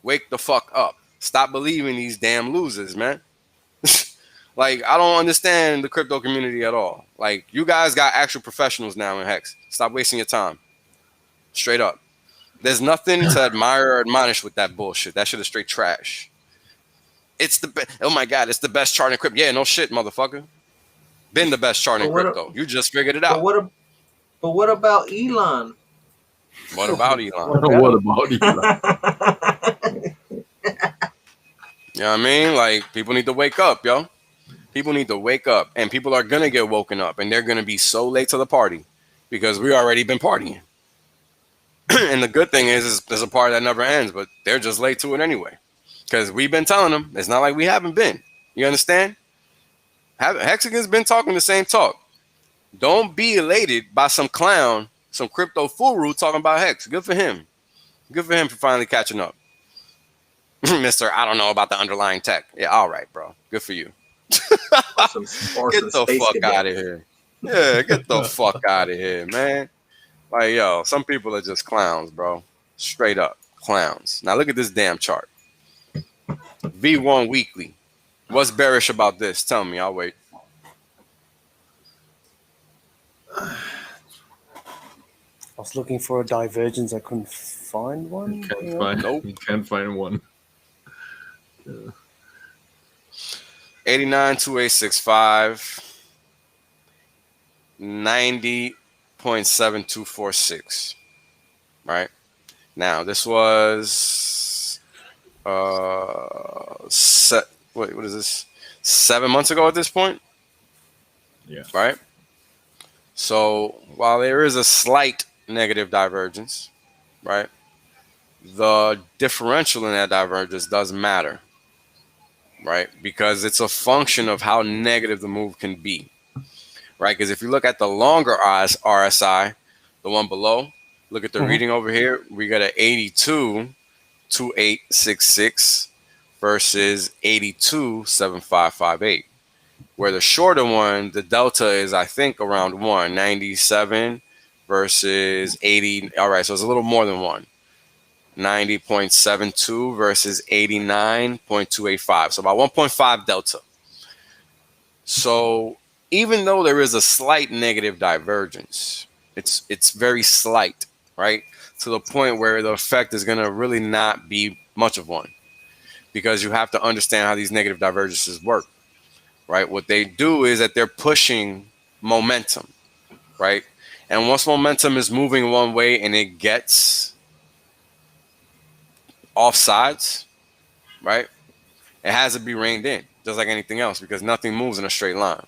Wake the fuck up. Stop believing these damn losers, man. Like, I don't understand the crypto community at all. Like, you guys got actual professionals now in Hex. Stop wasting your time. Straight up. There's nothing to admire or admonish with that bullshit. That shit is straight trash. Oh my God, it's the best chart in crypto. Yeah, no shit, motherfucker. Been the best chart in crypto. You just figured it out. But what about Elon? What about Elon? What about Elon? You know what I mean? Like, people need to wake up, yo. People need to wake up. And people are going to get woken up. And they're going to be so late to the party. Because we already been partying. And the good thing is there's a party that never ends. But they're just late to it anyway. Because we've been telling them. It's not like we haven't been. You understand? Hexicans been talking the same talk. Don't be elated by some clown, some crypto furu talking about Hex. Good for him. Good for him for finally catching up. Mr. I don't know about the underlying tech. Yeah, all right, bro. Good for you. Get the fuck out of here. Yeah, get the fuck out of here, man. Like, yo, some people are just clowns, bro. Straight up clowns. Now look at this damn chart. V1 weekly. What's bearish about this? Tell me. I'll wait. I was looking for a divergence. I couldn't find one. You can't find one. 892865 90.7246. Right now, this was what is this? 7 months ago at this point. Yeah. Right. So while there is a slight negative divergence, right, the differential in that divergence does matter, right, because it's a function of how negative the move can be, right? Because if you look at the longer RSI, the one below, look at the reading over here, we got an 82.2866 versus 82.7558. Where the shorter one, the delta is, I think, around 197 versus 80. All right, so it's a little more than one. 90.72 versus 89.285. So about 1.5 delta. So even though there is a slight negative divergence, it's very slight, right? To the point where the effect is going to really not be much of one, because you have to understand how these negative divergences work, right? What they do is that they're pushing momentum, right? And once momentum is moving one way and it gets offsides, right, it has to be reined in, just like anything else, because nothing moves in a straight line.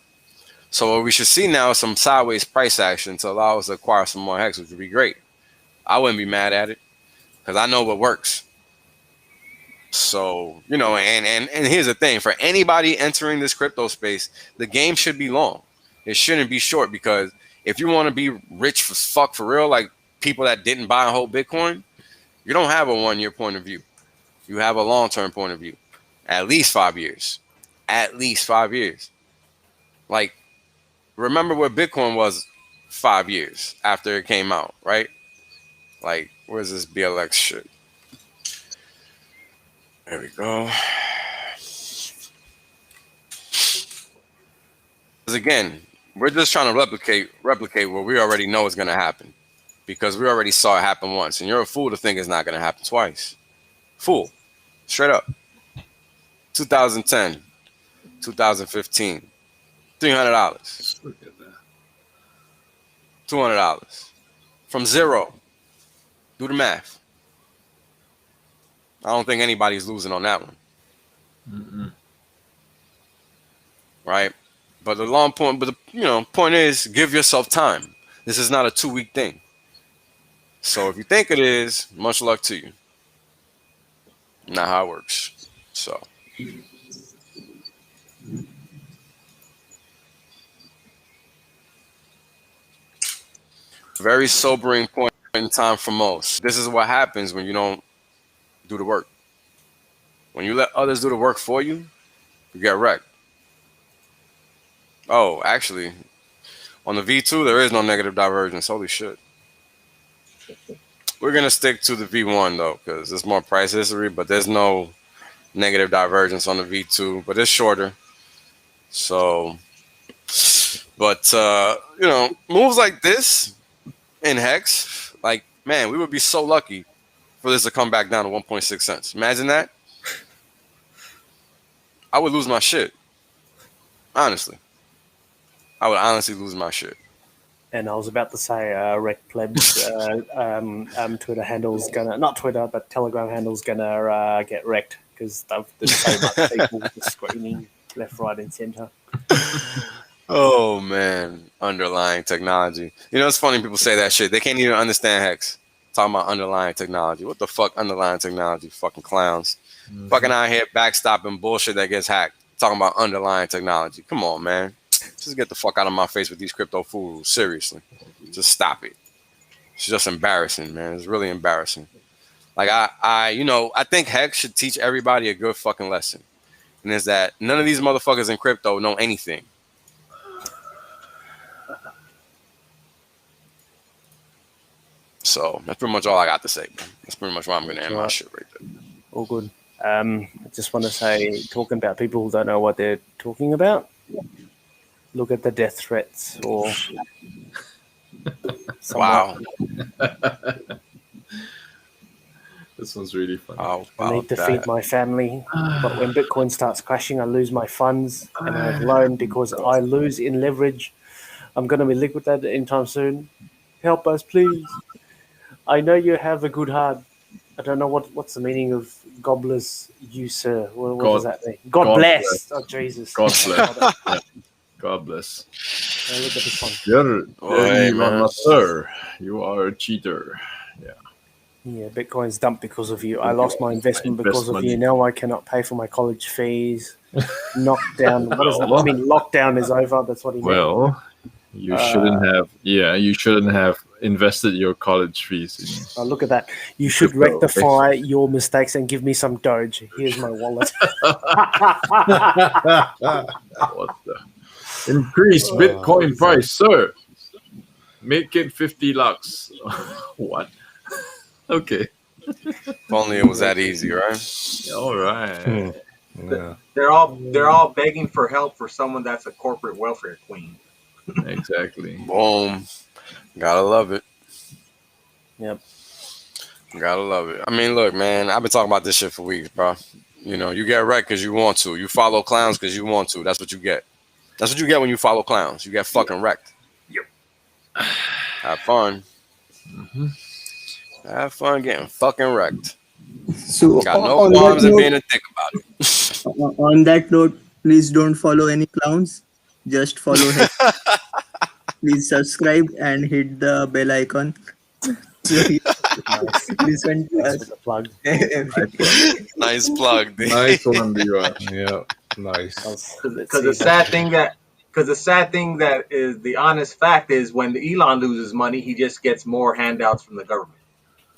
So what we should see now is some sideways price action to allow us to acquire some more hex, which would be great. I wouldn't be mad at it because I know what works. So, you know, and here's the thing. For anybody entering this crypto space, the game should be long. It shouldn't be short, because if you want to be rich as fuck for real, like people that didn't buy and hold Bitcoin, you don't have a 1 year point of view. You have a long-term point of view. At least 5 years. At least 5 years. Like, remember where Bitcoin was 5 years after it came out, right? Like, where's this BLX shit? There we go. Because again, we're just trying to replicate what we already know is going to happen, because we already saw it happen once, and you're a fool to think it's not going to happen twice. Fool. Straight up. 2010, 2015, $300. Look at that. $200. From zero. Do the math. I don't think anybody's losing on that one. Mm-mm. Right? But the long point, point is, give yourself time. This is not a 2-week thing. So if you think it is, much luck to you. Not how it works. So. Very sobering point in time for most. This is what happens when you don't do the work. When you let others do the work for you, you get wrecked. Oh, actually, on the V2, there is no negative divergence. Holy shit. We're going to stick to the V1, though, because it's more price history, but there's no negative divergence on the V2, but it's shorter. So, but, moves like this in Hex, like, man, we would be so lucky for this to come back down to 1.6 cents. Imagine that. I would lose my shit. Honestly. I would honestly lose my shit. And I was about to say, Rec Plebs, Twitter handle's gonna, not Twitter, but Telegram handle's gonna get wrecked, because there's so much people screaming left, right, and center. Oh, man. Underlying technology. You know, it's funny people say that shit. They can't even understand Hex. Talking about underlying technology. What the fuck underlying technology? Fucking clowns. Mm-hmm. Fucking out here backstopping bullshit that gets hacked. Talking about underlying technology. Come on, man. Just get the fuck out of my face with these crypto fools. Seriously. Just stop it. It's just embarrassing, man. It's really embarrassing. Like, I think Hex should teach everybody a good fucking lesson. And it's that none of these motherfuckers in crypto know anything. So that's pretty much all I got to say. That's pretty much why I'm going to end my shit right there. All good. I just want to say, talking about people who don't know what they're talking about, look at the death threats or wow. This one's really fun. I need to feed my family, but when Bitcoin starts crashing, I lose my funds, and I've loaned because I lose in leverage. I'm going to be liquidated anytime soon. Help us, please. I know you have a good heart. I don't know what's the meaning of gobbler's you, sir. What does that mean? God bless. Oh, Jesus. God bless. Yeah. God bless. Look at this one. Sir, you are a cheater. Yeah. Yeah, Bitcoin's dumped because of you. I lost my investment because of you. Now I cannot pay for my college fees. Knocked down. What does that mean? I mean, lockdown is over. That's what he meant. Well, you shouldn't have. Yeah, you shouldn't have invested your college fees. Look at that. You should rectify your mistakes and give me some Doge. Here's my wallet. What the? Increase Bitcoin price, sir. Make it 50 lux. What? Okay. If only it was that easy, right? All right. Yeah. They're all begging for help for someone that's a corporate welfare queen. Exactly. Boom. Gotta love it. Yep. Gotta love it. I mean, look, man, I've been talking about this shit for weeks, bro. You know, you get wrecked because you want to. You follow clowns because you want to. That's what you get. That's what you get when you follow clowns. You get fucking wrecked. Yep. Have fun. Mm-hmm. Have fun getting fucking wrecked. So Got no on qualms that in note, being a dick about it. on that note, please don't follow any clowns. Just follow Hex. Please subscribe and hit the bell icon. So you listen to us. Plug. Nice plug, dude. Nice one, Leroy. Yeah. Nice. Because the sad thing that is the honest fact is when the Elon loses money, he just gets more handouts from the government.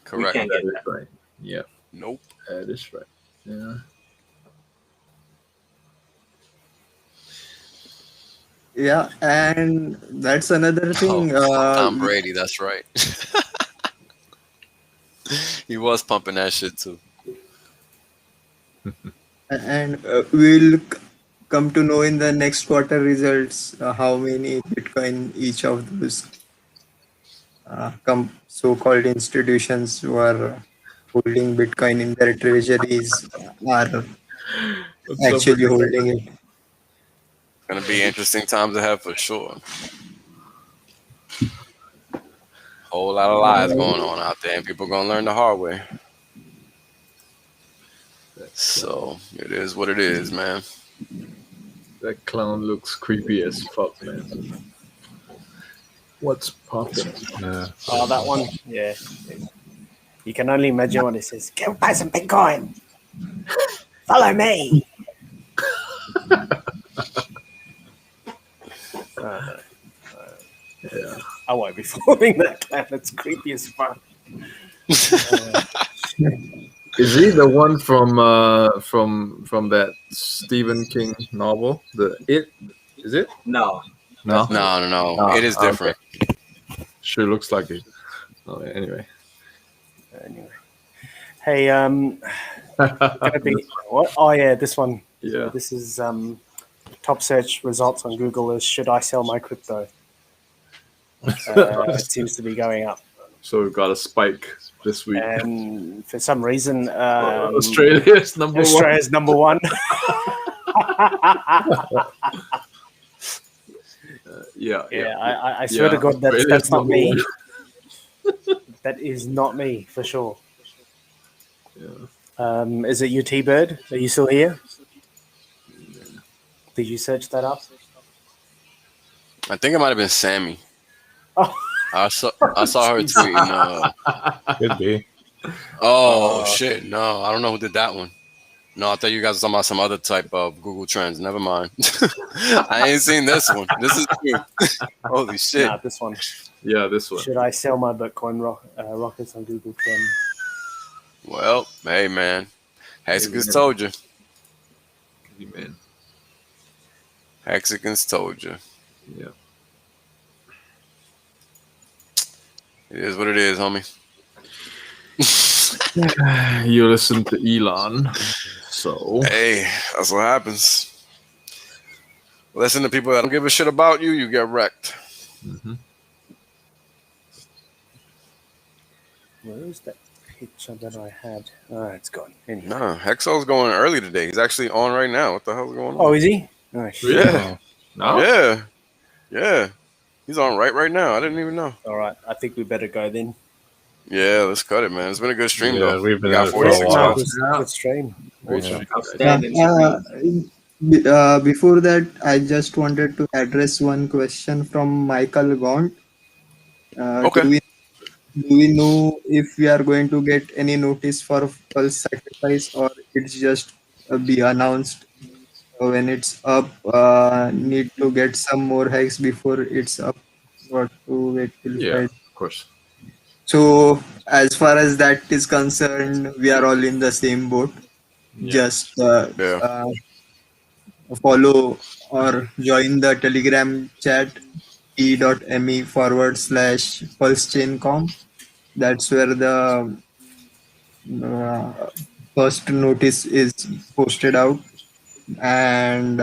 Correct. We can't get that. Right. Yeah. Nope. That is right. Yeah. Yeah, and that's another thing. Tom Brady, that's right. He was pumping that shit too. And we'll come to know in the next quarter results how many Bitcoin each of those so-called institutions who are holding Bitcoin in their treasuries are actually holding it. Gonna be interesting times ahead for sure. Whole lot of lies going on out there, and people gonna learn the hard way. So it is what it is, man. That clown looks creepy as fuck, man. What's popping? Oh, that one. Yeah. You can only imagine what it says. Go buy some Bitcoin. Follow me. Yeah. I won't be following that clan. It's creepy as fuck. Is he the one from that Stephen King novel? Is it? No. No. No. It is different. Okay. Sure looks like it. Oh, anyway. Hey, gonna be what? Oh yeah, this one. Yeah. This is top search results on Google is should I sell my crypto? It seems to be going up. So we've got a spike this week. And for some reason, Australia's number one. Yeah. I swear to God, that's not me. That is not me for sure. Yeah. Is it you, T-Bird? Are you still here? Did you search that up? I think it might have been Sammy. Oh. I saw her tweeting. Could be. Oh shit! No, I don't know who did that one. No, I thought you guys were talking about some other type of Google Trends. Never mind. I ain't seen this one. This is new. Holy shit! Nah, this one. Yeah, this one. Should I sell my Bitcoin rockets on Google Trends? Well, hey man, Hexicans told you. Man. Hexicans told you. Yeah. It is what it is, homie. You listen to Elon, so hey, that's what happens. Listen to people that don't give a shit about you, you get wrecked. Mm-hmm. Where is that picture that I had? Oh, it's gone. Anyway. No, Hexo's going early today. He's actually on right now. What the hell's going on? Oh, is he? Oh, shit. Yeah. No? Yeah. He's on right now. I didn't even know. All right. I think we better go then. Yeah, let's cut it, man. It's been a good stream, though. We've been got at it for a 46 while. hours. Good stream. Before that, I just wanted to address one question from Michael Gaunt. Okay. Do we know if we are going to get any notice for pulse sacrifice, or it's just be announced when it's up? Need to get some more hikes before it's up, or to wait till Friday? Of course. So as far as that is concerned, we are all in the same boat. Just follow or join the Telegram chat t.me/pulsechain.com. That's where the first notice is posted out, and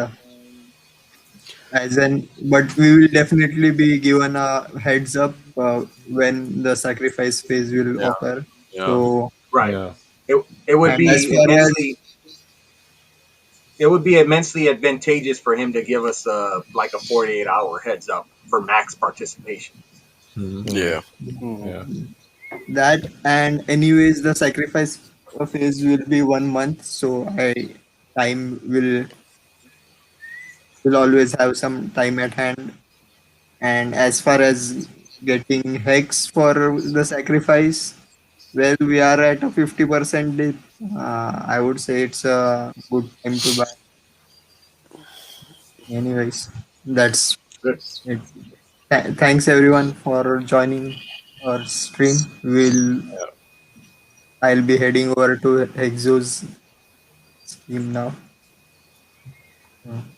but we will definitely be given a heads up when the sacrifice phase will occur. So Right. Yeah. It would and as be far as immensely advantageous for him to give us like a 48-hour heads up for max participation. Yeah. Yeah. that, and anyways, the sacrifice phase will be 1 month, so time will always have some time at hand. And as far as getting hex for the sacrifice, well, we are at a 50% dip. I would say it's a good time to buy. Anyways, that's Good. it. Thanks everyone for joining our stream. I'll be heading over to Exo's stream now.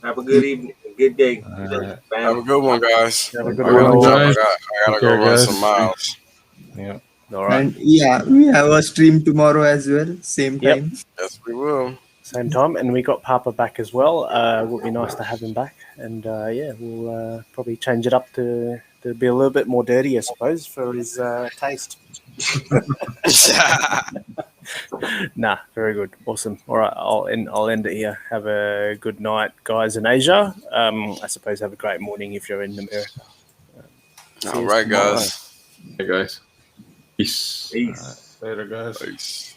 Have a good evening, a good day, Have a good one, guys. Have a I good gotta one, jump. guys. I gotta Take go care, run guys. some miles. Yeah. All right. And yeah, we have a stream tomorrow as well, same Yep. time. Yes, we will. Same time, and we got Papa back as well. It would be nice to have him back, and yeah, we'll probably change it up to be a little bit more dirty, I suppose, for his taste. Nah, very good, awesome. All right, I'll end it here. Have a good night, guys in Asia. I suppose have a great morning if you're in America. All right, guys. Hey guys. Peace. Peace. Later, guys. Peace.